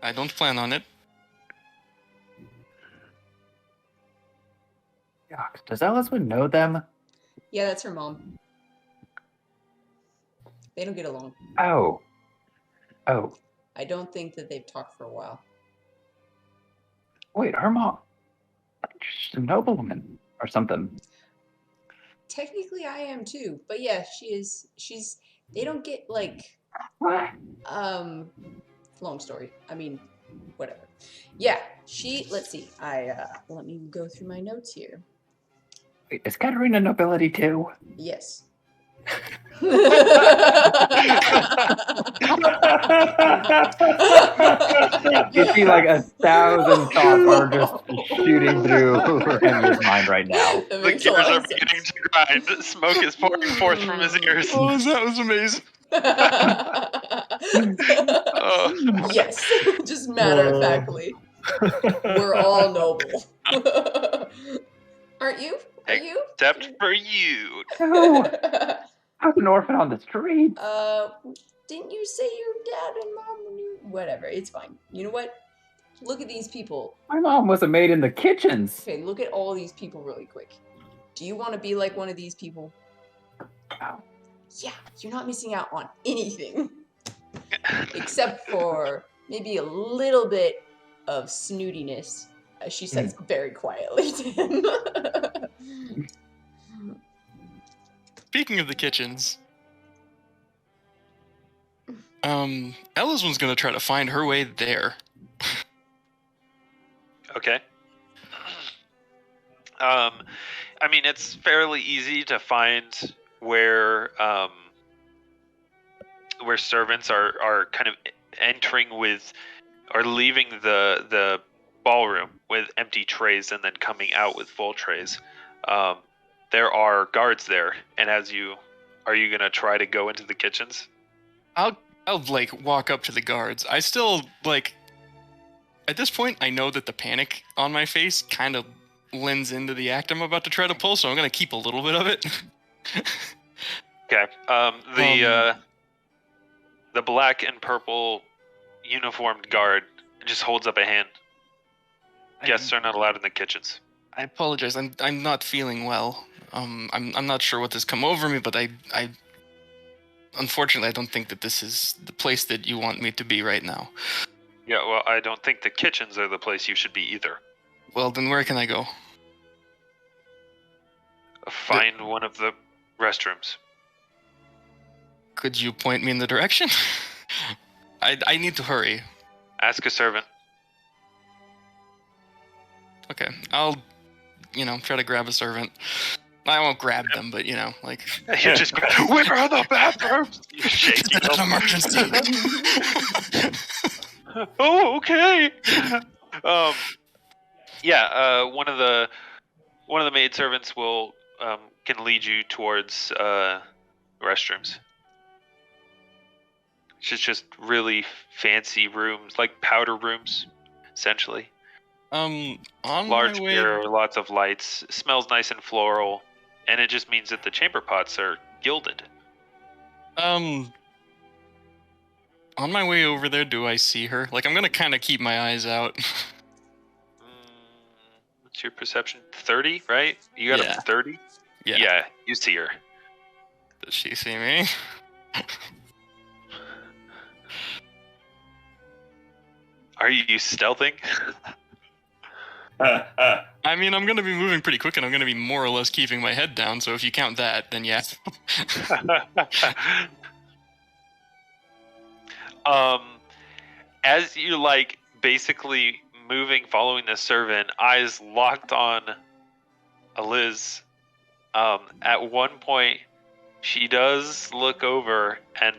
I don't plan on it. Yuck. Does Elyswen know them? Yeah, that's her mom. They don't get along. Oh. I don't think that they've talked for a while. Wait, her mom. She's a noblewoman or something. Technically, I am too, but yeah, she is. They don't get like. Long story. I mean, whatever. Yeah, let's see. Let me go through my notes here. Wait, is Katarina nobility too? Yes. You see like 1,000 thoughts are just shooting through Ramio's mind right now. The gears are beginning to grind. Smoke is pouring forth from his ears. Oh, that was amazing. Yes, just matter of factly. We're all noble. Aren't you? Are you? Except for you. No, I was an orphan on the street. Didn't you say your dad and mom knew? Whatever, it's fine. You know what? Look at these people. My mom was a maid in the kitchens. Okay, look at all these people really quick. Do you want to be like one of these people? Oh. Yeah, you're not missing out on anything. Except for maybe a little bit of snootiness, as she says very quietly to him. Speaking of the kitchens, Elyswen's gonna try to find her way there. Okay. I mean, it's fairly easy to find where servants are kind of entering with, or leaving the ballroom with empty trays and then coming out with full trays. There are guards there, and are you gonna try to go into the kitchens? I'll like walk up to the guards. I still like, at this point, I know that the panic on my face kind of lends into the act I'm about to try to pull, so I'm gonna keep a little bit of it. Okay. The black and purple uniformed guard just holds up a hand. Guests are not allowed in the kitchens. I apologize. I'm not feeling well. I'm not sure what has come over me, but I unfortunately I don't think that this is the place that you want me to be right now. Yeah, well, I don't think the kitchens are the place you should be either. Well, then where can I go? Find one of the restrooms. Could you point me in the direction? I need to hurry. Ask a servant. Okay, I'll, try to grab a servant. I won't grab them, but like. You just grab, where are the bathrooms? You shake It's an emergency. Oh, okay. One of the maidservants will can lead you towards restrooms. It's just really fancy rooms, like powder rooms, essentially. On Large my way. mirror, lots of lights. It smells nice and floral, and it just means that the chamber pots are gilded. On my way over there, do I see her? Like, I'm gonna kind of keep my eyes out. What's your perception? 30, right? You got a 30? Yeah, you see her. Does she see me? Are you stealthing? I mean, I'm gonna be moving pretty quick, and I'm gonna be more or less keeping my head down. So if you count that, then yes. As you basically moving, following the servant, eyes locked on Liz. At one point, she does look over and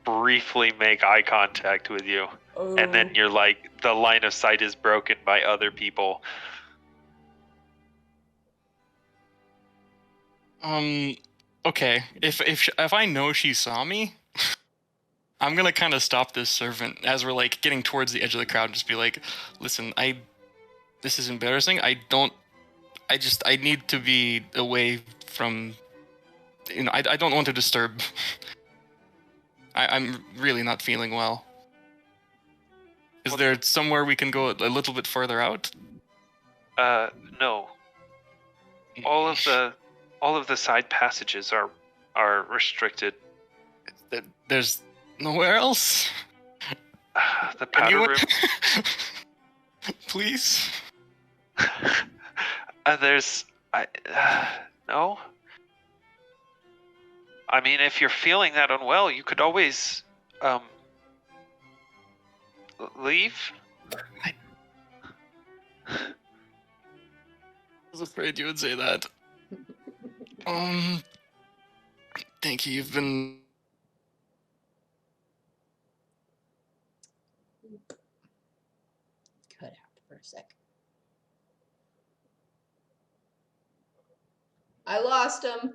briefly make eye contact with you. Oh. And then you're the line of sight is broken by other people. Okay. If I know she saw me, I'm gonna kind of stop this servant as we're getting towards the edge of the crowd and just be like, listen, this is embarrassing. I need to be away from, I don't want to disturb. I'm really not feeling well. Is there somewhere we can go a little bit further out? No. All of the side passages are restricted. There's nowhere else? The powder room. Please? No. I mean, if you're feeling that unwell, you could always, leave? I was afraid you would say that. Thank you. You've been... Cut out for a sec. I lost him.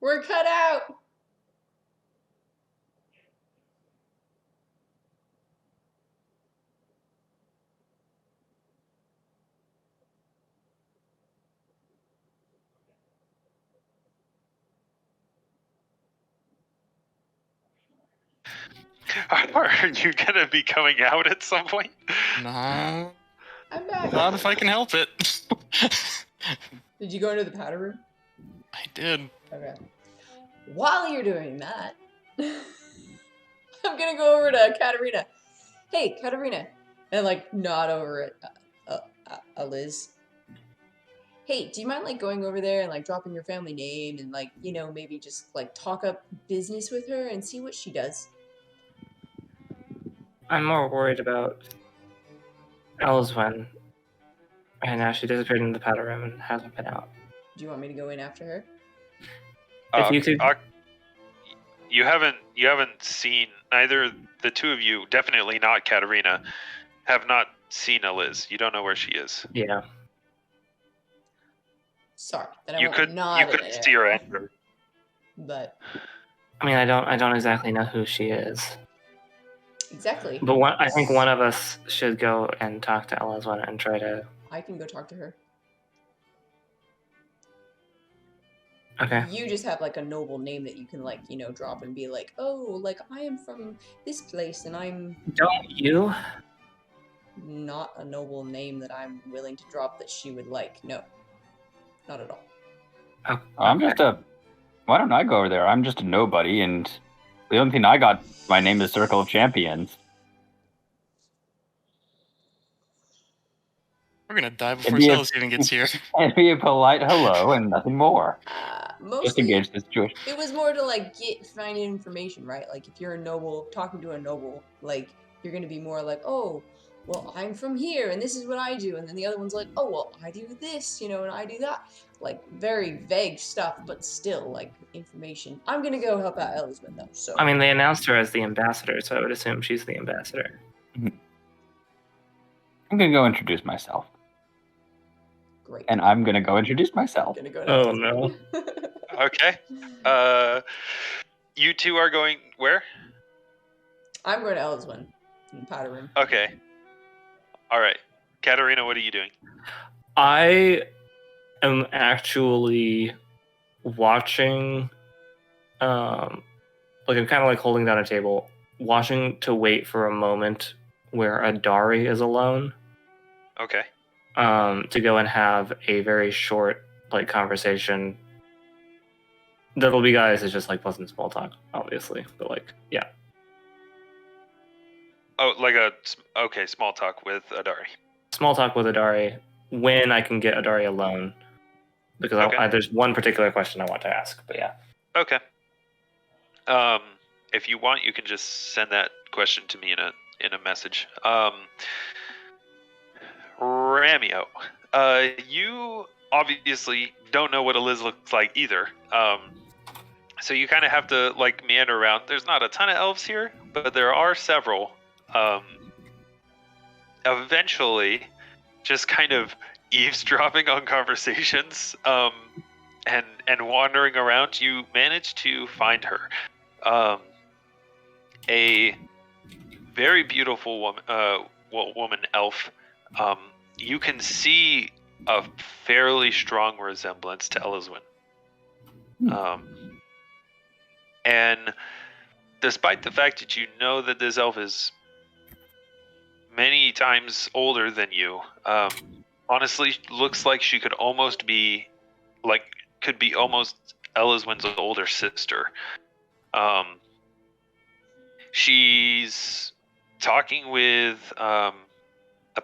We're cut out. Are you gonna be coming out at some point? Nah. I'm back. Not if I can help it. Did you go into the powder room? I did. Okay. While you're doing that, I'm gonna go over to Katarina. Hey, Katarina. And nod over at Liz. Hey, do you mind going over there and dropping your family name and maybe just talk up business with her and see what she does? I'm more worried about Elyswen. And now she disappeared into the powder room and hasn't been out. Do you want me to go in after her? If you could... You haven't seen, neither the two of you, definitely not Katarina, have not seen Liz. You don't know where she is. Yeah. Sorry, then I You won't couldn't nod at see her enter. But I mean, I don't exactly know who she is. exactly. But I think one of us should go and talk to Elyswen and try to... I can go talk to her. Okay. You just have a noble name that you can drop and be oh, I am from this place and I'm Don't you? not a noble name that I'm willing to drop that she would like. No. Not at all. Oh, I'm just why don't I go over there? I'm just a nobody, and the only thing I got, my name is Circle of Champions. We're gonna die before Psellus even gets here. And be a polite hello and nothing more. Mostly, Just engage the situation. it was more to find information, right? If you're a noble, talking to a noble, you're gonna be more oh, well, I'm from here, and this is what I do. And then the other one's like, oh, well, I do this, and I do that. Like, very vague stuff, but still, like, information. I'm gonna go help out Elyswen, though, so. I mean, they announced her as the ambassador, so I would assume she's the ambassador. I'm gonna go introduce myself. Great. And I'm gonna go introduce myself. Gonna go Oh, no. Okay. You two are going where? I'm going to Elyswen in the powder room. Okay. All right. Katarina, what are you doing? I am actually watching, I'm kind of like holding down a table, watching to wait for a moment where Adari is alone. Okay. To go and have a very short, conversation. That'll be guys, it's just pleasant small talk, obviously, but yeah. Oh, small talk with Adari. Small talk with Adari when I can get Adari alone, because Okay. there's one particular question I want to ask, but yeah. Okay. If you want, you can just send that question to me in a message. Ramio, you obviously don't know what Eliz looks like either. So you kind of have to meander around. There's not a ton of elves here, but there are several. Eventually, just kind of eavesdropping on conversations, and wandering around, you manage to find her. A very beautiful woman elf. You can see a fairly strong resemblance to Elyswen. And despite the fact that you know that this elf is many times older than you, honestly looks like she could almost be Elyswen's older sister. She's talking with a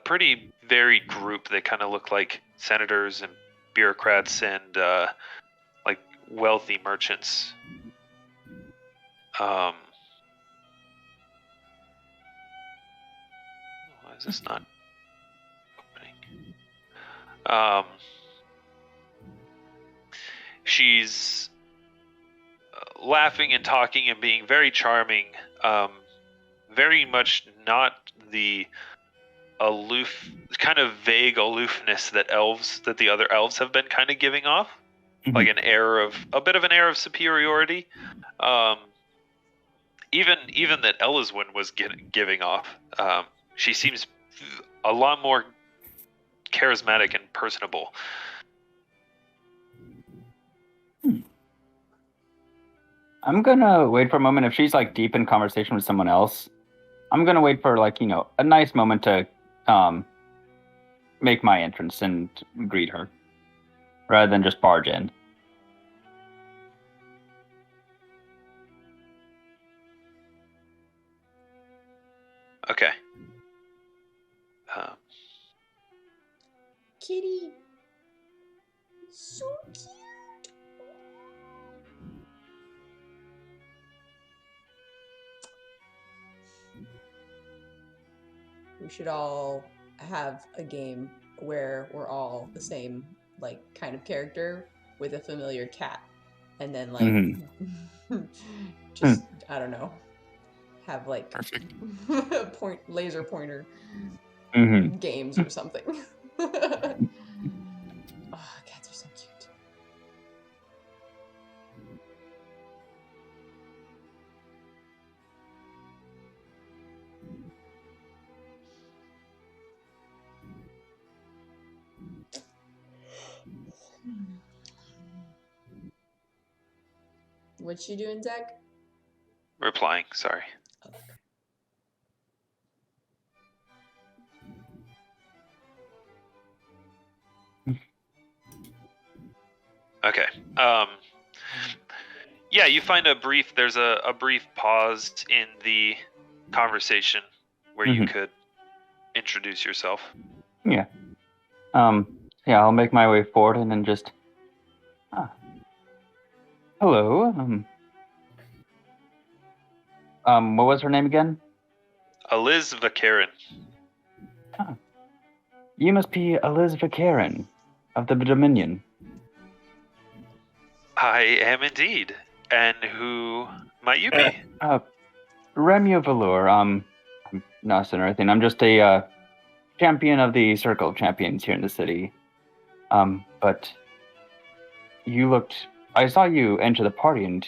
pretty varied group. They kind of look like senators and bureaucrats and wealthy merchants. Why is this not opening? She's laughing and talking and being very charming. Very much not the aloof, kind of vague aloofness that the other elves have been kind of giving off, like a bit of an air of superiority. Even that Elyswen was giving off. She seems a lot more charismatic and personable. I'm gonna wait for a moment. If she's deep in conversation with someone else, I'm gonna wait for a nice moment to make my entrance and greet her, rather than just barge in. Okay. Kitty. So cute. We should all have a game where we're all the same kind of character with a familiar cat, and then just I don't know, have Perfect. laser pointer games or something. Oh, cats are so cute. What you doing, Zach? Replying, sorry. Okay. Yeah, you find there's a brief pause in the conversation where you could introduce yourself. Yeah. Yeah, I'll make my way forward and then just... Hello. What was her name again? Eliz Vakarin. You must be Elizabeth Karen of the Dominion. I am indeed. And who might you be? Ramio Valure. I'm not a sinner or anything. I'm just a champion of the Circle of Champions here in the city. But I saw you enter the party, and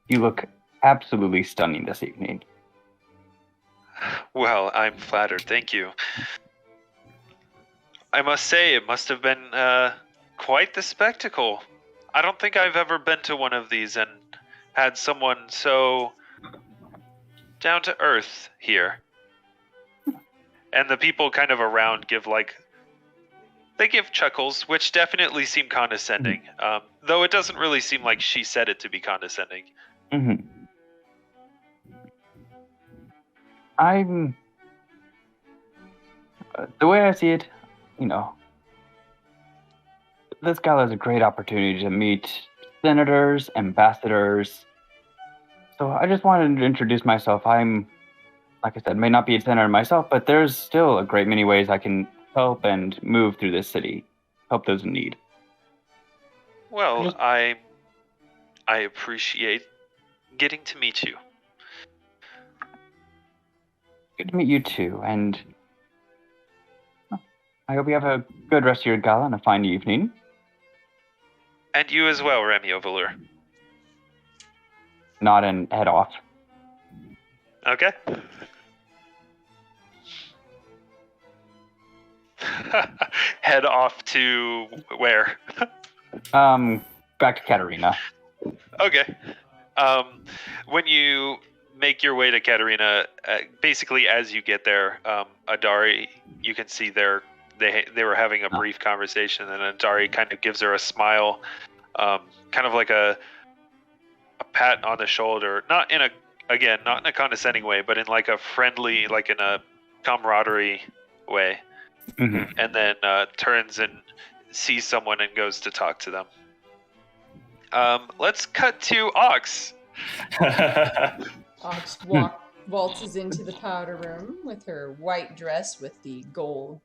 you look absolutely stunning this evening. Well, I'm flattered. Thank you. I must say, it must have been quite the spectacle. I don't think I've ever been to one of these and had someone so down to earth here. And the people kind of around give they give chuckles, which definitely seem condescending. Though it doesn't really seem like she said it to be condescending. Mm-hmm. The way I see it, this gala is a great opportunity to meet senators, ambassadors. So I just wanted to introduce myself. I'm, like I said, may not be a senator myself, but there's still a great many ways I can help and move through this city, help those in need. Well, I appreciate getting to meet you. Good to meet you too, and I hope you have a good rest of your gala and a fine evening. And you as well, Ramio Valure. Not an head off. Okay. Head off to where? Back to Katarina. Okay. When you make your way to Katarina, basically as you get there, Adari, you can see they were having a brief conversation, and Adari kind of gives her a smile, kind of like a pat on the shoulder, not in a condescending way, but in like a friendly, like in a camaraderie way. Mm-hmm. And then turns and sees someone and goes to talk to them. Let's cut to Aux. Aux waltzes into the powder room with her white dress with the gold,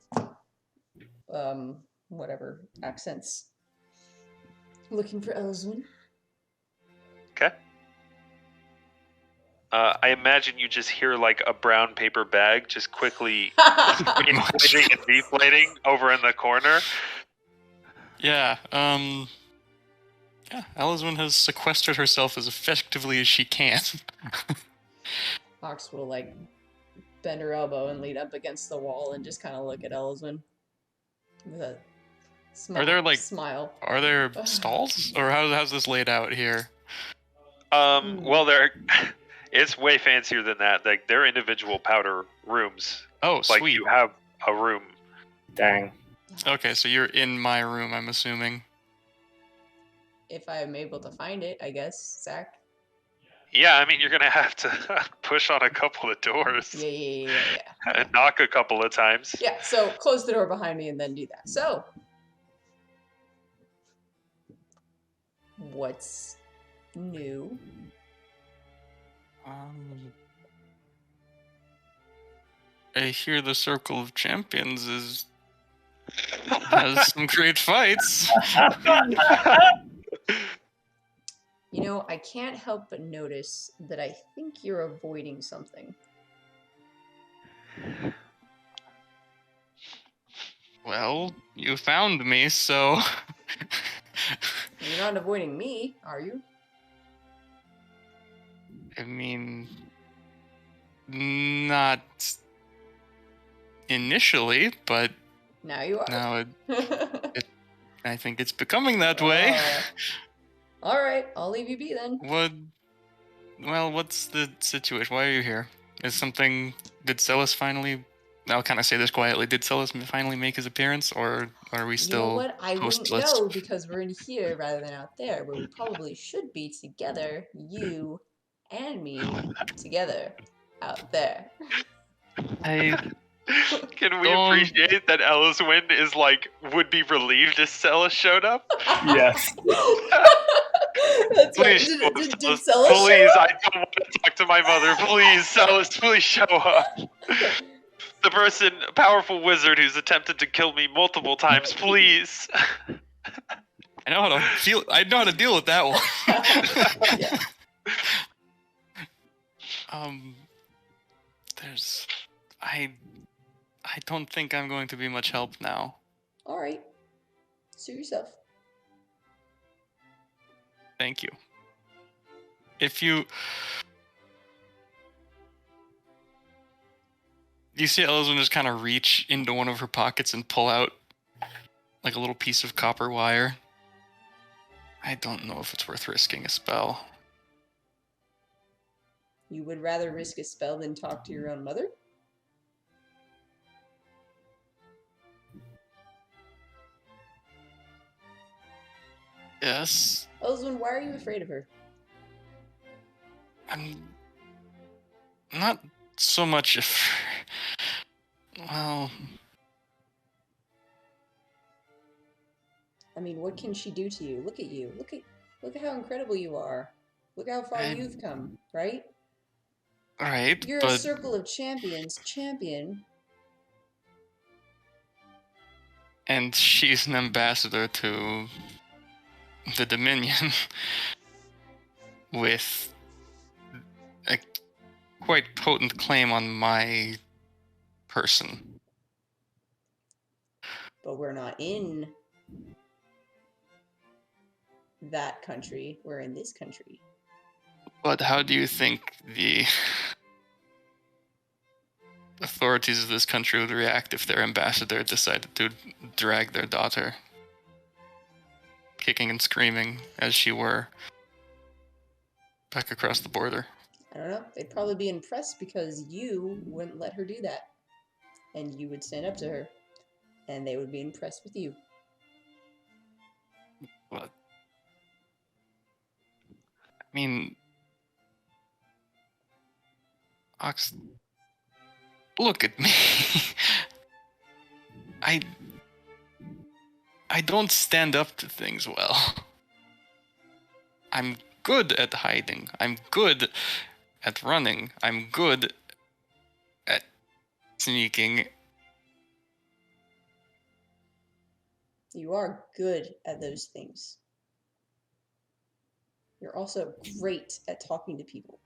whatever accents. Looking for Elyswen. Okay. I imagine you just hear like a brown paper bag just quickly inflating and deflating over in the corner. Yeah, Elyswen has sequestered herself as effectively as she can. Aux will like bend her elbow and lean up against the wall and just kind of look at Elyswen with a smile. Are there smile? Are there stalls, or how's this laid out here? Well, it's way fancier than that. Like they're individual powder rooms. Oh, sweet. Like you have a room. Dang. Okay, so you're in my room, I'm assuming. If I am able to find it, I guess, Zach. Yeah, I mean, you're going to have to push on a couple of doors. Yeah. And knock a couple of times. Yeah, so close the door behind me and then do that. So, what's new? I hear the Circle of Champions has some great fights. You know, I can't help but notice that I think you're avoiding something. Well, you found me, so... You're not avoiding me, are you? I mean... Not... initially, but... Now you are. Now I think it's becoming that way. Alright, I'll leave you be then. What's the situation? Why are you here? Did Psellus finally... I'll kind of say this quietly. Did Psellus finally make his appearance, or are we still... You know what? I wouldn't hostless? know because we're in here rather than out there, where we probably should be together, you and me, together, out there. Can we appreciate that Elyswen is would be relieved if Psellus showed up? Yes. That's Please, right. Did Psellus, Psellus please, show up? I don't want to talk to my mother. Please, Psellus, please show up. the person, powerful wizard who's attempted to kill me multiple times, please. I know how to feel. I know how to deal with that one. Yeah. There's, I don't think I'm going to be much help now. All right. Suit yourself. Thank you. If you see Elyswen just kind of reach into one of her pockets and pull out like a little piece of copper wire. I don't know if it's worth risking a spell. You would rather risk a spell than talk to your own mother? Yes. Elyswen, why are you afraid of her? I'm not so much if... Well... I mean, what can she do to you? Look at you. Look at how incredible you are. Look how far you've come, right? Right, You're but... a circle of champions champion. And she's an ambassador to the Dominion with a quite potent claim on my person. But we're not in that country. We're in this country. But how do you think the authorities of this country would react if their ambassador decided to drag their daughter, kicking and screaming as she were, back across the border? I don't know. They'd probably be impressed because you wouldn't let her do that. And you would stand up to her. And they would be impressed with you. What? I mean... Ox... Look at me. I don't stand up to things well. I'm good at hiding. I'm good at running. I'm good at sneaking. You are good at those things. You're also great at talking to people.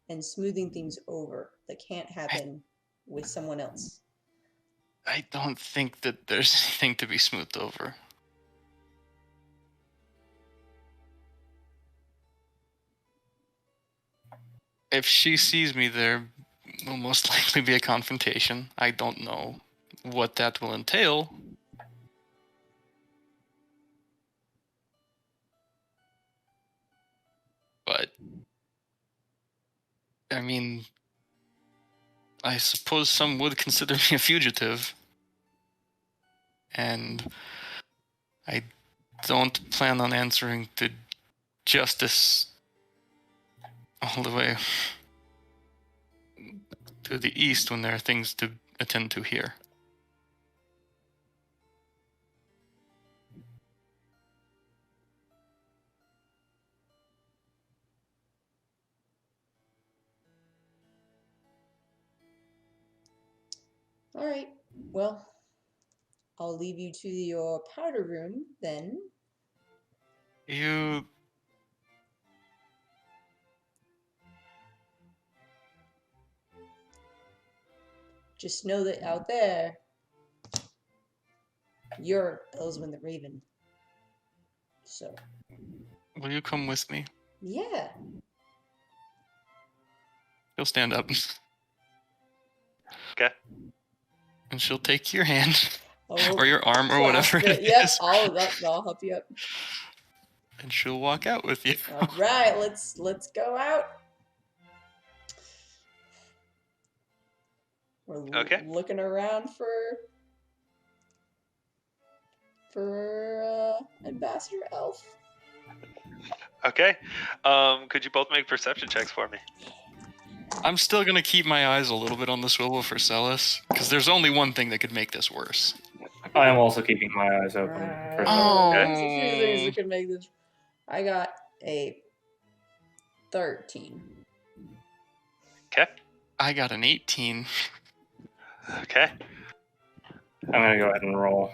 And smoothing things over that can't happen with someone else. I don't think that there's anything to be smoothed over. If she sees me, there will most likely be a confrontation. I don't know what that will entail. But I mean, I suppose some would consider me a fugitive. And I don't plan on answering to justice all the way to the east when there are things to attend to here. All right. Well, I'll leave you to your powder room then. You... Just know that out there, you're Elyswen the Raven. So. Will you come with me? Yeah. He'll stand up. Okay. And she'll take your hand. Oh, or your arm or whatever it Yep, is. I'll help you up. And she'll walk out with you. All right, let's go out. We're looking around for Ambassador Elf. Okay. Could you both make perception checks for me? I'm still going to keep my eyes a little bit on the swivel for Psellus, because there's only one thing that could make this worse. I am also keeping my eyes open. There's a few things that could make this. I got a 13. Okay. I got an 18. Okay. I'm gonna go ahead and roll.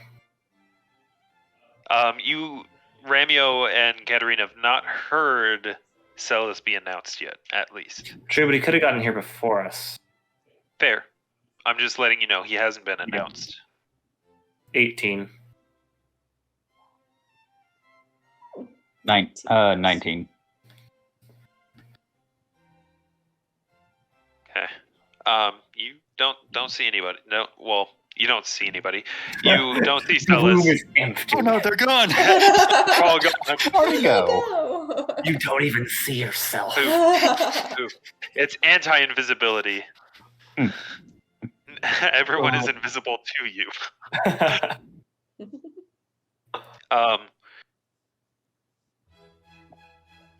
You, Ramio and Katarina, have not heard Psellus be announced yet, at least. True, but he could have gotten here before us. Fair. I'm just letting you know he hasn't been announced. 18. 19. Okay. You don't see anybody. No, well, you don't see anybody. You don't see The room Psellus. is empty. Oh no, they're gone! All gone. Where'd he go? You don't even see yourself. Oof. It's anti-invisibility. Everyone is invisible to you.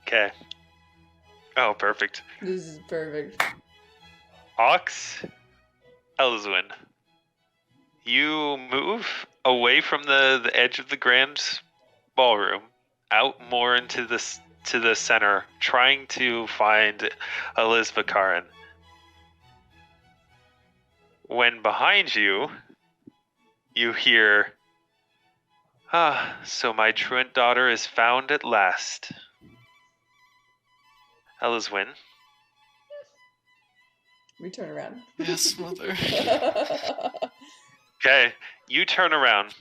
Okay. Oh, perfect. This is perfect. Aux, Elyswen, you move away from the edge of the grand ballroom, out more into the center, trying to find Elizabeth. When behind you, you hear, so my truant daughter is found at last. Elyswen. We turn around. Yes, mother. Okay, you turn around.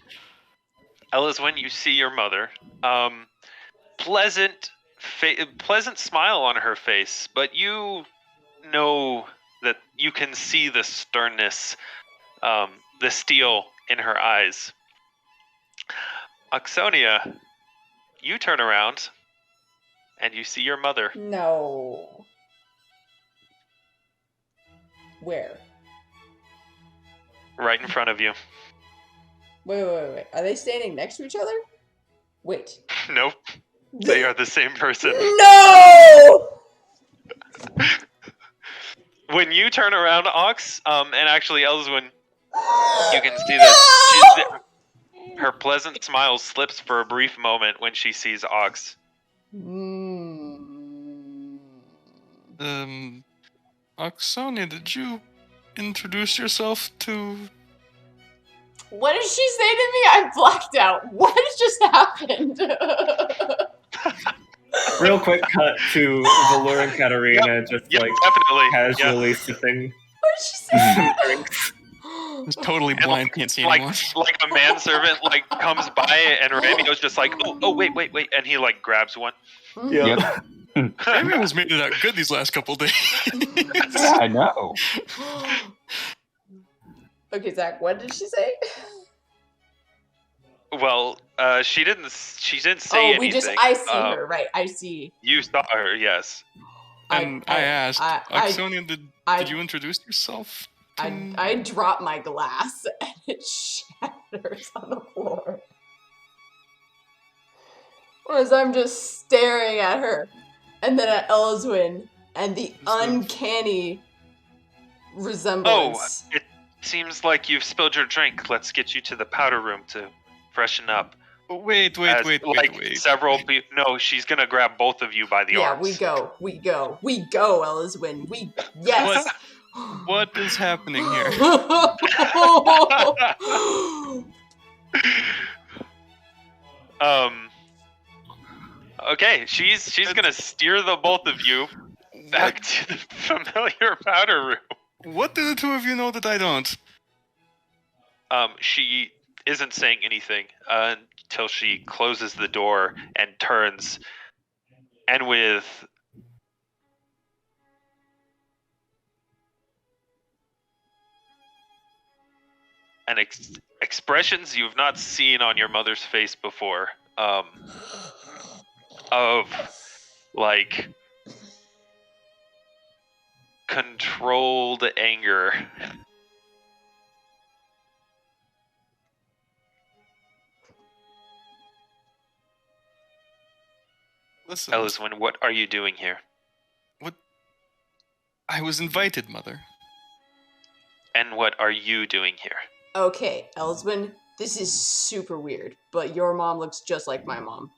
Elyswen, you see your mother. Pleasant smile on her face, but you know that you can see the sternness, the steel in her eyes. Auxsonia, you turn around, and you see your mother. No. Where? Right in front of you. Wait. Are they standing next to each other? Wait. Nope, they are the same person. No! When you turn around, Aux, and actually Elyswen, you can see that her pleasant smile slips for a brief moment when she sees Aux. Auxsonia, did you introduce yourself to... What did she say to me? I blacked out. What just happened? Real quick cut to Valure and Katarina just Yep, like definitely. casually sipping What did she say? drinks. It's totally And blind, can't see like, anyone. like a manservant comes by and Ramio's just like, oh wait, and he grabs one. Yep. Everyone's made it out good these last couple days. Yeah, I know. Okay, Zach, what did she say? Well, she didn't say anything. I see her, right? I see. You saw her, yes. And I asked, Auxsonia, did you introduce yourself? I drop my glass and it shatters on the floor. As I'm just staring at her, and then at Elyswen, and the uncanny resemblance. Oh, it seems like you've spilled your drink. Let's get you to the powder room to freshen up. Wait. Several people. No, she's gonna grab both of you by the arms. Yeah, we go, Elyswen. Yes. What is happening here? Okay, she's gonna steer the both of you back to the familiar powder room. What do the two of you know that I don't? She isn't saying anything until she closes the door and turns, and with expressions you've not seen on your mother's face before, of controlled anger. Listen, Elyswen, what are you doing here? What? I was invited, Mother. And what are you doing here? Okay, Elyswen, this is super weird, but your mom looks just like my mom.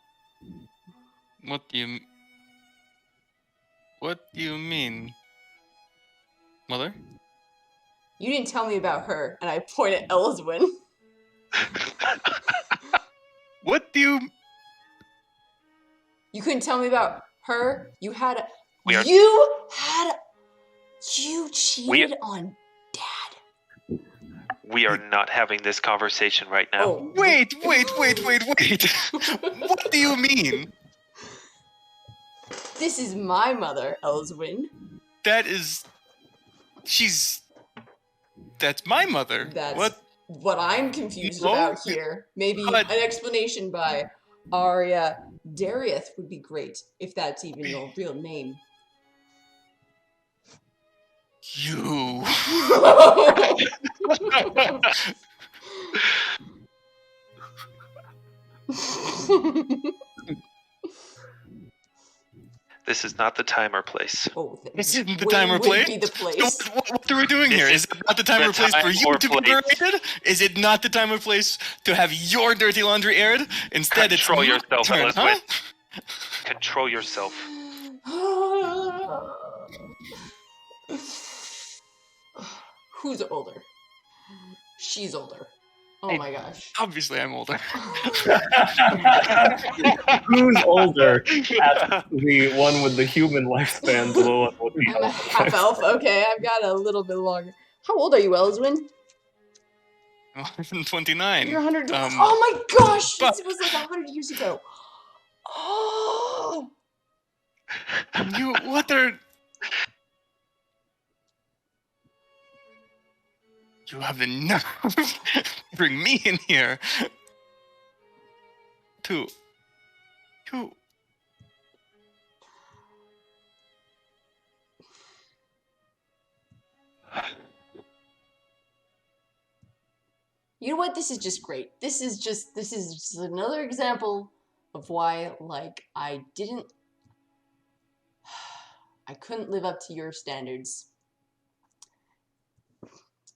What do you mean? Mother? You didn't tell me about her, and I point at Elyswen. What do you... You couldn't tell me about her. You We are- You cheated on Dad. We are not having this conversation right now. Oh, Wait! What do you mean? This is my mother, Elyswen. That is... That's my mother. That's what I'm confused No, about here. Maybe but- an explanation by Arya Darieth would be great, if that's even your real name. You... This is not the time or place. This isn't the when time or would place. be the place. So what are we doing This here? is Is it not the time the or place time for you or to be place. berated? Is it not the time or place to have your dirty laundry aired? Instead, Control it's my yourself, turn, Elyswen. huh? Control yourself. Who's older? She's older. Oh Hey. my gosh. Obviously, I'm older. Who's older? Asked the one with the human lifespan to the one with the I'm a half elf. Okay, I've got a little bit longer. How old are you, Elyswen? 129. You're 100. Um, Oh my gosh! but- This was like 100 years ago. Oh. You, what are... You have the nerve to bring me in here to... You know what? This is just great. This is just another example of why, like, I couldn't live up to your standards.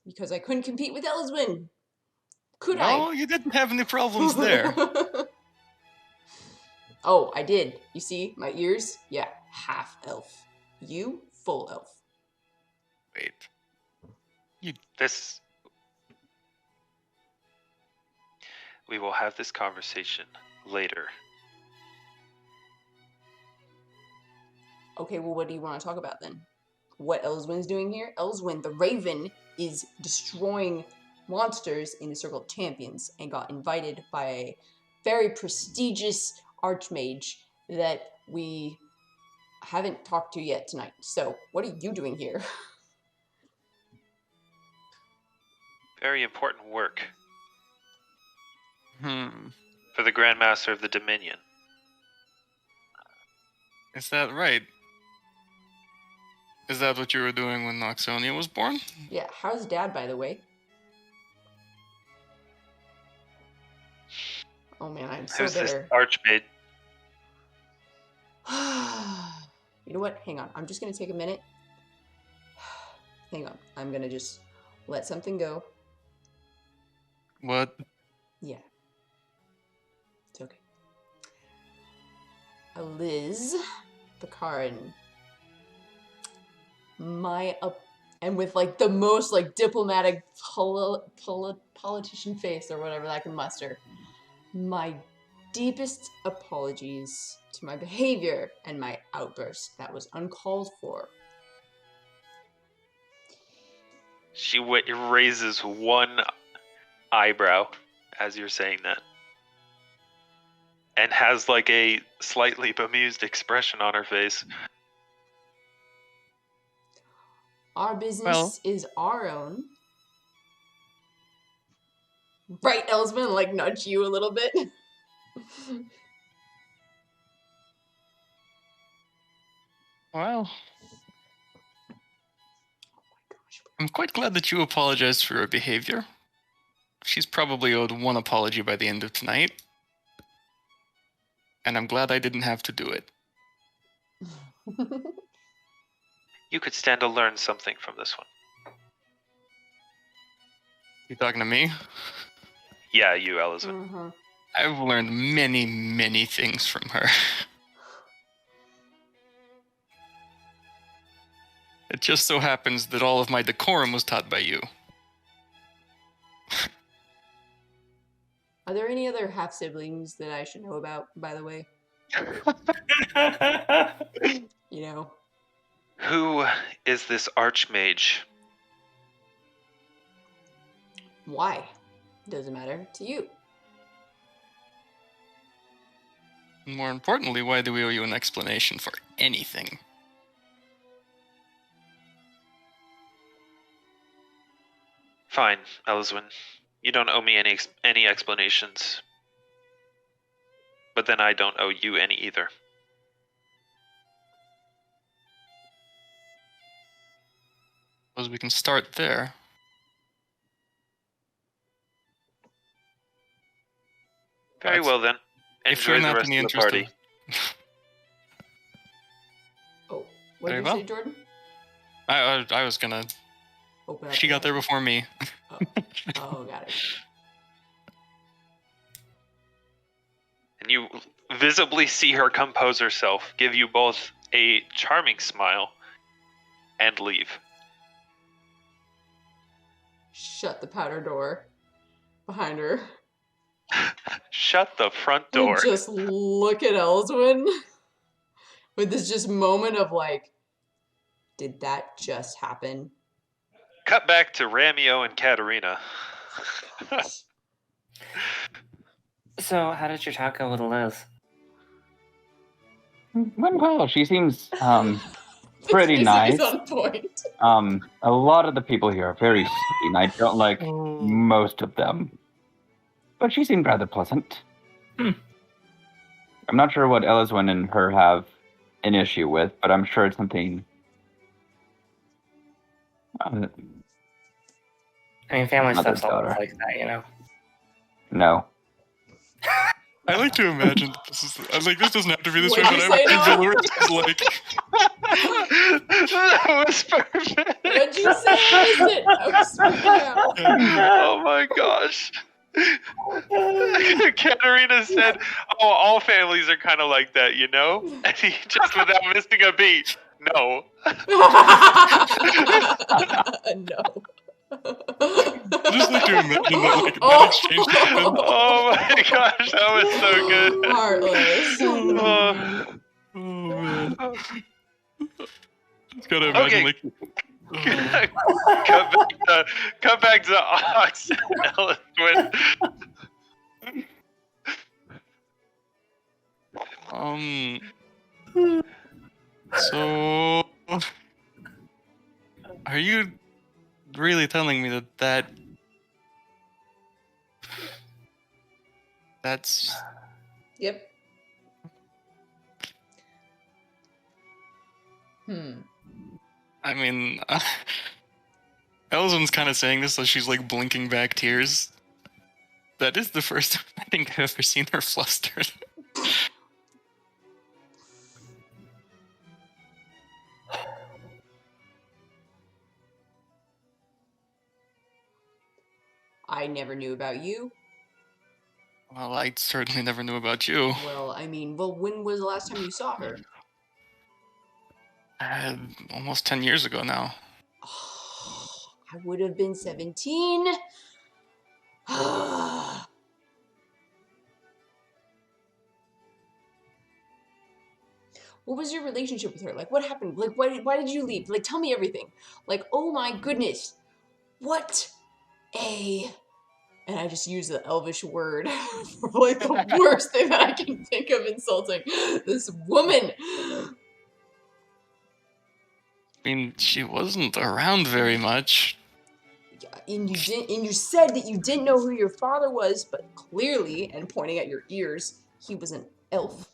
Because I couldn't compete with Elyswen. Could No, I? you didn't have any problems there. Oh, I did. You see, my ears? Yeah, half elf. You, full elf. Wait. This. We will have this conversation later. Okay, well, what do you want to talk about then? What Elyswen's doing here? Elyswen, the Raven, is destroying monsters in the Circle of Champions and got invited by a very prestigious archmage that we haven't talked to yet tonight. So, what are you doing here? Very important work Hmm. for the Grandmaster of the Dominion. Is that right? Is that what you were doing when Auxsonia was born? Yeah, how's Dad, by the way? Oh man, I'm so Who's this bitter. Archmage? You know what? Hang on. I'm just going to take a minute. Hang on. I'm going to just let something go. What? Yeah. It's okay. Liz, Picard, and with like the most like diplomatic politician face or whatever that I can muster. My deepest apologies to my behavior and my outburst. That was uncalled for. She raises one eyebrow as you're saying that. And has like a slightly bemused expression on her face. Our business is our own. Right, Elyswen, like nudge you a little bit. Well, I'm quite glad that you apologized for her behavior. She's probably owed one apology by the end of tonight. And I'm glad I didn't have to do it. You could stand to learn something from this one. You talking to me? Yeah, you, Elyswen. Mhm. I've learned many, many things from her. It just so happens that all of my decorum was taught by you. Are there any other half siblings that I should know about, by the way? You know? Who is this archmage? Why? Doesn't matter to you. More importantly, why do we owe you an explanation for anything? Fine, Elyswen. You don't owe me any explanations. But then I don't owe you any either. Suppose we can start there. Very well then. If you're Enjoy the not rest in the of the interest party. Oh, what Very did you say, well. Jordan? I was gonna... Open up She the got there before me. Oh, got it. And you visibly see her compose herself, give you both a charming smile, and leave. Shut the powder door behind her. Shut the front door. And just look at Elyswen with this just moment of like, did that just happen? Cut back to Ramio and Katarina. So, how did your talk go with Liz? Went well. She seems This pretty music nice. is on point. A lot of the people here are very sweet, and I don't like most of them. But she seemed rather pleasant. I'm not sure what Elyswen and her have an issue with, but I'm sure it's something. I mean, family Mother's stuff's always daughter. like that, you know? No. I like to imagine that this is... I was like, this doesn't have to be this way, What'd but you I say, Noah? Valure is like... That was perfect. What'd you say? I missed it. I was freaking out. Oh my gosh. Katarina said, "Oh, all families are kind of like that, you know?" And he just, without missing a beat, no. No. I just like to imagine that, like, that exchange happened. Oh my gosh, that was so good. Heartless. Oh. Oh, man. Just gotta imagine, Okay. like... Come back to Aux and Elyswen. So... Are you really telling me that that's... Yep. I mean, Elyswen's kind of saying this, so she's like blinking back tears. That is the first time I think I've ever seen her flustered. I never knew about you. Well, I certainly never knew about you. Well, I mean, when was the last time you saw her? Almost 10 years ago now. Oh, I would have been 17. What was your relationship with her? Like, what happened? Like, why did you leave? Like, tell me everything. Like, oh my goodness. What a... And I just use the Elvish word for, like, the worst thing that I can think of insulting this woman. I mean, she wasn't around very much. And you said that you didn't know who your father was, but clearly, and pointing at your ears, he was an elf.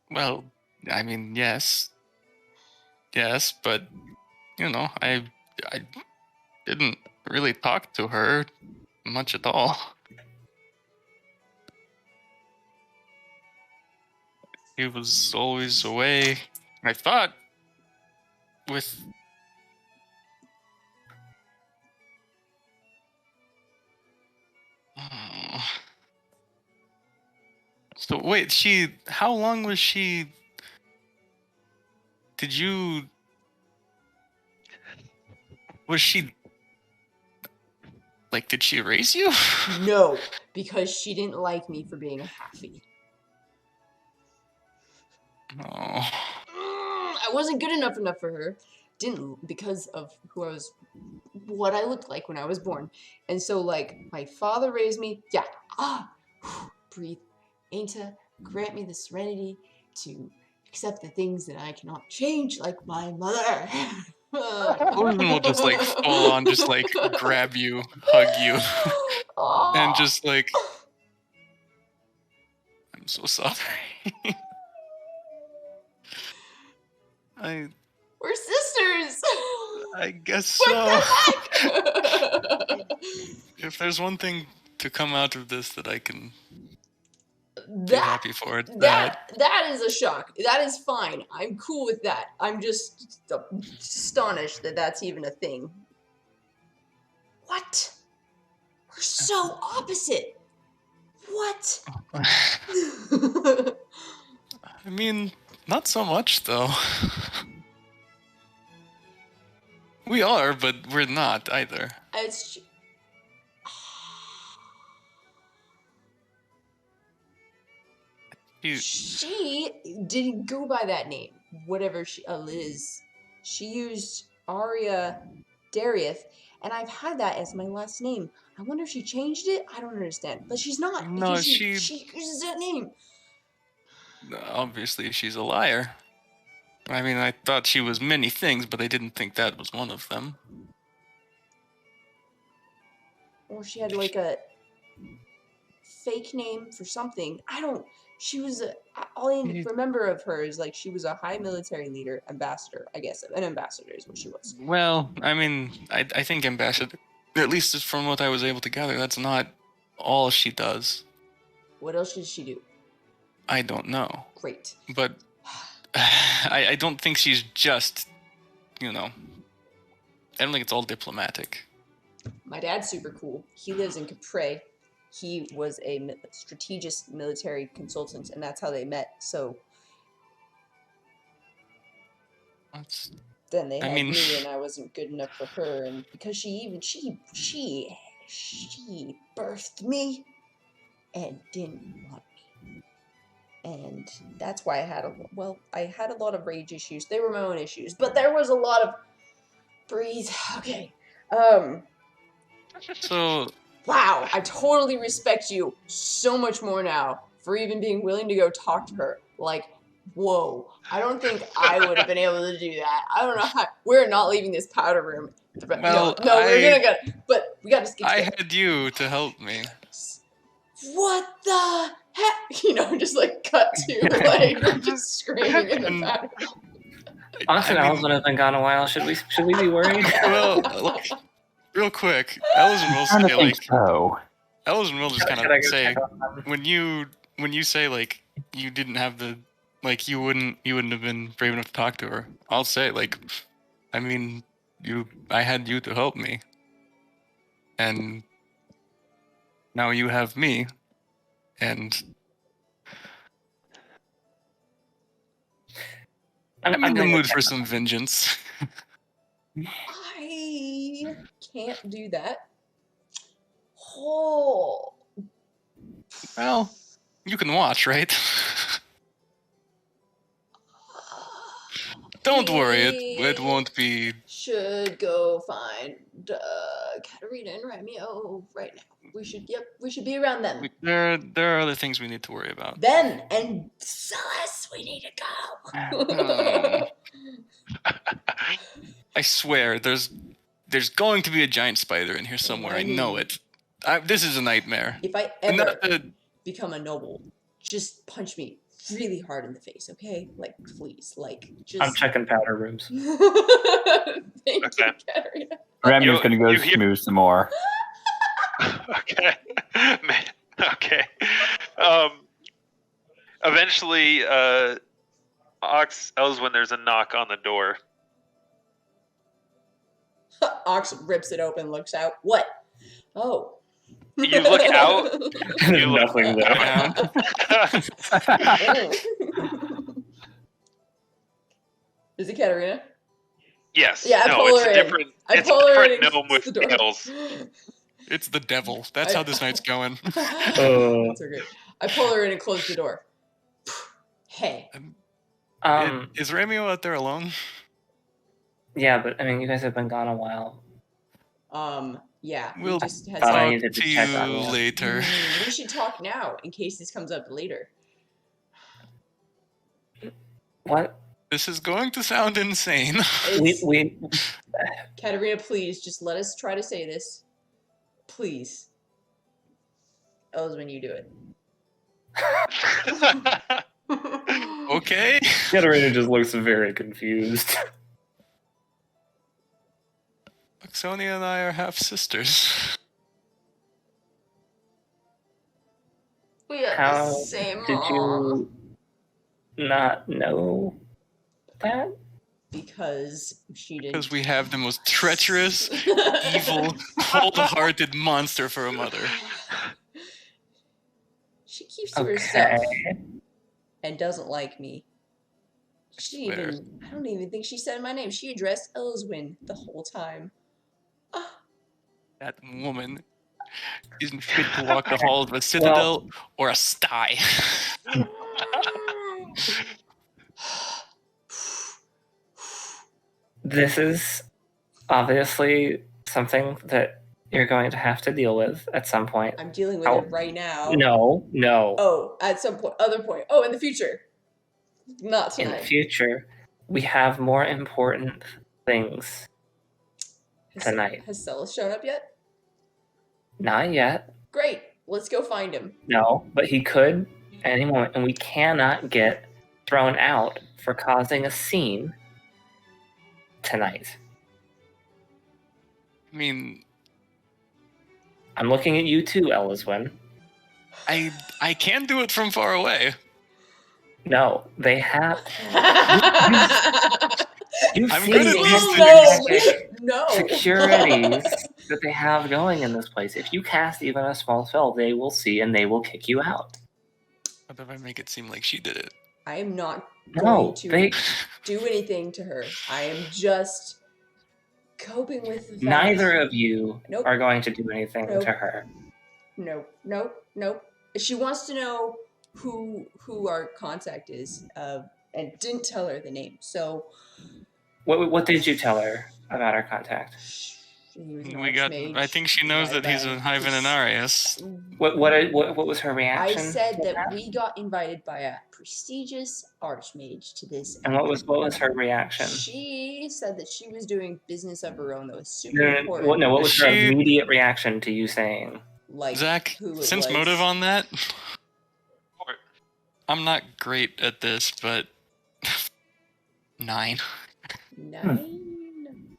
Well, I mean, yes. Yes, but, you know, I didn't really talk to her much at all. He was always away. I thought with... So wait, how long was she... Did you... Was she... Like, did she raise you? No, because she didn't like me for being a halfie. Oh. I wasn't good enough for her. Didn't because of who I was, what I looked like when I was born. And so, like, my father raised me. Yeah. Breathe. Ainta, grant me the serenity to accept the things that I cannot change, like my mother. Elyswen will just, like, full on just, like, grab you, hug you, and just, like... I'm so sorry. We're sisters! I guess Put so. that back! If there's one thing to come out of this that I can be That, happy for, it's that. that is a shock. That is fine. I'm cool with that. I'm just astonished that that's even a thing. What? We're so opposite. What? I mean, not so much, though. We are, but we're not either. It's... She didn't go by that name. Whatever she... Liz. She used Aria Darieth, and I've had that as my last name. I wonder if she changed it? I don't understand. But she's not. No, because she uses that name. Obviously, she's a liar. I mean, I thought she was many things, but I didn't think that was one of them. Or she had like a fake name for something. I don't... She was all I remember of her is like she was a high military leader, ambassador, I guess. An ambassador is what she was. Well, I mean, I think ambassador, at least from what I was able to gather, that's not all she does. What else did she do? I don't know. Great. But I don't think she's just, I don't think it's all diplomatic. My dad's super cool. He lives in Capri. He was a strategist military consultant, and that's how they met. So then they had me, and I wasn't good enough for her. And because she birthed me and didn't want me, and that's why I had a lot of rage issues. They were my own issues, but there was a lot of breathe. Okay. So. Wow, I totally respect you so much more now for even being willing to go talk to her. Like, whoa. I don't think I would have been able to do that. I don't know how. We're not leaving this powder room. Well, no, we're gonna go. But we gotta skip. I had you to help me. What the heck? Just like cut to like just screaming in the powder room. Honestly, Alvyn has been gone a while. Should we be worried? Well, like, real quick, Elyswen will say like. So. Elyswen will just kind of say when you say like you didn't have the like you wouldn't have been brave enough to talk to her. I'll say like, I mean, I had you to help me, and now you have me, and I'm in the mood for some vengeance. I can't do that. Oh. Well, you can watch, right? Don't worry, it won't be. Should go find Katarina and Ramio right now. We should be around them. There are other things we need to worry about. Them and Psellus, we need to go. I swear, there's going to be a giant spider in here somewhere. I know it. This is a nightmare. If I ever become a noble, just punch me really hard in the face, okay? Like, please, like, just. I'm checking powder rooms. Thank you, Katarina. Ramio's gonna go smooth some more. Okay. Okay. Eventually, Elyswen, there's a knock on the door. Aux rips it open, looks out. What? Oh. You look out. There's nothing there. Is it Katarina? Yes. Yeah, no, pull it's her a in. different. I It's a pull her in different and gnome close with the door. tails. It's the devil. That's how this night's going. That's okay. I pull her in and close the door. Hey. Is Ramio out there alone? Yeah, but I mean, you guys have been gone a while. Yeah. We'll we just had Thought I some- needed to to check you on you. later. We should talk now in case this comes up later. What? This is going to sound insane. We Katarina, please just let us try to say this. Please. Elyswen, you do it. Okay. Katarina just looks very confused. Auxsonia and I are half sisters. We have How the same did mom. you not know that? Because she didn't. Because we have the most treacherous, evil, cold-hearted monster for a mother. She keeps to herself Okay. and doesn't like me. She Swear. even, I don't even think she said my name. She addressed Elyswen the whole time. Ah. That woman isn't fit to walk the halls of a citadel or a sty. This is obviously something that you're going to have to deal with at some point. I'm dealing with Oh. it right now. No. Oh, at some point, other point. Oh, in the future. Not In the tonight. future, we have more important things. tonight. Has Psellus shown up yet? Not yet. Great. Let's go find him. No, but he could at any moment, and we cannot get thrown out for causing a scene tonight. I mean, I'm looking at you too, Elyswen. I can do it from far away. No, they have. You've I'm seen good at the these things. No. securities that they have going in this place. If you cast even a small spell, they will see and they will kick you out. What if I make it seem like she did it? I am not No, going to they. do anything to her. I am just coping with the fact. Neither of you Nope. are going to do anything Nope. to her. Nope. She wants to know who our contact is, and didn't tell her the name. So What did you tell her about our contact? he was an We got. archmage. I think she knows that he's a high Venenarius. What was her I reaction? said to that we got invited by a prestigious archmage to this. And what was her reaction? She said that she was doing business of her own that was super No, important. what was her She- immediate reaction to you saying? Like Zach, who it sense was. motive on that. I'm not great at this, but 9. 9.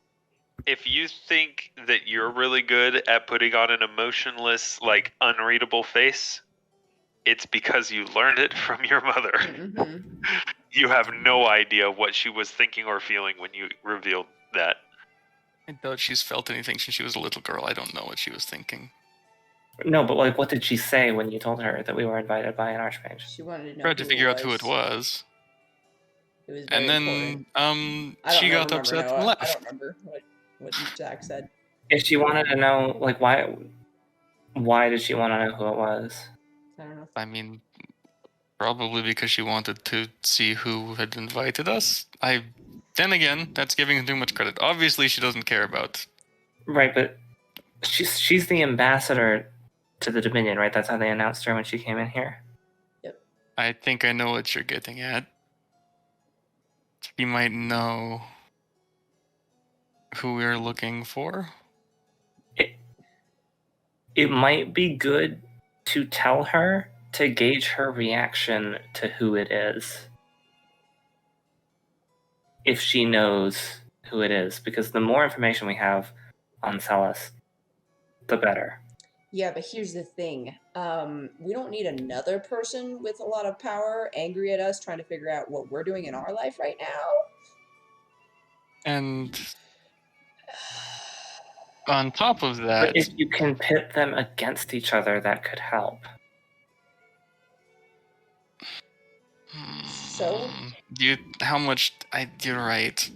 If you think that you're really good at putting on an emotionless, like unreadable face, it's because you learned it from your mother. Mhm. You have no idea what she was thinking or feeling when you revealed that. I doubt she's felt anything since she was a little girl. I don't know what she was thinking. No, but like, what did she say when you told her that we were invited by an archmage? She wanted to know. Tried to who figure it out who it was. It was very And then important. I she don't got remember, upset Noah. and I left. don't remember what Jack said. If she wanted to know, like, why did she want to know who it was? I don't know. I mean, probably because she wanted to see who had invited us. Then again, that's giving her too much credit. Obviously, she doesn't care about. Right, but she's the ambassador to the Dominion, right? That's how they announced her when she came in here. I think I know what you're getting at. She might know who we're looking for. It might be good to tell her to gauge her reaction to who it is. If she knows who it is, because the more information we have on Psellus, the better. Yeah, but here's the thing. We don't need another person with a lot of power angry at us trying to figure out what we're doing in our life right now. And on top of that, But if you can pit them against each other, that could help. So? you're right.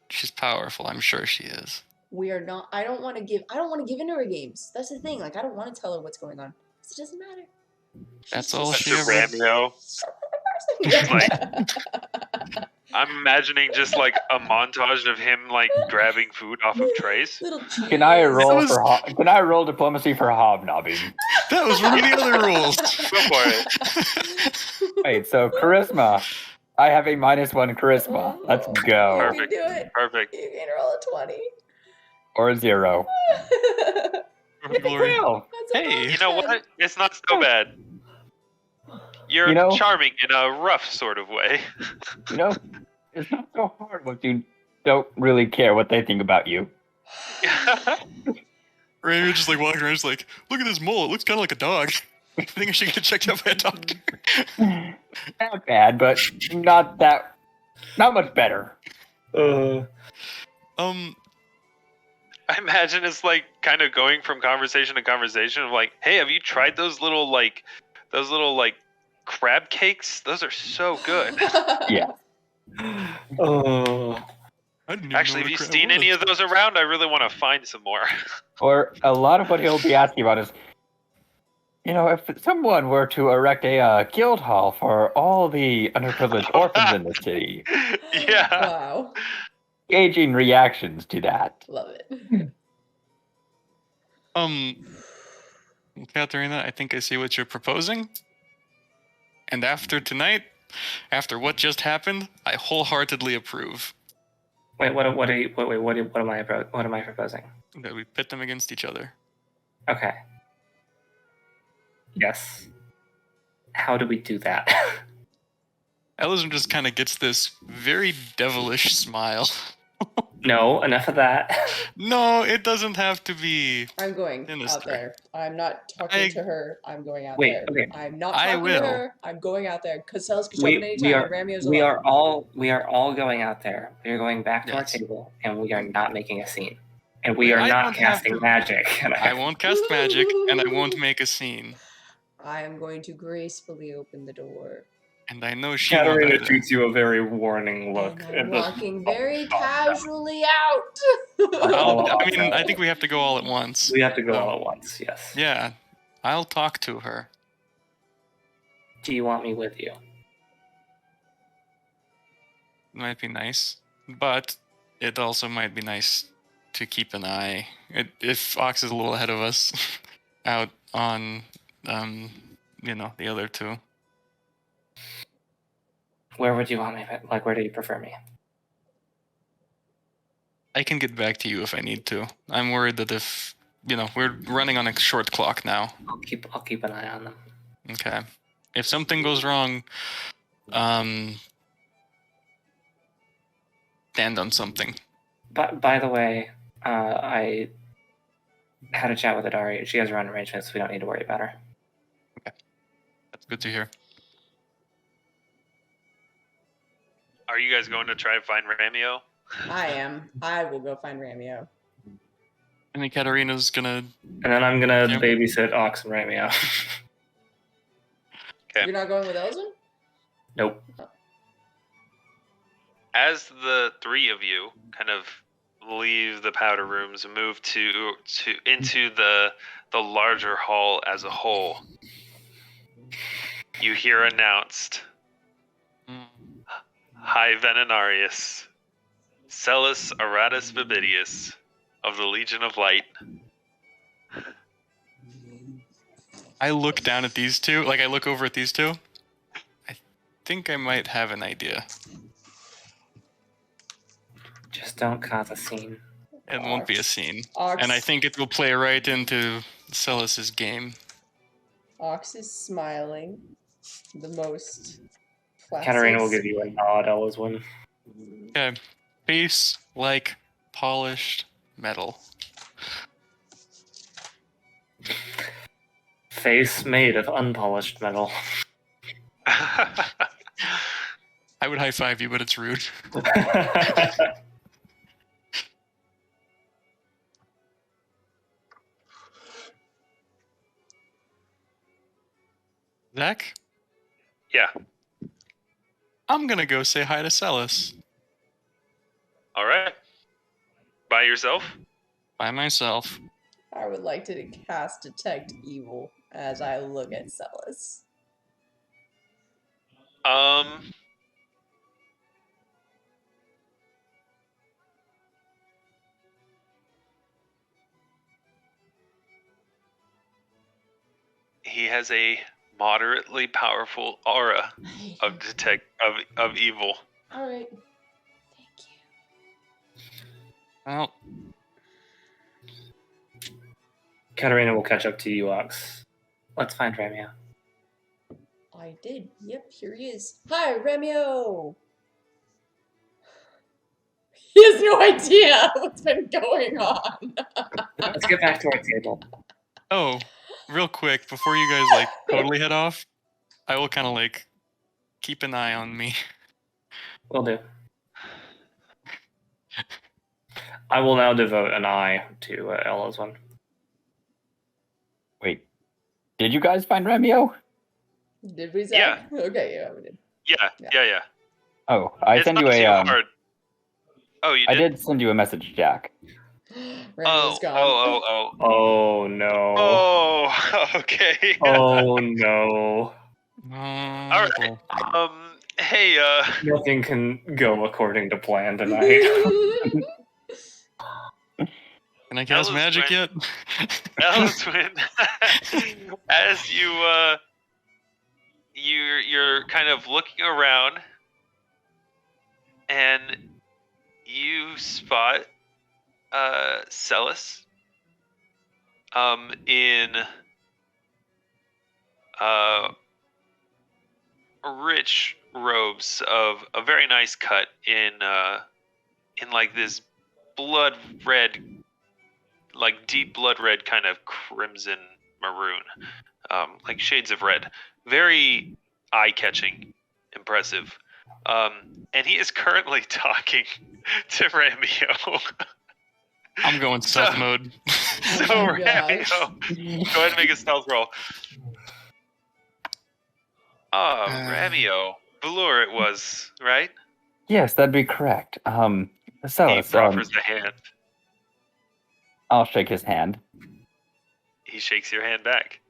She's powerful. I'm sure she is. we are not. I don't want to give into her games. That's the thing. Like I don't want to tell her what's going on. It doesn't matter. That's all Such she a ever. Ramio. Yeah. I'm imagining just like a montage of him like grabbing food off of trays. Little cheese. Can I roll was- Can I roll diplomacy for hobnobbing? That was one of the other rules. Go for it. Wait, so charisma. I have a -1 charisma. Let's You go. can Perfect. do it. Perfect. You can roll a 20. Or a 0. Glory. Well, That's a Hey. You know what? It's not so bad. You're You know- charming in a rough sort of way. you know, it's not so hard once you don't really care what they think about you. Ramio just like walking around, just like, look at this mole. It looks kind of like a dog. I think I should get checked out by a doctor. Not bad, but not much better. I imagine it's like kind of going from conversation to conversation of like, hey, have you tried those little crab cakes? Those are so good. Yeah. I didn't even Actually, know have you what a crab seen any was. of those around? I really want to find some more. Or a lot of what he'll be asking about is, if someone were to erect a guild hall for all the underprivileged orphans in the city, Yeah. Wow. gauging reactions to that. Love it. Katarina, I think I see what you're proposing. And after tonight, after what just happened, I wholeheartedly approve Wait, what am I proposing? that we pit them against each other. Okay. Yes. How do we do that? Elyswen just kind of gets this very devilish smile. No, enough of that. No, it doesn't have to be. I'm going Sinister. out there. I'm not talking to her. I'm going out there. Okay. I'm not I talking will. to her. I'm going out there. Because Cells can show up at any time. And Ramio's we alone. are all going out there. We are going back to Yes. our table, and we are not making a scene. And we are I not don't have casting to- magic. And I won't cast magic, and I won't make a scene. I am going to gracefully open the door. And I know she won't Katarina either. shoots you a very warning look. And I'm and just- walking very casually out. I think we have to go all at once. We have to go all at once, yes. Yeah, I'll talk to her. Do you want me with you? Might be nice, but it also might be nice to keep an eye. If Aux is a little ahead of us, out on, the other two. Where would you want me? Like, where do you prefer me? I can get back to you if I need to. I'm worried that if, we're running on a short clock now. I'll keep an eye on them. Okay. If something goes wrong, stand on something. But by the way, I had a chat with Adari. She has her own arrangements, so we don't need to worry about her. That's good to hear. Are you guys going to try and find Ramio? I am. I will go find Ramio. I think Katarina's gonna. And then I'm gonna Yeah. babysit Aux and Ramio. Okay. You're not going with Elyswen? Nope. As the three of you kind of leave the powder rooms and move into the larger hall as a whole, you hear announced, "Hi, Venenarius, Psellus Aratus Vibidius of the Legion of Light." I look down at these two. Like, I look over at these two. I think I might have an idea. Just don't cause a scene. It won't be a scene. Ox, And I think it will play right into Psellus's game. Ox is smiling. The most classic. Katarina will give you a nod, Elyswen. Okay. Face like polished metal. Face made of unpolished metal. I would high five you, but it's rude. Zach? Yeah. I'm gonna go say hi to Psellus. All right. By yourself? By myself. I would like to cast Detect Evil as I look at Psellus. He has a moderately powerful aura of of evil. All right. Thank you. Well, Katarina will catch up to you, Aux. Let's find Ramio. I did. Yep, here he is. Hi, Ramio! He has no idea what's been going on. Let's get back to our table. oh, real quick, before you guys totally head off, I will kind of keep an eye on me. Will do. I will now devote an eye to Elyswen. Wait, did you guys find Ramio? Did we say? Yeah. Okay, yeah, we did. Yeah. Oh, I It's send not you too a. hard. Oh, you I did? did send you a message, Jack. Ramio's gone. Oh no. Oh, okay. Oh no. All right. Hey, Nothing can go according to plan tonight. Can I cast magic yet? Elyswen, as you're kind of looking around, and you spot Psellus in rich robes of a very nice cut in like this blood red, like deep blood red kind of crimson maroon, like shades of red. Very eye-catching, impressive. And he is currently talking to Ramio. I'm going stealth mode. So Oh my Ramio, go ahead and make a stealth roll. Oh, Ramio. Valure it was, right? Yes, that'd be correct. He Psellus, proffers the hand. I'll shake his hand. He shakes your hand back.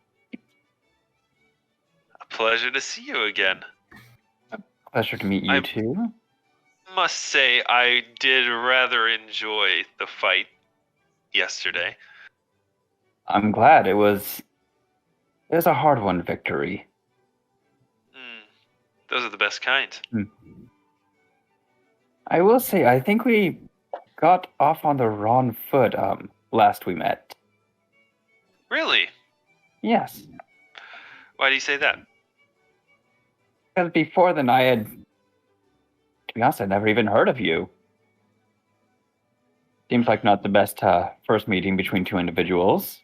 A pleasure to see you again. Pleasure to meet you too. Must say I did rather enjoy the fight yesterday. I'm glad it was a hard-won victory. Those are the best kind. I will say, I think we got off on the wrong foot last we met. Really? Yes. Why do you say that? Because before then I had, to be honest, I'd never even heard of you. Seems like not the best first meeting between two individuals.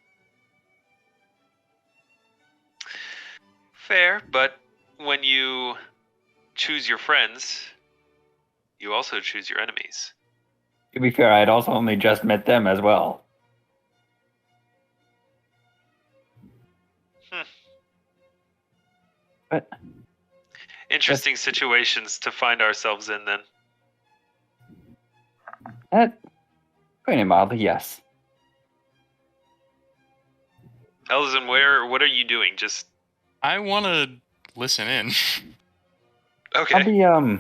Fair, but when you choose your friends, you also choose your enemies. To be fair, I had also only just met them as well. But Interesting situations to find ourselves in, then. putting it mildly, yes. Elyswen, what are you doing? Just I want to listen in. okay. I'll be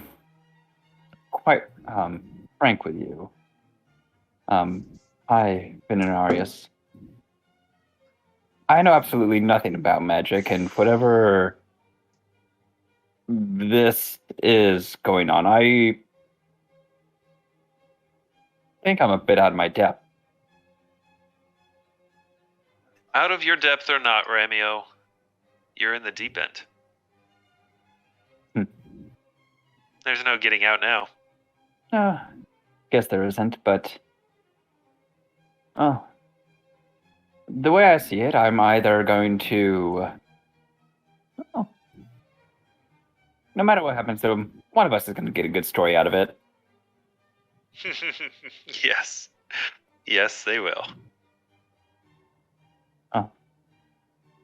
quite frank with you. Hi, Venenarius. I know absolutely nothing about magic, and whatever this is going on, I think I'm a bit out of my depth. Out of your depth or not, Ramio, you're in the deep end. There's no getting out now. Guess there isn't, but the way I see it, I'm either going to no matter what happens to him, one of us is going to get a good story out of it. Yes. Yes, they will.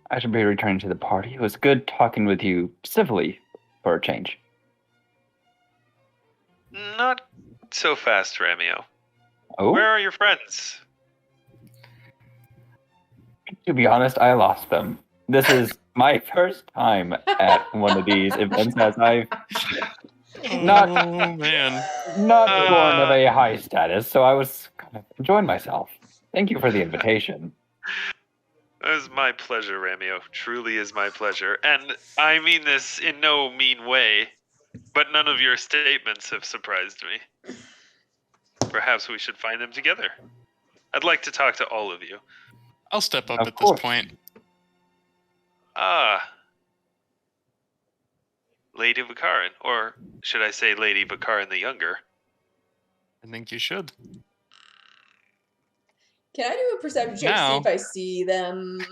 I should be returning to the party. It was good talking with you civilly for a change. Not so fast, Ramio. Oh? Where are your friends? To be honest, I lost them. This is my first time at one of these events, as I've Not- Oh man. not born of a high status, so I was kind of enjoying myself. Thank you for the invitation. It was my pleasure, Ramio. Truly is my pleasure. And I mean this in no mean way, but none of your statements have surprised me. Perhaps we should find them together. I'd like to talk to all of you. I'll step up Of at course. this point. Lady Vakarin, or should I say Lady Vakarin the Younger? I think you should. Can I do a perception check to see Now. if I see them?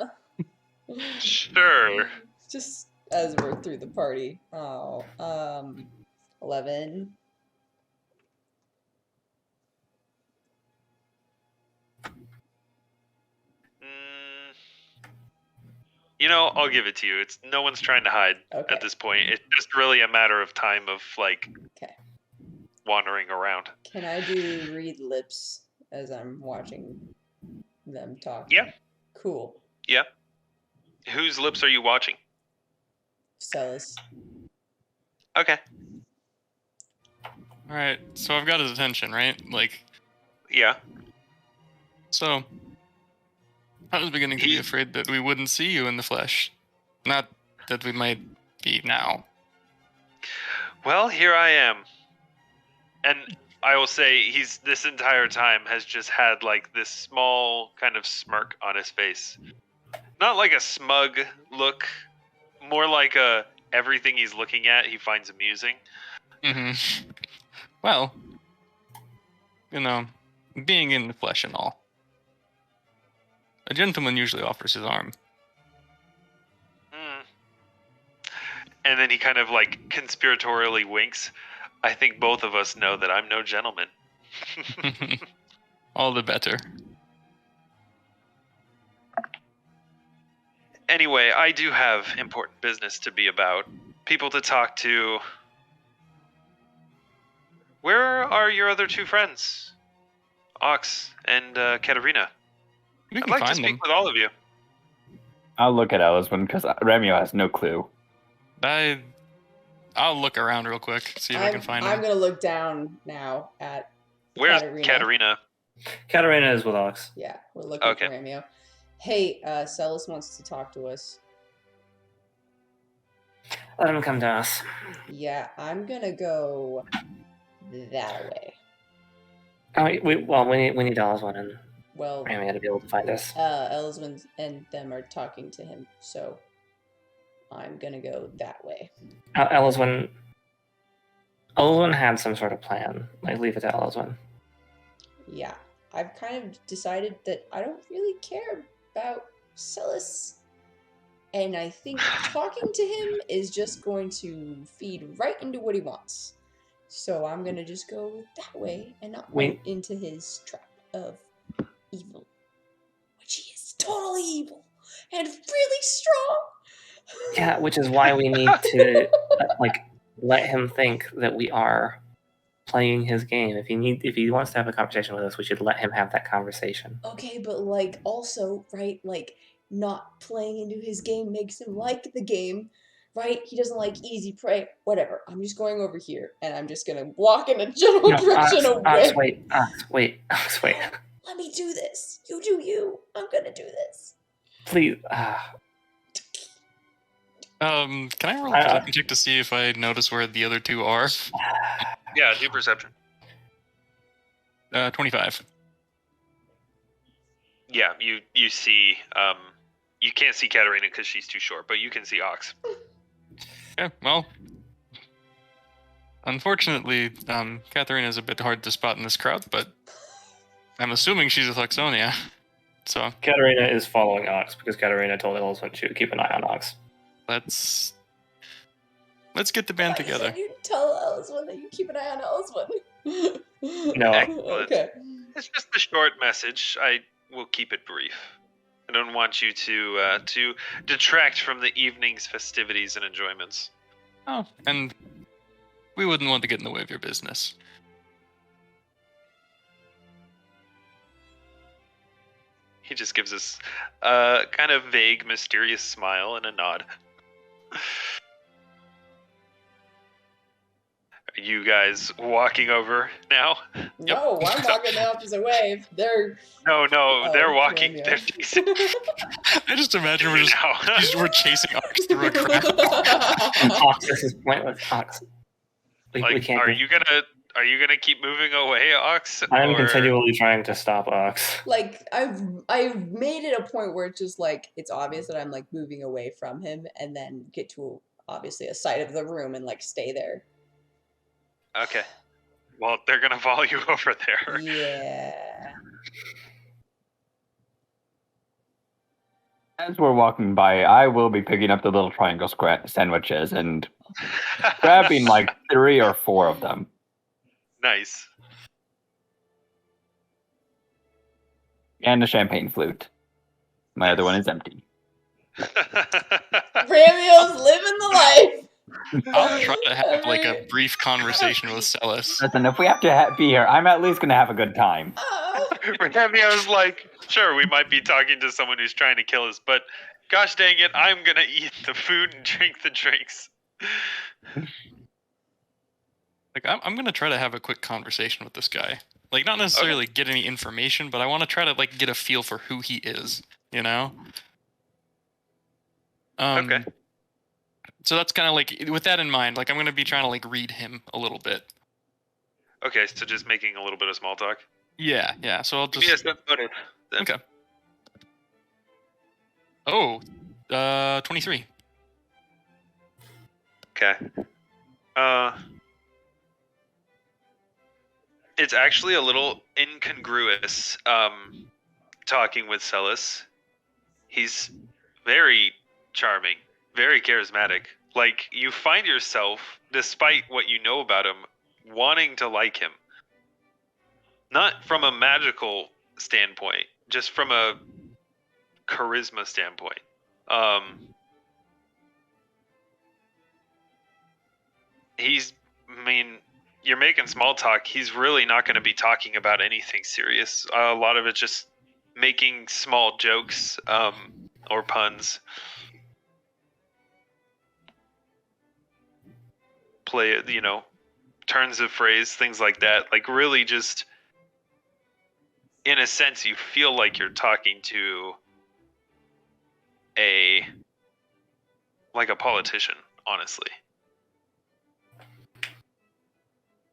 Sure. Just as we're through the party. 11. You know, I'll give it to you. It's no one's trying to hide Okay. at this point. It's just really a matter of time of like Okay. wandering around. Can I do read lips as I'm watching them talk? Yeah. Cool. Yeah. Whose lips are you watching? Psellus. Okay. All right. So I've got his attention, right? Like, Yeah. so I was beginning to be afraid that we wouldn't see you in the flesh. Not that we might be now. Well, here I am. And I will say he's this entire time has just had like this small kind of smirk on his face. Not like a smug look, more like a everything he's looking at he finds amusing. Mm-hmm. Well, you know, being in the flesh and all. A gentleman usually offers his arm. And then he kind of like conspiratorially winks. I think both of us know that I'm no gentleman. All the better. Anyway, I do have important business to be about. People to talk to. Where are your other two friends? Aux and Katarina. We I'd can like to find speak them. with all of you. I'll look at Elyswen because Ramio has no clue. I'll look around real quick, see if I can find I'm him. gonna look down now at Where's Katarina. Katarina? Katarina is with Aux. Yeah, we're looking Okay. for Ramio. Hey, Psellus wants to talk to us. Let him come to us. Yeah, I'm gonna go that way. Oh, we need Elyswen and Well, Ramio to be able to find us. Elyswen and them are talking to him, so I'm gonna go that way. Elyswen had some sort of plan. Like, leave it to Elyswen. Yeah, I've kind of decided that I don't really care about Psellus, and I think talking to him is just going to feed right into what he wants. So I'm gonna just go that way and not Wait. run into his trap of evil, which he is totally evil and really strong. Yeah, which is why we need to let him think that we are playing his game. If he wants to have a conversation with us, we should let him have that conversation. Okay, but also, right, not playing into his game makes him like the game, right? He doesn't like easy prey. Whatever. I'm just going over here, and I'm just gonna walk in a general direction away. Wait. Let me do this. You do you. I'm gonna do this. Please. Can I roll a perception check to see if I notice where the other two are? Yeah, do perception. 25. Yeah, you see. You can't see Katarina because she's too short, but you can see Aux. Yeah, well, unfortunately, Katarina is a bit hard to spot in this crowd, but I'm assuming she's with Auxsonia. So Katarina is following Aux because Katarina told Elyswen to keep an eye on Aux. let's get the band together. You tell Elyswen that you keep an eye on Elyswen. No. Excellent. Okay. It's just a short message. I will keep it brief. I don't want you to detract from the evening's festivities and enjoyments. Oh, and we wouldn't want to get in the way of your business. He just gives us kind of vague, mysterious smile and a nod. Are you guys walking over now? No, I'm walking the opposite way. They're No, they're walking. Ramio. They're chasing. I just imagine we're just we're chasing Ox through a crowd. Ox, this is pointless. Ox. We can't. Are you gonna keep moving away, Ox? I'm or- continually trying to stop Ox. Like I've made it a point where it's just like it's obvious that I'm like moving away from him, and then get to obviously a side of the room and like stay there. Okay. Well, they're gonna follow you over there. Yeah. As we're walking by, I will be picking up the little triangle sandwiches and grabbing like 3 or 4 of them. Nice. And a champagne flute. My other one is empty. Ramio's living the life. I'll try to have like a brief conversation with Psellus. Listen, if we have to be here, I'm at least going to have a good time. Ramio's like, sure, we might be talking to someone who's trying to kill us, but gosh dang it, I'm gonna eat the food and drink the drinks. Like I'm gonna try to have a quick conversation with this guy. Like not necessarily get any information, but I want to try to like get a feel for who he is. You know. Okay. So that's kind of like with that in mind. Like I'm gonna be trying to like read him a little bit. Okay, so just making a little bit of small talk. Yeah. So I'll just. Yes, that's noted. Okay. Oh, 23. Okay. It's actually a little incongruous talking with Psellus. He's very charming, very charismatic. Like, you find yourself, despite what you know about him, wanting to like him. Not from a magical standpoint, just from a charisma standpoint. You're making small talk. He's really not going to be talking about anything serious. A lot of it just making small jokes or puns. Play, turns of phrase, things like that. Like, really just, in a sense, you feel like you're talking to a politician, honestly.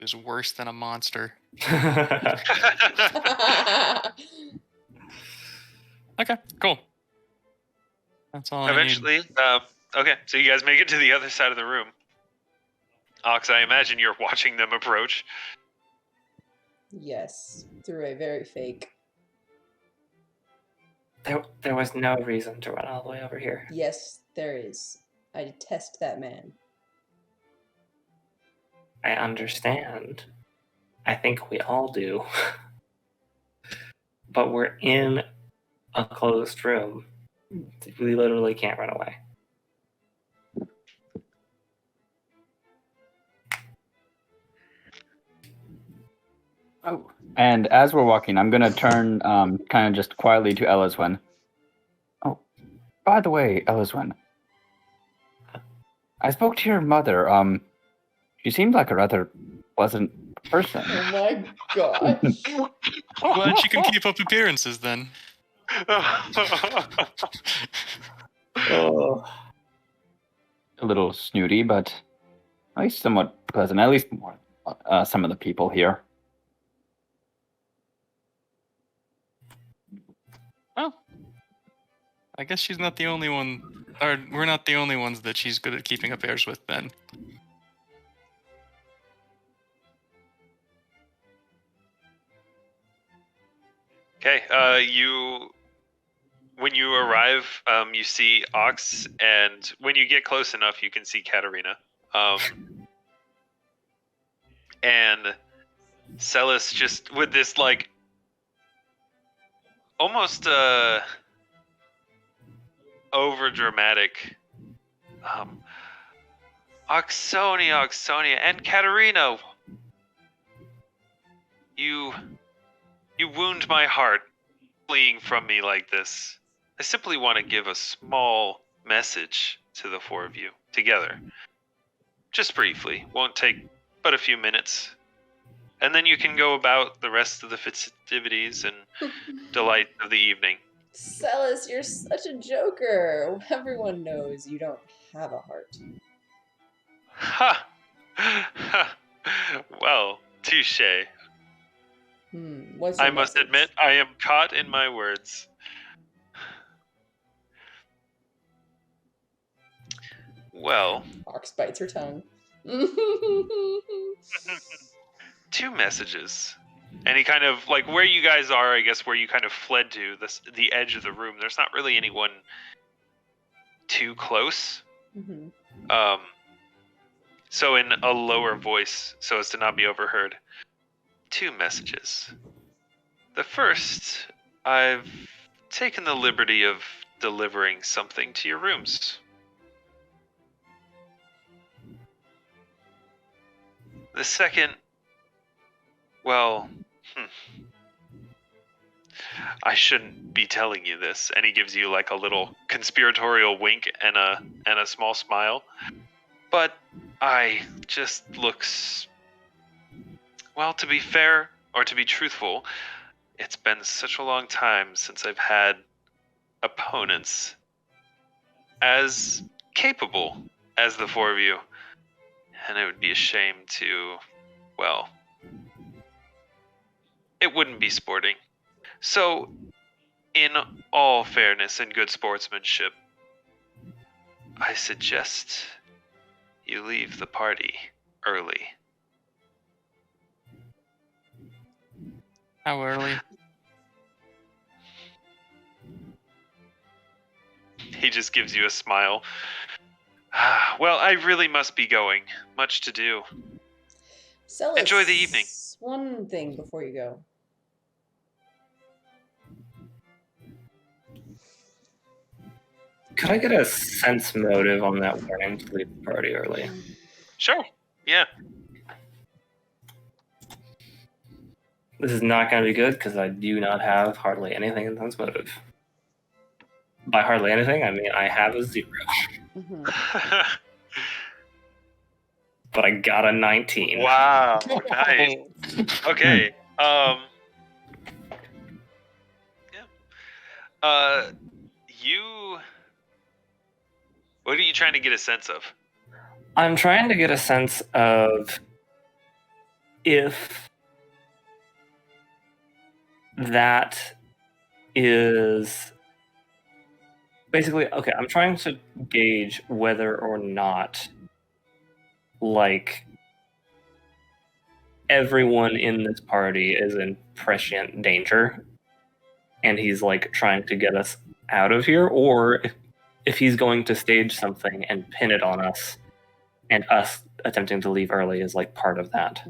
Is worse than a monster. Okay, cool. That's all Eventually, okay, so you guys make it to the other side of the room. Ox, I imagine you're watching them approach. Yes, through a very fake. There was no reason to run all the way over here. Yes, there is. I detest that man. I understand. I think we all do. But we're in a closed room. We literally can't run away. Oh. And as we're walking, I'm going to turn kind of just quietly to Elyswen. Oh, by the way, Elyswen, I spoke to your mother. She seemed like a rather pleasant person. Oh my gosh. Glad she can keep up appearances then. Oh. A little snooty, but at least somewhat pleasant. At least more some of the people here. Well, I guess she's not the only one, or we're not the only ones that she's good at keeping affairs with then. Okay, when you arrive, you see Ox, and when you get close enough, you can see Katarina. And Psellus just with this, like, almost over-dramatic, Auxsonia, and Katarina, you wound my heart fleeing from me like this. I simply want to give a small message to the four of you together. Just briefly. Won't take but a few minutes. And then you can go about the rest of the festivities and delight of the evening. Psellus, you're such a joker. Everyone knows you don't have a heart. Ha! Well, touche. What's your I must message? admit, I am caught in my words. Well, Ox bites her tongue. 2 messages. And he kind of, like, where you guys are, I guess, where you kind of fled to, the edge of the room, there's not really anyone too close. So in a lower voice, so as to not be overheard. 2 messages. The first, I've taken the liberty of delivering something to your rooms. The second, well, I shouldn't be telling you this. And he gives you like a little conspiratorial wink and a small smile. But I just looks, well, to be fair or to be truthful, it's been such a long time since I've had opponents as capable as the 4 of you. And it would be a shame to, well, it wouldn't be sporting. So, in all fairness and good sportsmanship, I suggest you leave the party early. How early? He just gives you a smile. Well, I really must be going. Much to do. Psellus, Enjoy the evening. One thing before you go. Could I get a sense motive on that warning to leave the party early? Sure. Yeah. This is not going to be good because I do not have hardly anything in sense motive. By hardly anything, I mean I have a 0. But I got a 19. Wow. Nice. Okay. Yeah. You. What are you trying to get a sense of? I'm trying to get a sense of if that is basically okay. I'm trying to gauge whether or not, like, everyone in this party is in prescient danger, and he's like trying to get us out of here, or if he's going to stage something and pin it on us, and us attempting to leave early is like part of that.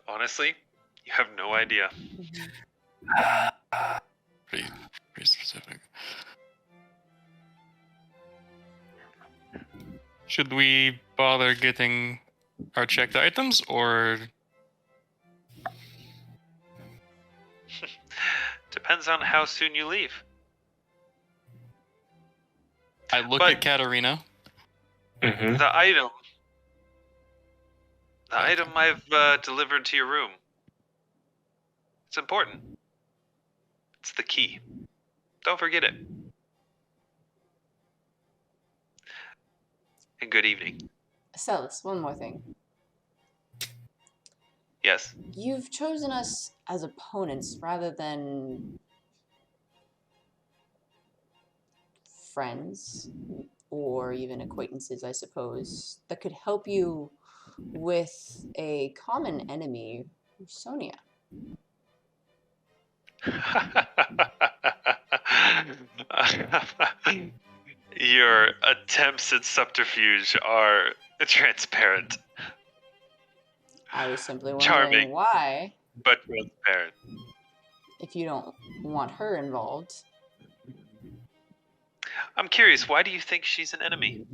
Honestly, you have no idea. Pretty specific. Should we bother getting our checked items, or Depends on how soon you leave. I look But- at Katarina. Mm-hmm. The item I've delivered to your room. It's important. It's the key. Don't forget it. And good evening. Psellus, one more thing. Yes. You've chosen us as opponents rather than friends or even acquaintances, I suppose, that could help you with a common enemy, Auxsonia. Your attempts at subterfuge are transparent, I was simply wondering Charming. why, but transparent. if you don't want her involved. I'm curious, why do you think she's an enemy?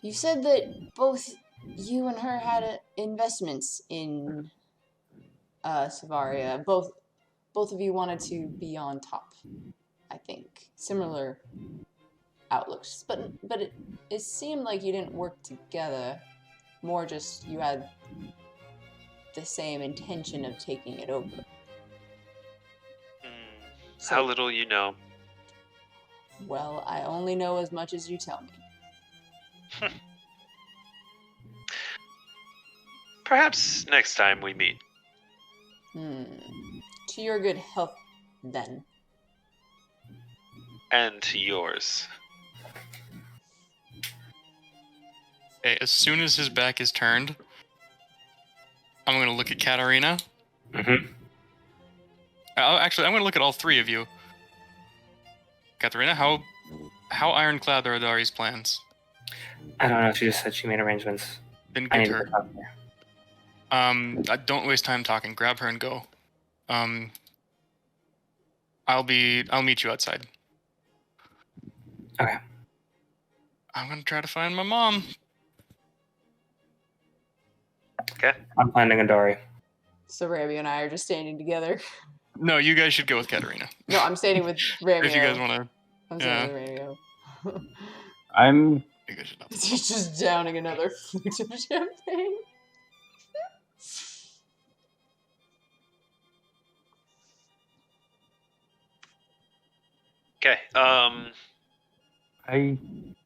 You said that both you and her had investments in Savaria, both both of you wanted to be on top, I think. Similar outlooks. But it seemed like you didn't work together. More just you had the same intention of taking it over. So, How little you know. well, I only know as much as you tell me. Perhaps next time we meet. To your good health, then. And to yours. Okay, as soon as his back is turned, I'm going to look at Katarina. Mm-hmm. Actually, I'm going to look at all three of you. Katarina, how ironclad are Adari's plans? I don't know. She just said she made arrangements. Then I get need to her. talk to her. Don't waste time talking. Grab her and go. I'll meet you outside. Okay. I'm gonna try to find my mom. Okay. I'm finding Adari. So Ramio and I are just standing together. No, you guys should go with Katarina. No, I'm standing with Ramio. If you guys want to. I'm standing with Ramio. I'm You guys should not. He's just downing another flute of champagne. Okay. I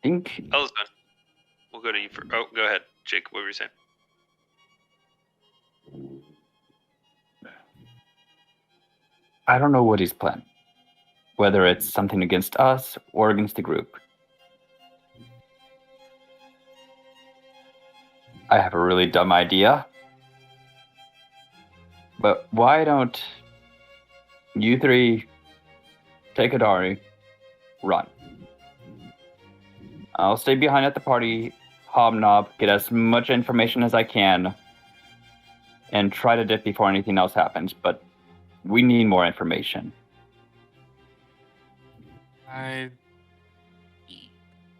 think Elyswen, we'll go to you for. Oh, go ahead, Jake. What were you saying? I don't know what he's planning. Whether it's something against us or against the group. I have a really dumb idea. But why don't you three take Adari, run. I'll stay behind at the party, hobnob, get as much information as I can, and try to dip before anything else happens, but we need more information.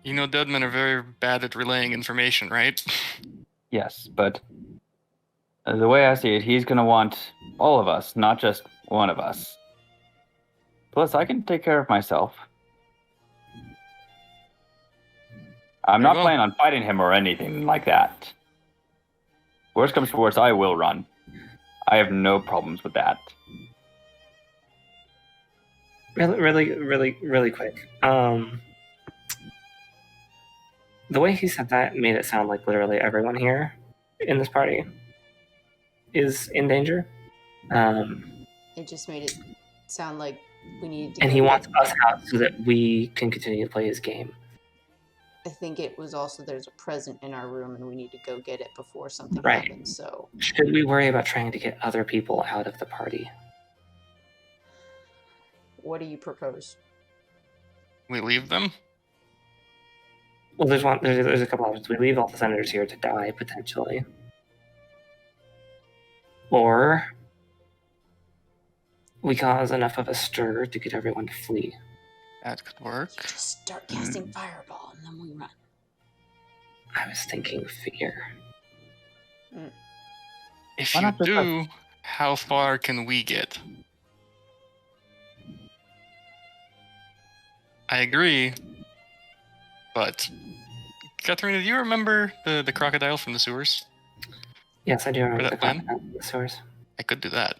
You know, dead men are very bad at relaying information, right? Yes, but the way I see it, he's going to want all of us, not just one of us. Plus, I can take care of myself. I'm not planning on fighting him or anything like that. Worst comes to worst, I will run. I have no problems with that. Really quick. The way he said that made it sound like literally everyone here in this party is in danger. It just made it sound like we needed to. And he wants us out so that we can continue to play his game. I think it was also there's a present in our room and we need to go get it before something Right. happens. So Should we worry about trying to get other people out of the party? what do you propose? We leave them? Well, there's a couple options. We leave all the senators here to die, potentially. Or we cause enough of a stir to get everyone to flee. That could work. Just start casting fireball and then we run. I was thinking fear. If Why you not just do, how far can we get? I agree, but Katarina, do you remember the crocodile from the sewers? Yes, I do remember that the plan? crocodile in the sewers. I could do that.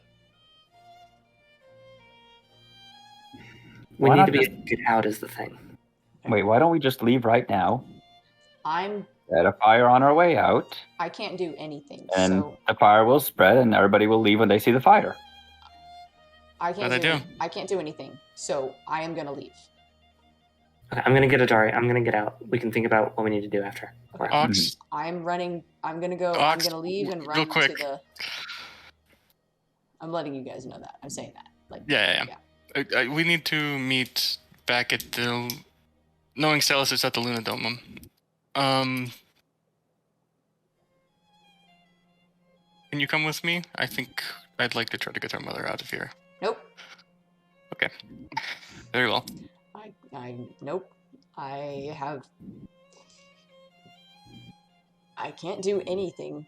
We Why need not to be just- able to get out is the thing. Wait, why don't we just leave right now? I'm Set a fire on our way out, I can't do anything. and So the fire will spread, and everybody will leave when they see the fire. I can't Bad do idea. I can't do anything. So I am gonna leave. Okay, I'm gonna get Adari. I'm gonna get out. We can think about what we need to do after. Or- Ox, I'm running. I'm gonna go. I'm Ox, gonna leave and real run quick. to the. I'm letting you guys know that. I'm saying that. Like. Yeah. We need to meet back at the... Knowing Psellus is at the Lunadomum. Can you come with me? I think I'd like to try to get our mother out of here. Nope. Okay. Very well. Nope. I can't do anything.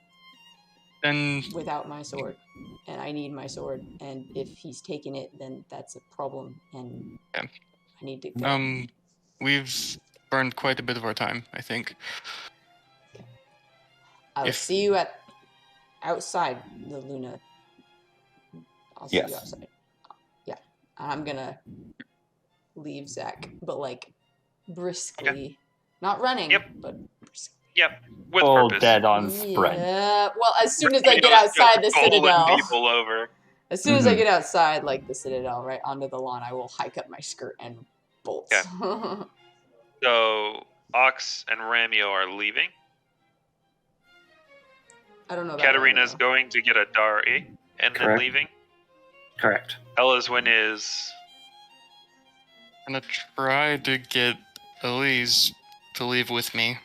Then without my sword, and I need my sword. And if he's taken it, then that's a problem, and Okay. I need to go. we've burned quite a bit of our time, I think. I'll if- see you outside the Luna. I'll see you Yes. outside. Yeah, I'm gonna leave Zach, but like briskly, not running, Yep. but briskly. Yep, with Full purpose. dead on sprint. Yeah. Well, as soon as I get Radio's just outside the bowling Citadel, people over. as soon as I Mhm. get outside, like the Citadel, right onto the lawn, I will hike up my skirt and bolt. Okay. So Aux and Ramio are leaving. I don't know about Katarina's Ramio. going to get Adari and then Correct. leaving. Correct. Elyswen is I'm gonna try to get Elise to leave with me.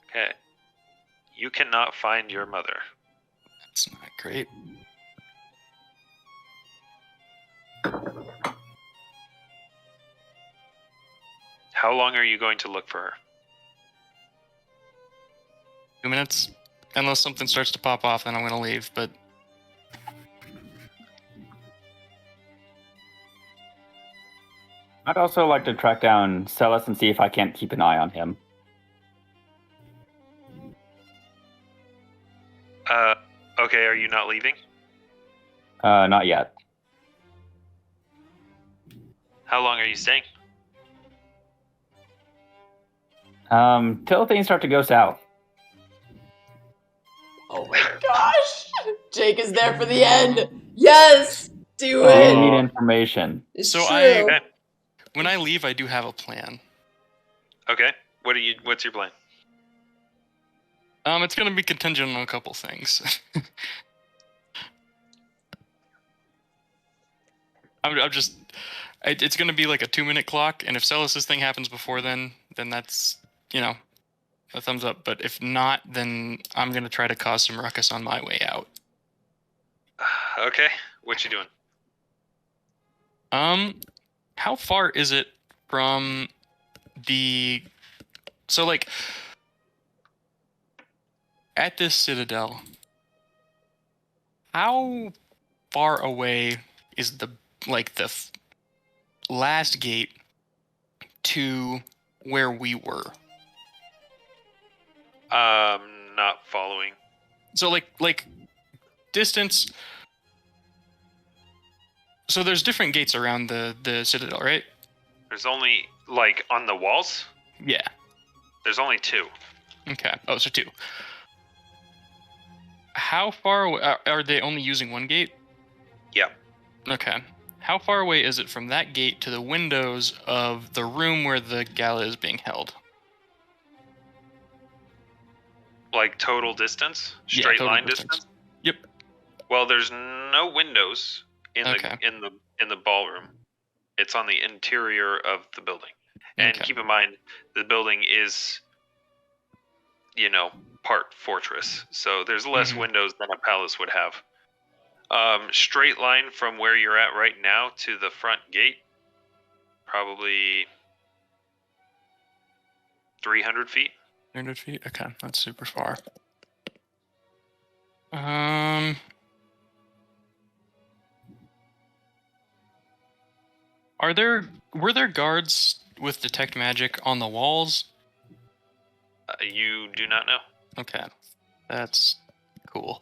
okay. You cannot find your mother. That's not great. How long are you going to look for her? 2 minutes. Unless something starts to pop off, then I'm gonna leave. But I'd also like to track down Psellus and see if I can't keep an eye on him. Okay, are you not leaving? Not yet. How long are you staying? Till things start to go south. Oh my gosh! Jake is there for the end. Yes, do We it. need information. It's So true. Okay. when I leave, I do have a plan. Okay. What's your plan? It's gonna be contingent on a couple things. It's gonna be like a 2-minute clock, and if Cellus's thing happens before then that's, a thumbs up. But if not, then I'm gonna try to cause some ruckus on my way out. Okay. What you doing? How far is it from the... So, like, at this citadel, how far away is the last gate to where we were? Not following. So, like distance... So there's different gates around the citadel, right? There's only, like, on the walls? Yeah. There's only 2. Okay. Oh, so 2. How far away... Are they only using one gate? Yep. Okay. How far away is it from that gate to the windows of the room where the gala is being held? Like, total distance? Yeah, Straight total line distance. distance? Yep. Well, there's no windows in Okay. the ballroom. It's on the interior of the building. And Okay. keep in mind, the building is, part fortress. So there's less Mhm. windows than a palace would have. Straight line from where you're at right now to the front gate, probably 300 feet. 300 feet? Okay, that's super far. Were there guards with detect magic on the walls? You do not know. Okay, that's cool.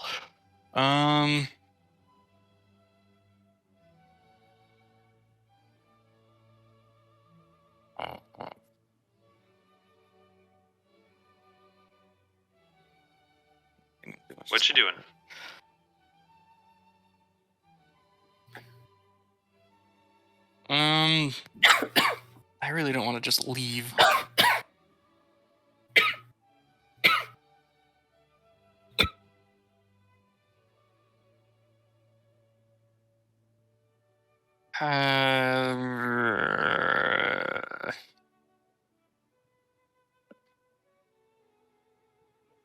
What you doing? I really don't want to just leave.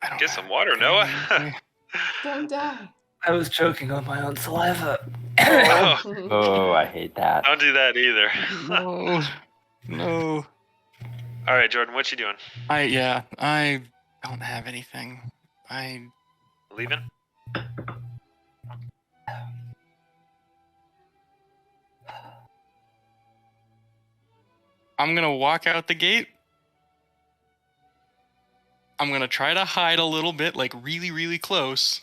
I don't Get some water, Noah. Don't die. I was choking on my own saliva. Oh, Oh, I hate that. don't do that either. No. All right, Jordan, what you doing? I don't have anything. Leaving? I'm gonna walk out the gate. I'm gonna try to hide a little bit, like really, really close.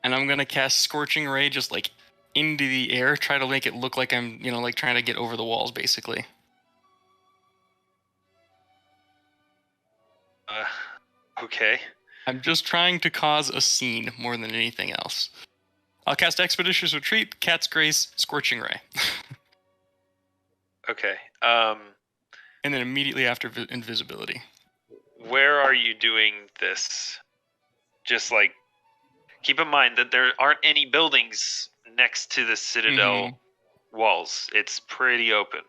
And I'm gonna cast Scorching Ray just like into the air, try to make it look like I'm, like trying to get over the walls, basically. Okay. I'm just trying to cause a scene more than anything else. I'll cast Expeditious Retreat, Cat's Grace, Scorching Ray. Okay. And then immediately after invisibility. Where are you doing this? Just like, keep in mind that there aren't any buildings next to the Citadel walls. It's pretty open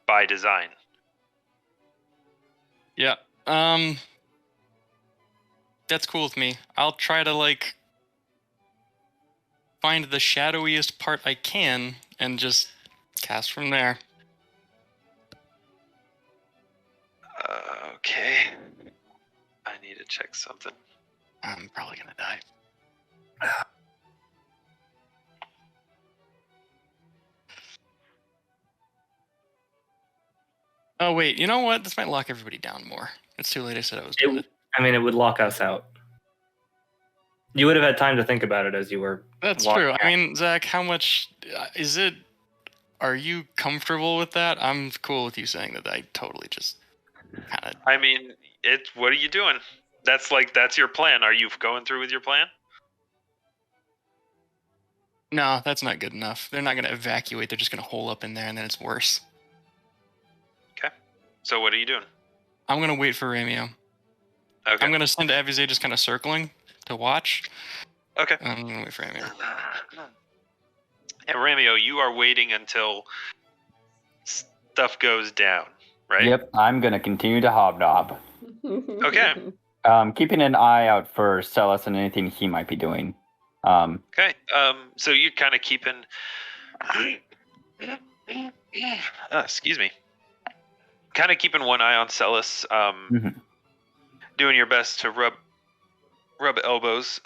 by design. Yeah. That's cool with me. I'll try to find the shadowiest part I can and just cast from there. Okay. I need to check something. I'm probably gonna die. Oh wait, you know what? This might lock everybody down more. It's too late. I said I was doing it. It would lock us out. You would have had time to think about it as you were. That's walking true. out. I mean, Zach, how much is it? Are you comfortable with that? I'm cool with you saying that. I totally just kind of. I mean, what are you doing? That's your plan. Are you going through with your plan? No, that's not good enough. They're not going to evacuate. They're just going to hole up in there, and then it's worse. Okay. So what are you doing? I'm going to wait for Ramio. Okay. I'm going to send Avize just kind of circling to watch. Okay. I'm going to wait for Ramio. And Ramio, you are waiting until stuff goes down, right? Yep, I'm gonna continue to hobnob. Okay. Keeping an eye out for Psellus and anything he might be doing. Okay. So you're kind of keeping. Excuse me. Kind of keeping one eye on Psellus. Doing your best to rub elbows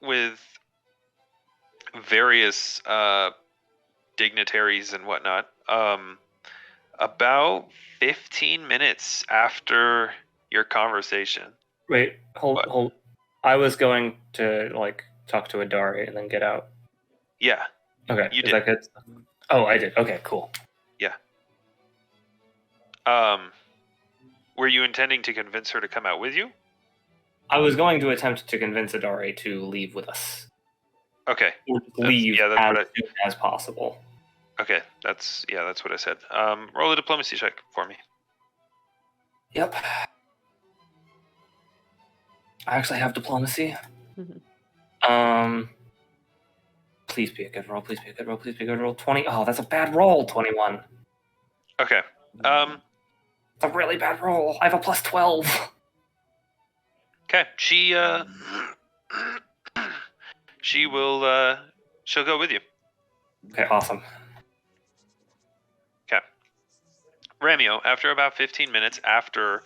with various dignitaries and whatnot. About 15 minutes after your conversation. Wait, hold. I was going to talk to Adari and then get out. Yeah. Okay. You is did. that good? Oh, I did. Okay, cool. Yeah. Were you intending to convince her to come out with you? I was going to attempt to convince Adari to leave with us. Okay. Or leave that's as what soon as possible. Okay, that's what I said. Roll a diplomacy check for me. Yep. I actually have diplomacy. Please be a good roll. Please be a good roll. Please be a good roll. 20. Oh, that's a bad roll. 21. Okay. It's a really bad roll. I have a plus 12. Okay. She'll go with you. Okay, awesome. Ramio, after about 15 minutes after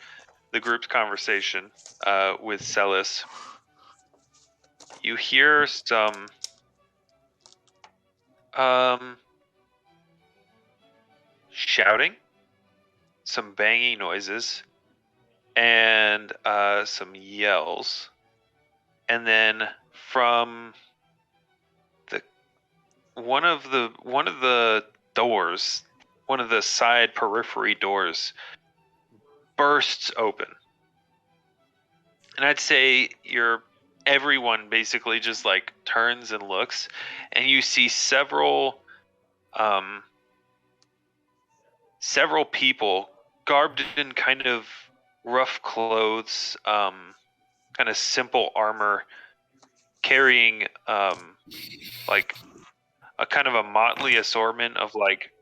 the group's conversation with Psellus, you hear some shouting, some banging noises, and some yells. And then from one of the doors, one of the side periphery doors bursts open. And I'd say everyone basically just turns and looks, and you see several people garbed in kind of rough clothes, kind of simple armor, carrying a kind of a motley assortment of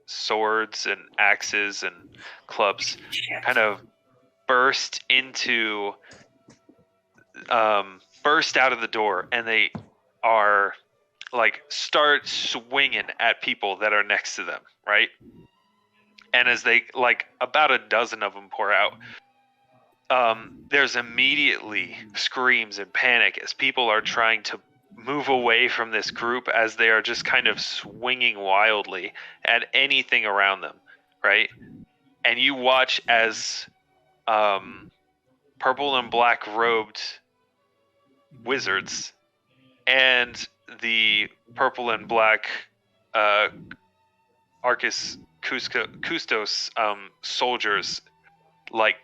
swords and axes and clubs, kind of burst out of the door, and they are start swinging at people that are next to them, right? And as they about a dozen of them pour out, there's immediately screams and panic as people are trying to move away from this group as they are just kind of swinging wildly at anything around them, right? And you watch as purple and black robed wizards and the purple and black Arcus Custos soldiers like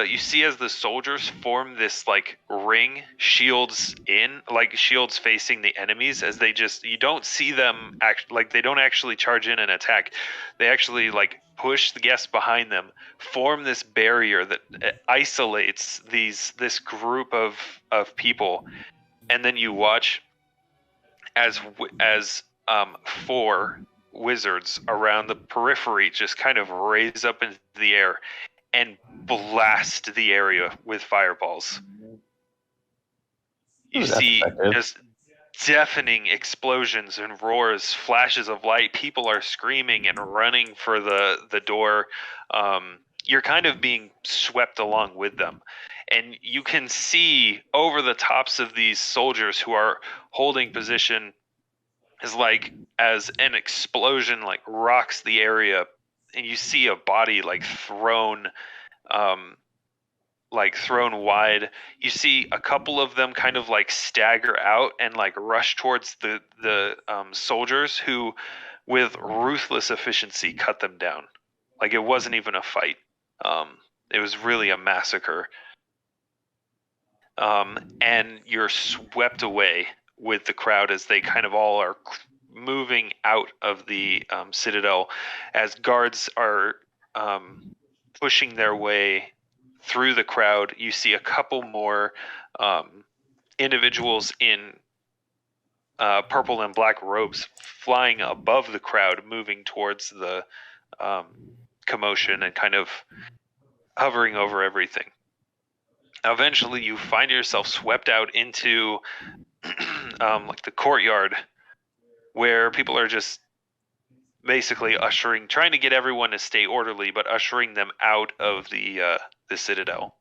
you see as the soldiers form this like ring, shields facing the enemies, as you don't see them they don't actually charge in and attack. They actually like push the guests behind them, form this barrier that isolates this group of people, and then you watch as 4 wizards around the periphery just kind of raise up into the air and blast the area with fireballs. You see just deafening explosions and roars, flashes of light. People are screaming and running for the door. You're kind of being swept along with them. And you can see over the tops of these soldiers who are holding position as an explosion rocks the area, and you see a body thrown wide. You see a couple of them kind of stagger out and rush towards the soldiers who, with ruthless efficiency, cut them down. It wasn't even a fight. It was really a massacre. And you're swept away with the crowd as they kind of all are moving out of the citadel, as guards are pushing their way through the crowd. You see a couple more individuals in purple and black robes flying above the crowd, moving towards the commotion and kind of hovering over everything. Eventually, you find yourself swept out into the courtyard, where people are just basically trying to get everyone to stay orderly, but ushering them out of the citadel.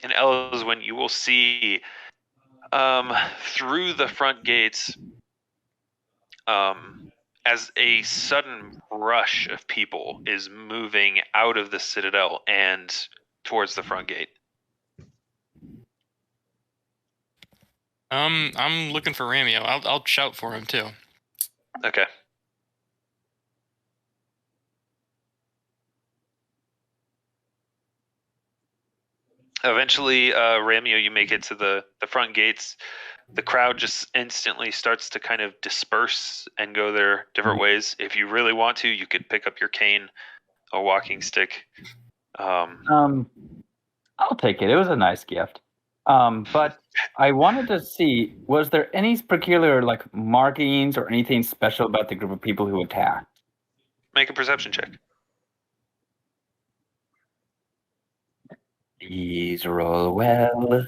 And Elyswen, you will see through the front gates as a sudden rush of people is moving out of the citadel and towards the front gate. I'm looking for Ramio. I'll shout for him too. Okay. Eventually, Ramio, you make it to the front gates. The crowd just instantly starts to kind of disperse and go their different ways. If you really want to, you could pick up your cane or walking stick. I'll take it. It was a nice gift. But I wanted to see, was there any peculiar markings or anything special about the group of people who attacked? Make a perception check. Please roll well.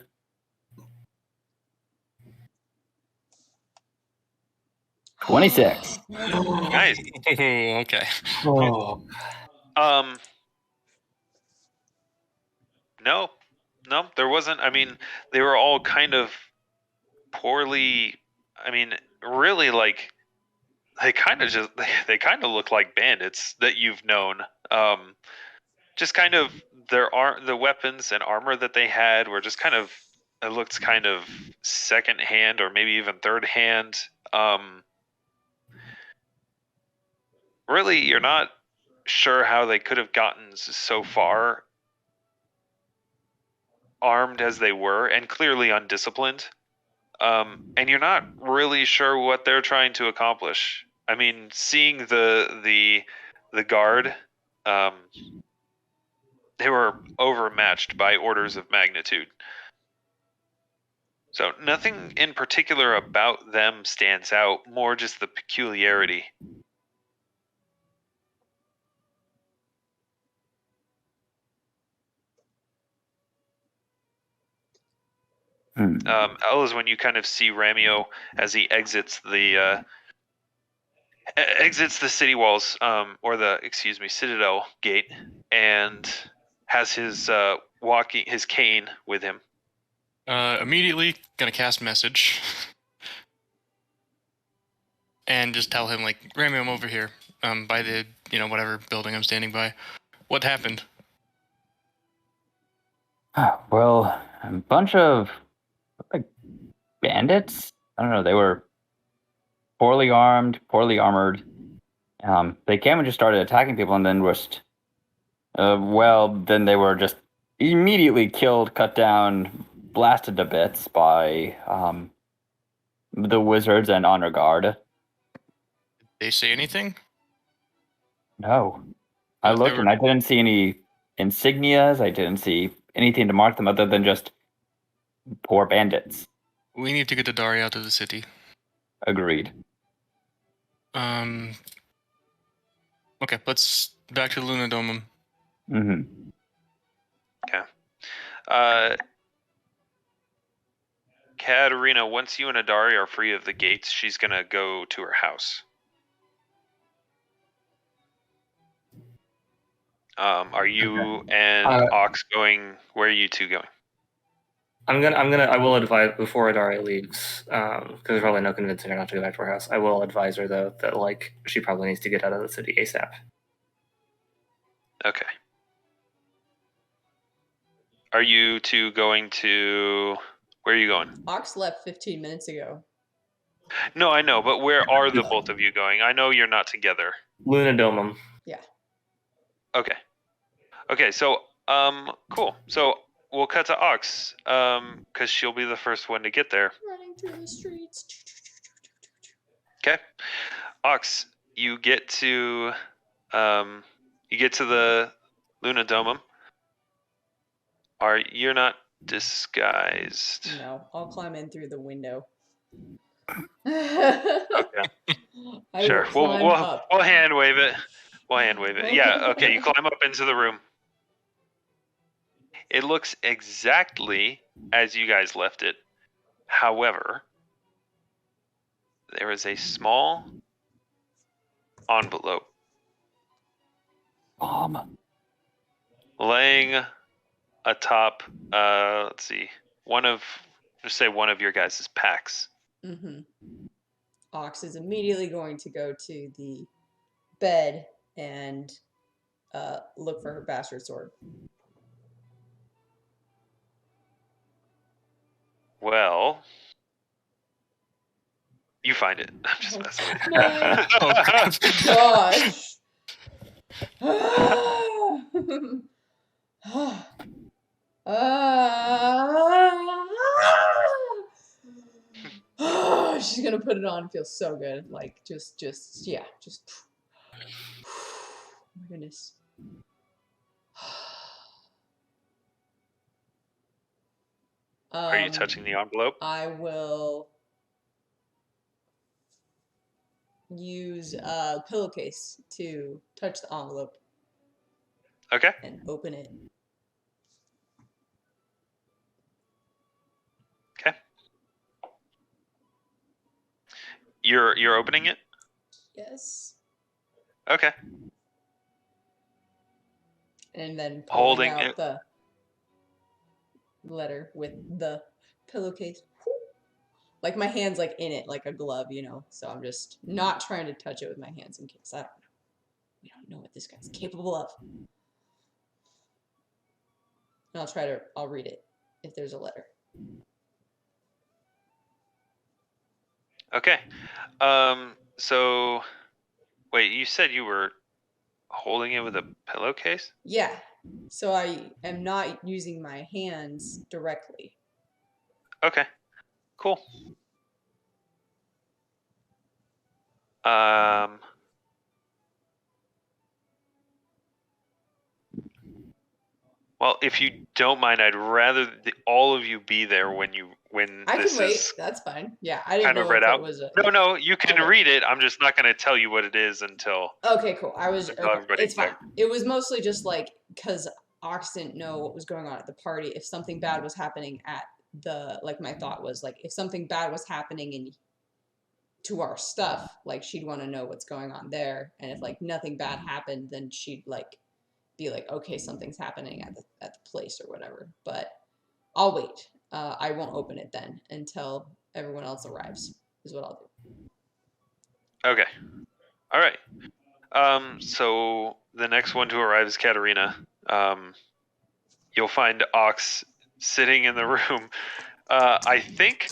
$26. Nice. Okay. Oh. No, there wasn't. I mean, they were all kind of poorly. I mean, really, they kind of look like bandits that you've known. Just kind of the weapons and armor that they had were just kind of, it looked kind of second hand or maybe even third hand. Really, you're not sure how they could have gotten so far, armed as they were and clearly undisciplined. And you're not really sure what they're trying to accomplish. I mean, seeing the guard, they were overmatched by orders of magnitude. So nothing in particular about them stands out, more just the peculiarity. Elyswen, when you kind of see Ramio as he exits the exits the city walls, or the citadel gate, and has his his cane with him. Immediately gonna cast message. And just tell him, like, Ramio, I'm over here, by the, whatever building I'm standing by. What happened? Well, a bunch of like bandits. I don't know. They were poorly armed, poorly armored. They came and just started attacking people, and then then they were just immediately killed, cut down, blasted to bits by the wizards and honor guard. Did they say anything? No. I looked and I didn't see any insignias. I didn't see anything to mark them other than just poor bandits. We need to get Adari out of the city. Agreed. Okay, let's back to Luna Domum. Mm-hmm. Okay. Katarina, once you and Adari are free of the gates, she's gonna go to her house. Are you and Aux going? Where are you two going? I will advise before Adari leaves, because there's probably no convincing her not to go back to her house. I will advise her though that she probably needs to get out of the city ASAP. Okay. Are you two going to? Where are you going? Aux left 15 minutes ago. No, I know, but where are the both of you going? I know you're not together. Luna Domum. Yeah. Okay. Okay, so cool. So we'll cut to Aux, because she'll be the first one to get there. Running through the streets. Okay. Aux, you get to the Luna Domum. You're not disguised? No, I'll climb in through the window. Okay. Sure. We'll hand wave it. We'll hand wave it. Yeah. Okay. You climb up into the room. It looks exactly as you guys left it. However, there is a small envelope laying atop. Let's see. One of your guys' packs. Mm-hmm. Aux is immediately going to go to the bed and look for her bastard sword. Well, you find it. I'm just messing with you. My gosh. She's gonna put it on and feel so good. Like just oh my goodness. Are you touching the envelope? I will use a pillowcase to touch the envelope. Okay. And open it. Okay. You're opening it? Yes. Okay. And then holding out it. The letter with the pillowcase. Like my hand's like in it, like a glove, So I'm just not trying to touch it with my hands in case I don't know. We don't know what this guy's capable of. And I'll read it if there's a letter. Okay. So wait, you said you were holding it with a pillowcase? Yeah. So I am not using my hands directly. Okay. Cool. Well, if you don't mind, I'd rather all of you be there when I this can wait. is That's fine. Yeah, I didn't kind of know read if out. it was No, you can read it. I'm just not going to tell you what it is until. Okay, cool. It's fine. back. It was mostly just because Aux didn't know what was going on at the party. If something bad was happening at my thought was if something bad was happening and to our stuff, like she'd want to know what's going on there, and if like nothing bad happened, then she'd like be like, okay, something's happening at the place or whatever. But I'll wait. I won't open it then until everyone else arrives. Is what I'll do. Okay. All right. So the next one to arrive is Katarina. You'll find Aux sitting in the room. I think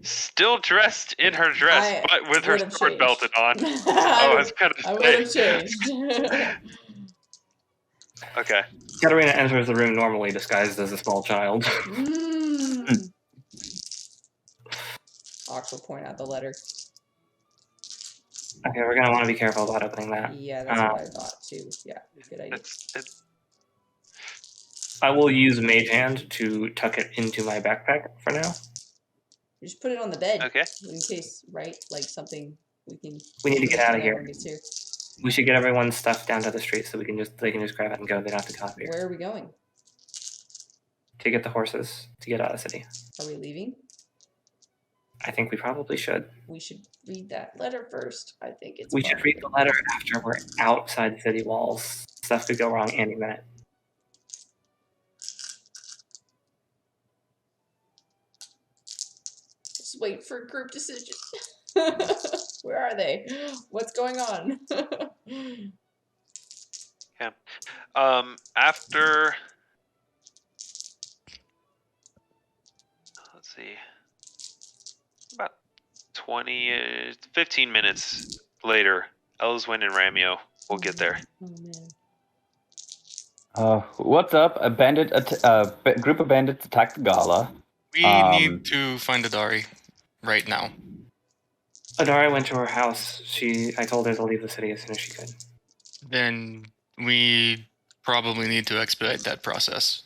still dressed in her dress, but with her sword belted on. I was gonna say. I would have changed. Okay. Katarina enters the room normally disguised as a small child. Aux will point out the letter. Okay, we're gonna want to be careful about opening that. Yeah, that's what I thought too. Yeah, good idea. I will use Mage Hand to tuck it into my backpack for now. You just put it on the bed. Okay. In case, right? Like something we can. We need to get out of here. Gets here. We should get everyone's stuff down to the street so they can just grab it and go. They don't have to copy it. Where are we going? To get the horses to get out of the city. Are we leaving? I think we probably should. We should read that letter first. I think it's. We should read the letter after we're outside the city walls. Stuff could go wrong any minute. Just wait for a group decision. Where are they? What's going on? Yeah. After. Let's see. About 15 minutes later, Elyswen and Ramio will get there. Oh man. What's up? A group of bandits attacked Gala. We need to find Adari right now. Adari went to her house. I told her to leave the city as soon as she could. Then we probably need to expedite that process.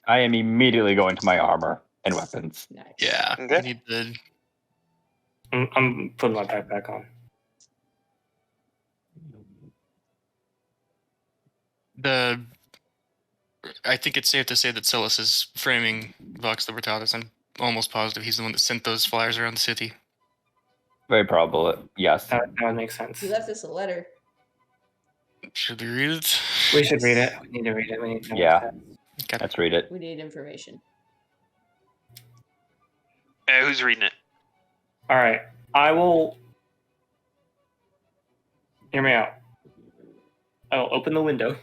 I am immediately going to my armor and weapons. Nice. Yeah. Okay. We need to... I'm putting my backpack on. I think it's safe to say that Psellus is framing Vox Libertatis. I'm almost positive he's the one that sent those flyers around the city. Very probable, yes. That would make sense. He left us a letter. Should we read it? We should read it. We need to read it. We need to know Yeah. what it says. Okay. Let's read it. We need information. Who's reading it? All right. I will. Hear me out. I will open the window.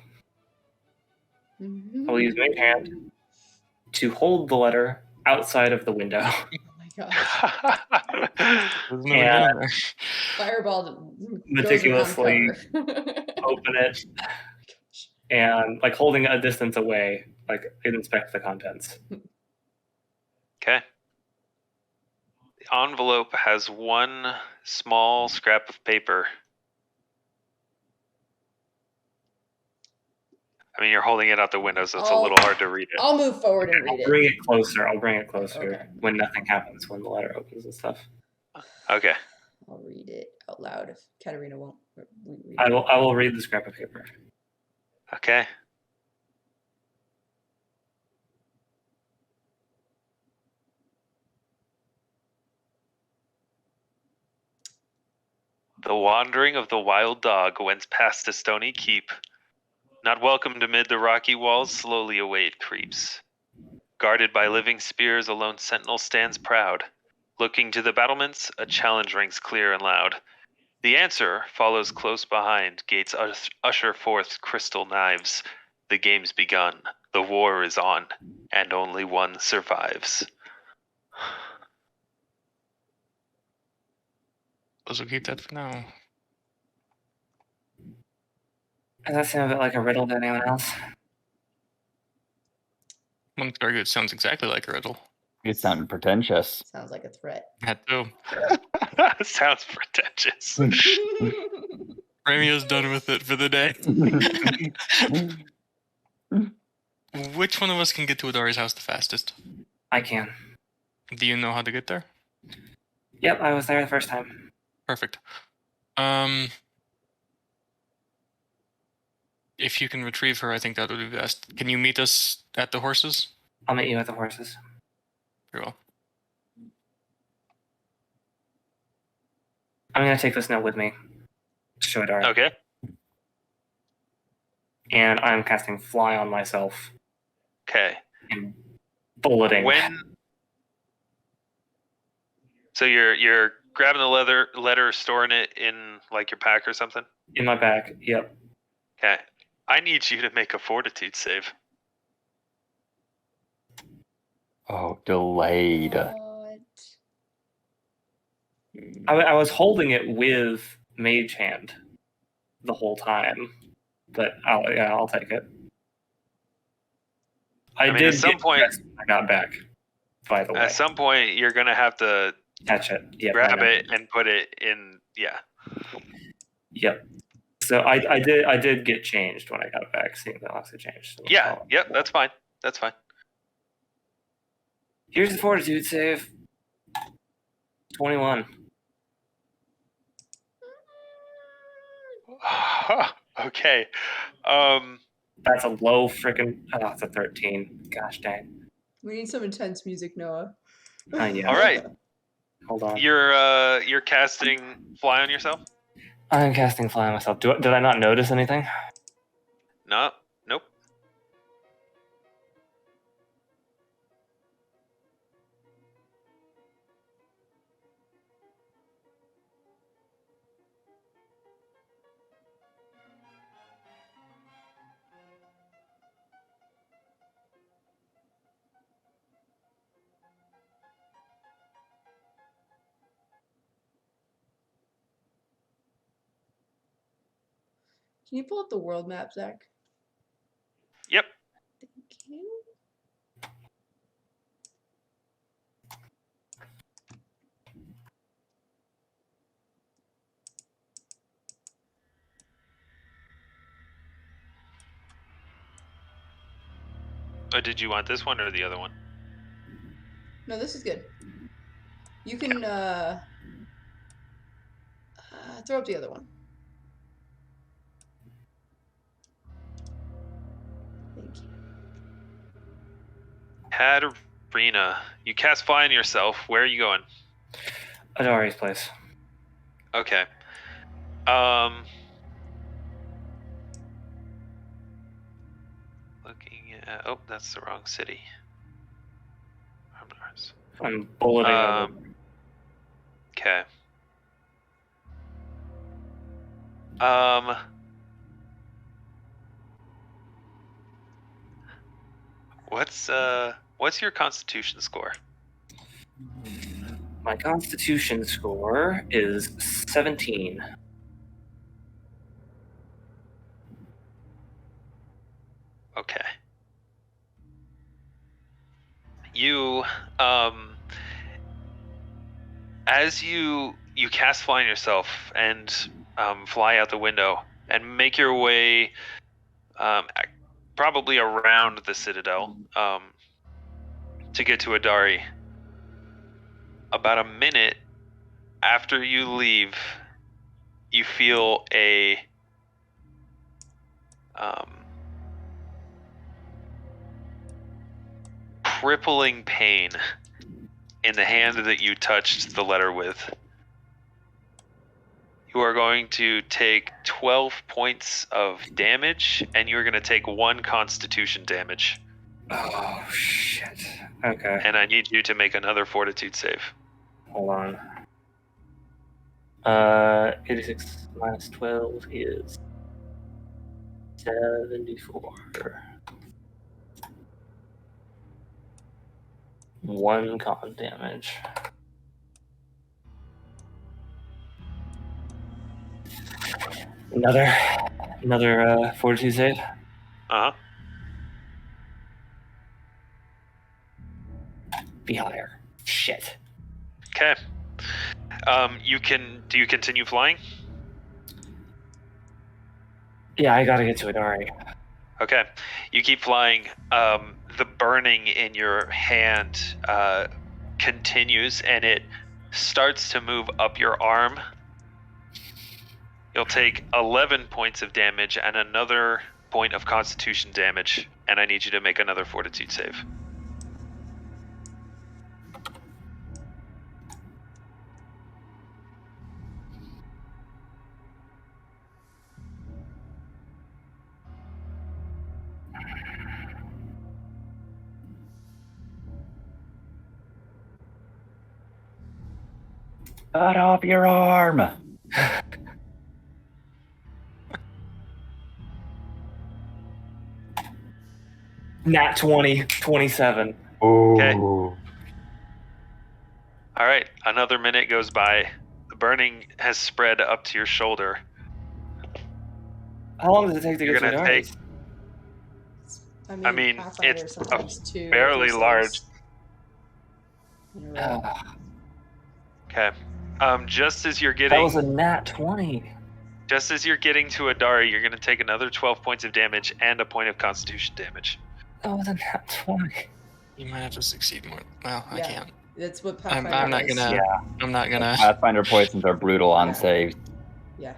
I will use my hand to hold the letter outside of the window. Oh my god. There's And- no gun in there. Fireball Meticulously goes around cover. Open it and, like, holding a distance away, like, inspect the contents. Okay. The envelope has one small scrap of paper. I mean, you're holding it out the window, so it's a little hard to read it. I'll move forward and I'll read it. bring it closer. I'll bring it closer Okay. when nothing happens, when the letter opens and stuff. Okay. I'll read it out loud if Katarina won't. Read I it. will read the scrap of paper. Okay. The wandering of the wild dog wends past a stony keep. Not welcomed amid the rocky walls, slowly away it creeps. Guarded by living spears, a lone sentinel stands proud. Looking to the battlements, a challenge rings clear and loud. The answer follows close behind, gates usher forth crystal knives. The game's begun, the war is on, and only one survives. We'll keep that for now. Does that sound a bit like a riddle to anyone else? One could argue it sounds exactly like a riddle. It sounded pretentious. Sounds like a threat. Had to. Sounds pretentious. Ramio's done with it for the day. Which one of us can get to Adari's house the fastest? I can. Do you know how to get there? Yep, I was there the first time. Perfect. If you can retrieve her, I think that would be best. Can you meet us at the horses? I'll meet you at the horses. Very well. I'm gonna take this note with me. Show Adari. Okay. And I'm casting Fly on myself Okay. and bulleting. So you're grabbing the letter, storing it in like your pack or something? In my back, yep. Okay. I need you to make a fortitude save. Oh, delayed. What? I was holding it with Mage Hand the whole time, but I'll take it. I mean, did at some get point- dressed when I got back, by the way. At some point, you're gonna have to Catch it. Yep, grab it and put it in. Yeah. Yep. So I did get changed when I got back, seeing that lots of changed. So Yeah. Yep. That's fine. That's fine. Here's the fortitude save. 21. Okay. That's a low freaking. Oh, it's a 13. Gosh dang. We need some intense music, Noah. Yeah. All right. Hold on. You're casting Fly on yourself? I'm casting Fly on myself. Did I not notice anything? No. Nope. Can you pull up the world map, Zach? Yep. Thank you. Or did you want this one or the other one? No, this is good. You can throw up the other one. Thank you. Katarina, you cast Fly on yourself. Where are you going? Adari's place. Okay. Looking at. Oh, that's the wrong city. I'm bulleting over. Okay. What's your Constitution score? My Constitution score is 17. Okay. You as you cast Fly on yourself and fly out the window and make your way probably around the citadel to get to Adari. About a minute after you leave, you feel a crippling pain in the hand that you touched the letter with. You are going to take 12 points of damage, and you're going to take 1 constitution damage. Oh, shit. Okay. And I need you to make another fortitude save. Hold on. 86 minus 12 is 74. 1 con damage. Another fortitude save. Uh-huh. Be higher. Shit. Okay. Do you continue flying? Yeah, I gotta get to Adari. Okay. You keep flying. The burning in your hand continues, and it starts to move up your arm. You'll take 11 points of damage and another point of constitution damage, and I need you to make another fortitude save. Cut off your arm. Nat 20, 27. Okay. Ooh. All right, another minute goes by. The burning has spread up to your shoulder. How long does it take to You're get to gonna Adari's? I mean, Pathfinder it's sometimes two or fairly three large. saves in a row. Okay. Just as you're That was a getting, nat 20. just as you're getting to Adari, you're gonna take another 12 points of damage and a point of Constitution damage. That was a nat 20. You might have to succeed more. Well, I Yeah. can't. That's what I'm Pathfinder not does. gonna. Yeah. I'm not gonna. Pathfinder poisons are brutal on Yeah. saves. Yeah.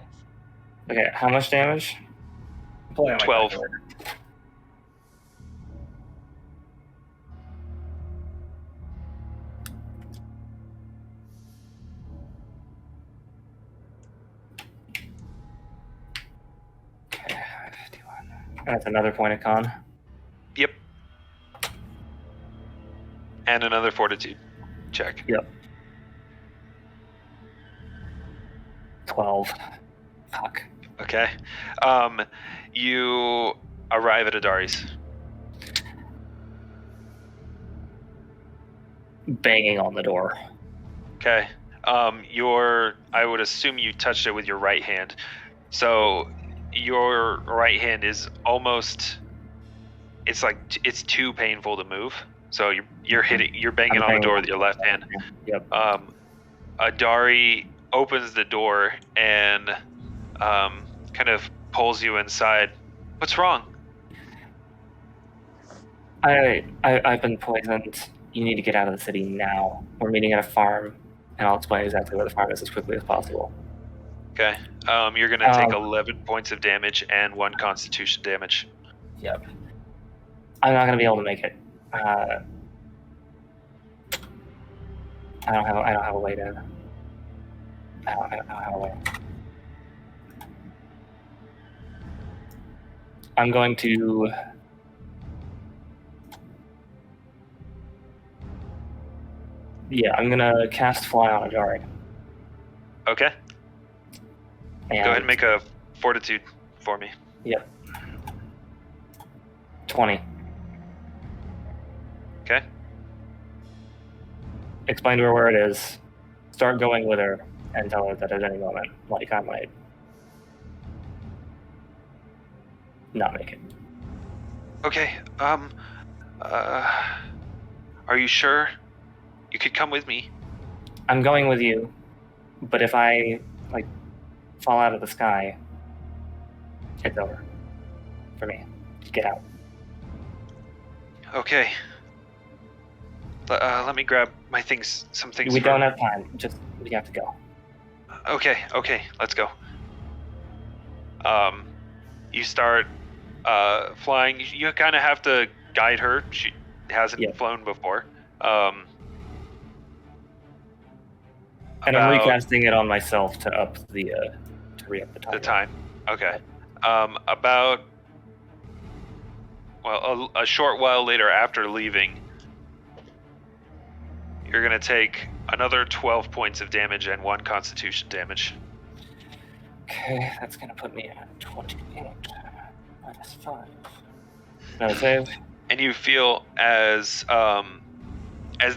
Okay, how much damage? I'm pulling out my 12. calculator. Okay, 51. That's another point of con. Yep. And another fortitude check. 12. Fuck. Okay. You arrive at Adari's. Banging on the door. Okay. I would assume you touched it with your right hand. So your right hand is almost, it's too painful to move. So you're banging on the door with your left hand. Yep. Adari opens the door and kind of pulls you inside. What's wrong? I've been poisoned. You need to get out of the city now. We're meeting at a farm, and I'll explain exactly where the farm is as quickly as possible. Okay. You're gonna take 11 points of damage and 1 Constitution damage. Yep. I'm not gonna be able to make it. I don't have a way to. I don't have a way. I'm going to. Yeah, I'm gonna cast Fly on Adari. Okay. And Go ahead and make a fortitude for me. 20. Okay. Explain to her where it is. Start going with her and tell her that at any moment, like, I might not make it. Okay. Are you sure? You could come with me. I'm going with you, but if I fall out of the sky, it's over for me. Get out. Okay. Let me grab my things. Some things. We don't have time. We have to go. Okay. Let's go. You start flying. You kind of have to guide her. She hasn't flown before. And I'm recasting it on myself to re-up the time. The time. Okay. A short while later after leaving, you're going to take another 12 points of damage and 1 Constitution damage. Okay, that's going to put me at 28 minus 5. Another save. And you feel as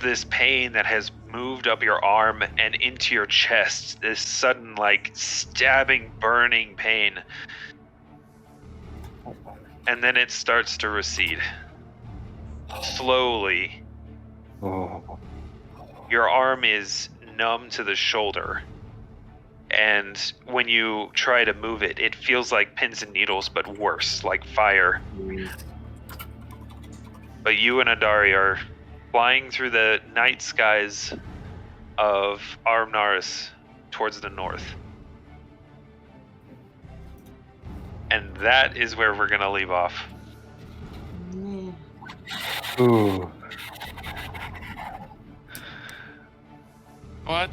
this pain that has moved up your arm and into your chest, this sudden, stabbing, burning pain. And then it starts to recede. Slowly. Oh. Your arm is numb to the shoulder. And when you try to move it, it feels like pins and needles, but worse, like fire. But you and Adari are flying through the night skies of Armnaris towards the north. And that is where we're going to leave off. Ooh. What?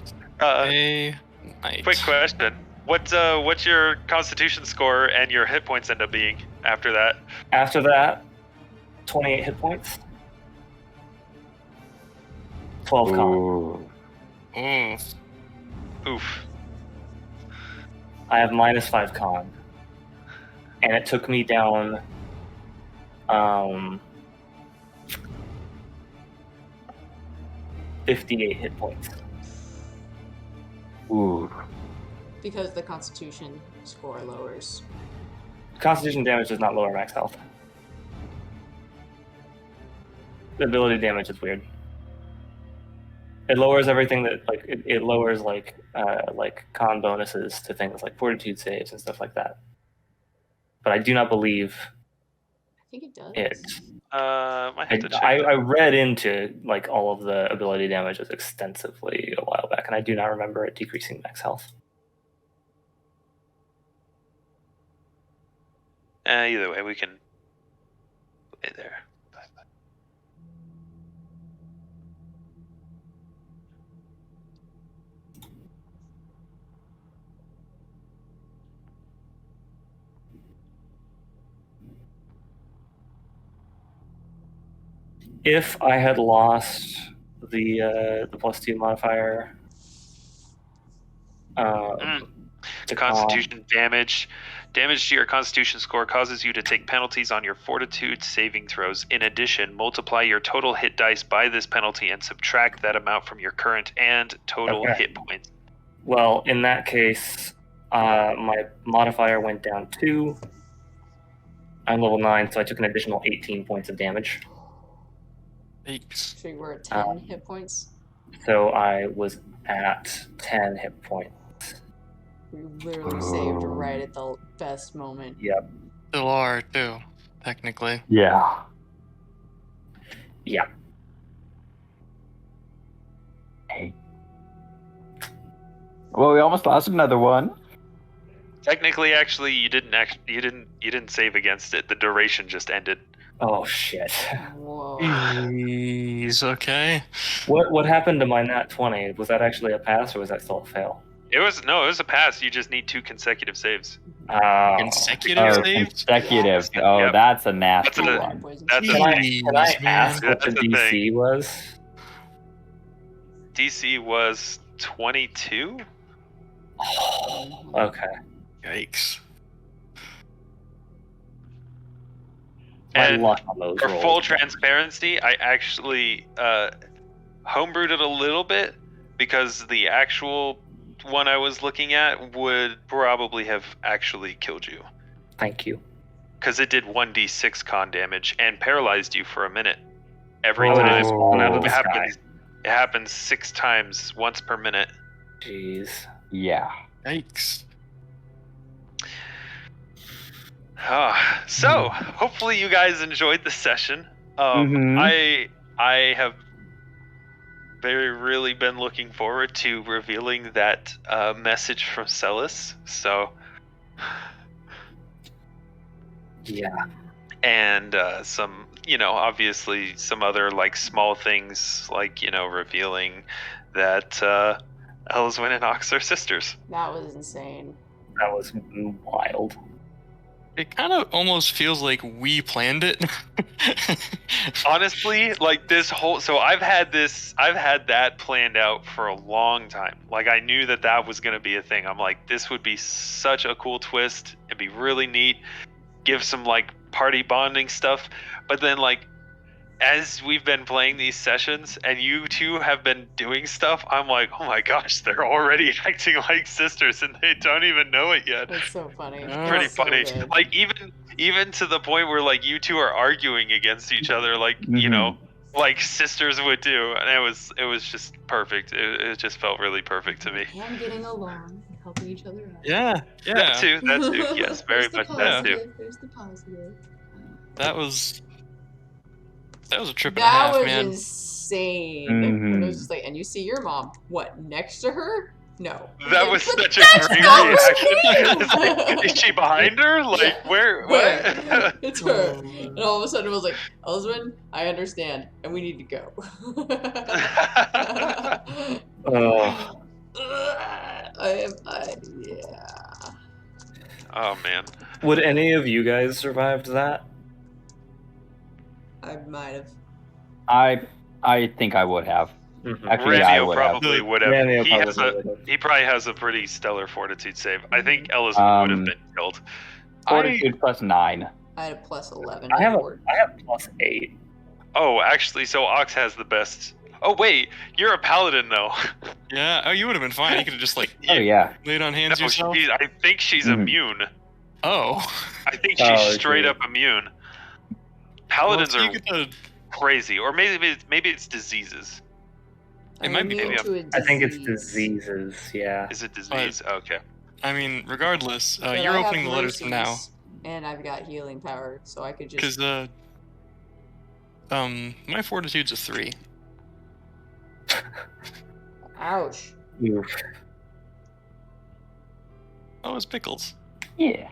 Quick question. What's your Constitution score and your hit points end up being after that? After that, 28 hit points. 12 con. Ooh. Ooh. Oof. I have -5 con. And it took me down 58 hit points. Ooh. Because the Constitution score lowers. Constitution damage does not lower max health. The ability damage is weird. It lowers everything that it lowers like con bonuses to things like fortitude saves and stuff like that. But I do not believe I think it does. it. Might have to check. I read into like all of the ability damages extensively a while back, and I do not remember it decreasing max health. Either way, we can put it there. If I had lost the +2 modifier to Constitution damage. Damage to your Constitution score causes you to take penalties on your Fortitude saving throws. In addition, multiply your total hit dice by this penalty and subtract that amount from your current and total hit points. Well, in that case, my modifier went down 2. I'm level 9, so I took an additional 18 points of damage. Yikes. So you were at 10 hit points. So I was at 10 hit points. We literally saved right at the best moment. Yep. Still are, too, technically. Yeah. Yeah. Hey. Well, we almost lost another one. Technically, actually, you didn't save against it. The duration just ended. Oh shit. Whoa. Jeez, okay. What happened to my nat 20? Was that actually a pass or was that still a fail? It was a pass. You just need 2 consecutive saves. Consecutive saves? Consecutive. Yeah. Oh, Yep. that's a nasty That's one. That's Can I Jeez, man. ask what the That's the DC thing. was? DC was 22. Oh, okay. Yikes. My And luck on those For rolls. full transparency, I actually homebrewed it a little bit because the actual one I was looking at would probably have actually killed you. Thank you. Because it did 1d6 con damage and paralyzed you for a minute. Every Oh, it time. is falling out of the It sky. happens 6 times, once per minute. Jeez. Yeah. Yikes. So, hopefully you guys enjoyed the session. Mhm. I have really been looking forward to revealing that message from Psellus. So, Yeah. and some, obviously some other like small things, like revealing that Elyswen and Aux are sisters. That was insane. That was wild. It kind of almost feels like we planned it. Honestly, like this whole, so I've had that planned out for a long time. Like I knew that was going to be a thing. I'm like, this would be such a cool twist. It'd be really neat. Give some like party bonding stuff. But then like, as we've been playing these sessions and you two have been doing stuff, I'm like, oh my gosh, they're already acting like sisters and they don't even know it yet. That's so funny. Pretty That's so funny. good. Like even to the point where like you two are arguing against each other, like like sisters would do, and it was just perfect. It just felt really perfect to me. And getting along, helping each other out. Yeah. That too. Yes, very There's the much that too. positive, There's the positive. That was a trip and a That half, was man. insane. Mhm. And it was just like, and you see your mom, what, next to her? No. That Like, was but such a that's great not reaction. you! It's like, is she behind her? Like Yeah. where? Where? What? It's her. And all of a sudden it was like, Elyswen, I understand, and we need to go. Oh, Yeah. Oh man. would any of you guys survived that? I might have. I think I would have. Mhm. Actually, I Ramio would have. probably would have. Ramio He has probably a. would've. He probably has a pretty stellar fortitude save. I think Elyswen would have been killed. Fortitude plus 9. I had a plus 11. I have for- +8. Oh, actually, so Aux has the best. Oh wait, you're a paladin though. Yeah. Oh, you would have been fine. You could have just like Oh yeah. laid on hands No, yourself. I think she's Mhm. immune. Oh. I think she's Oh, straight okay. up immune. Paladins Well, are you get the- crazy, or maybe it's diseases. It I'm might be- immune maybe to a I think it's disease. diseases. Yeah. Is it disease? Okay. I mean, regardless, But you're I have opening the letters from now mercies, and I've got healing power, so I could just. because my fortitude's a 3. Ouch. Oof. Oh, it's Pickles. Yeah.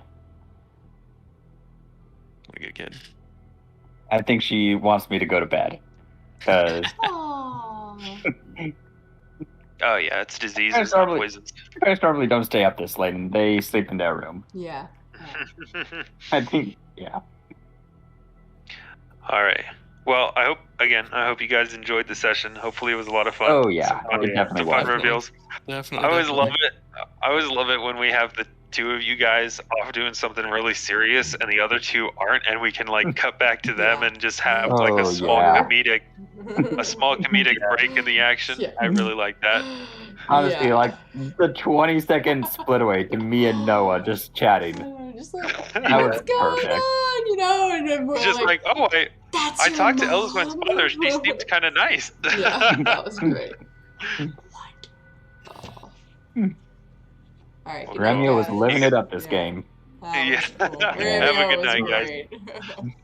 What a good kid. I think she wants me to go to bed. Because Aww. Oh yeah, it's diseases, That's not probably- poisons. guys normally don't stay up this late, and they sleep in their room. Yeah. I think, yeah. All right. Well, I hope you guys enjoyed the session. Hopefully, it was a lot of fun. Oh yeah, Oh, it yeah. definitely Some fun was. reveals. Definitely. I always definitely. love it. I always love it when we have the two of you guys off doing something really serious and the other two aren't, and we can like cut back to them Yeah. and just have like a Oh, small yeah. comedic break in the action. Yeah. I really like that. Honestly, Yeah. like the 20-second split away to me and Noah just chatting. Just like, That was what's going perfect. on? You know, and then we're Just like, oh, that's I your talked to mom." Elyswen's mother. She seemed kind of nice. Yeah, that was great. What? Oh. All right. good night, Ramio was guys. living it up this Yeah. game. That Yeah. was cool. Have a Ramio good was night, guys. great.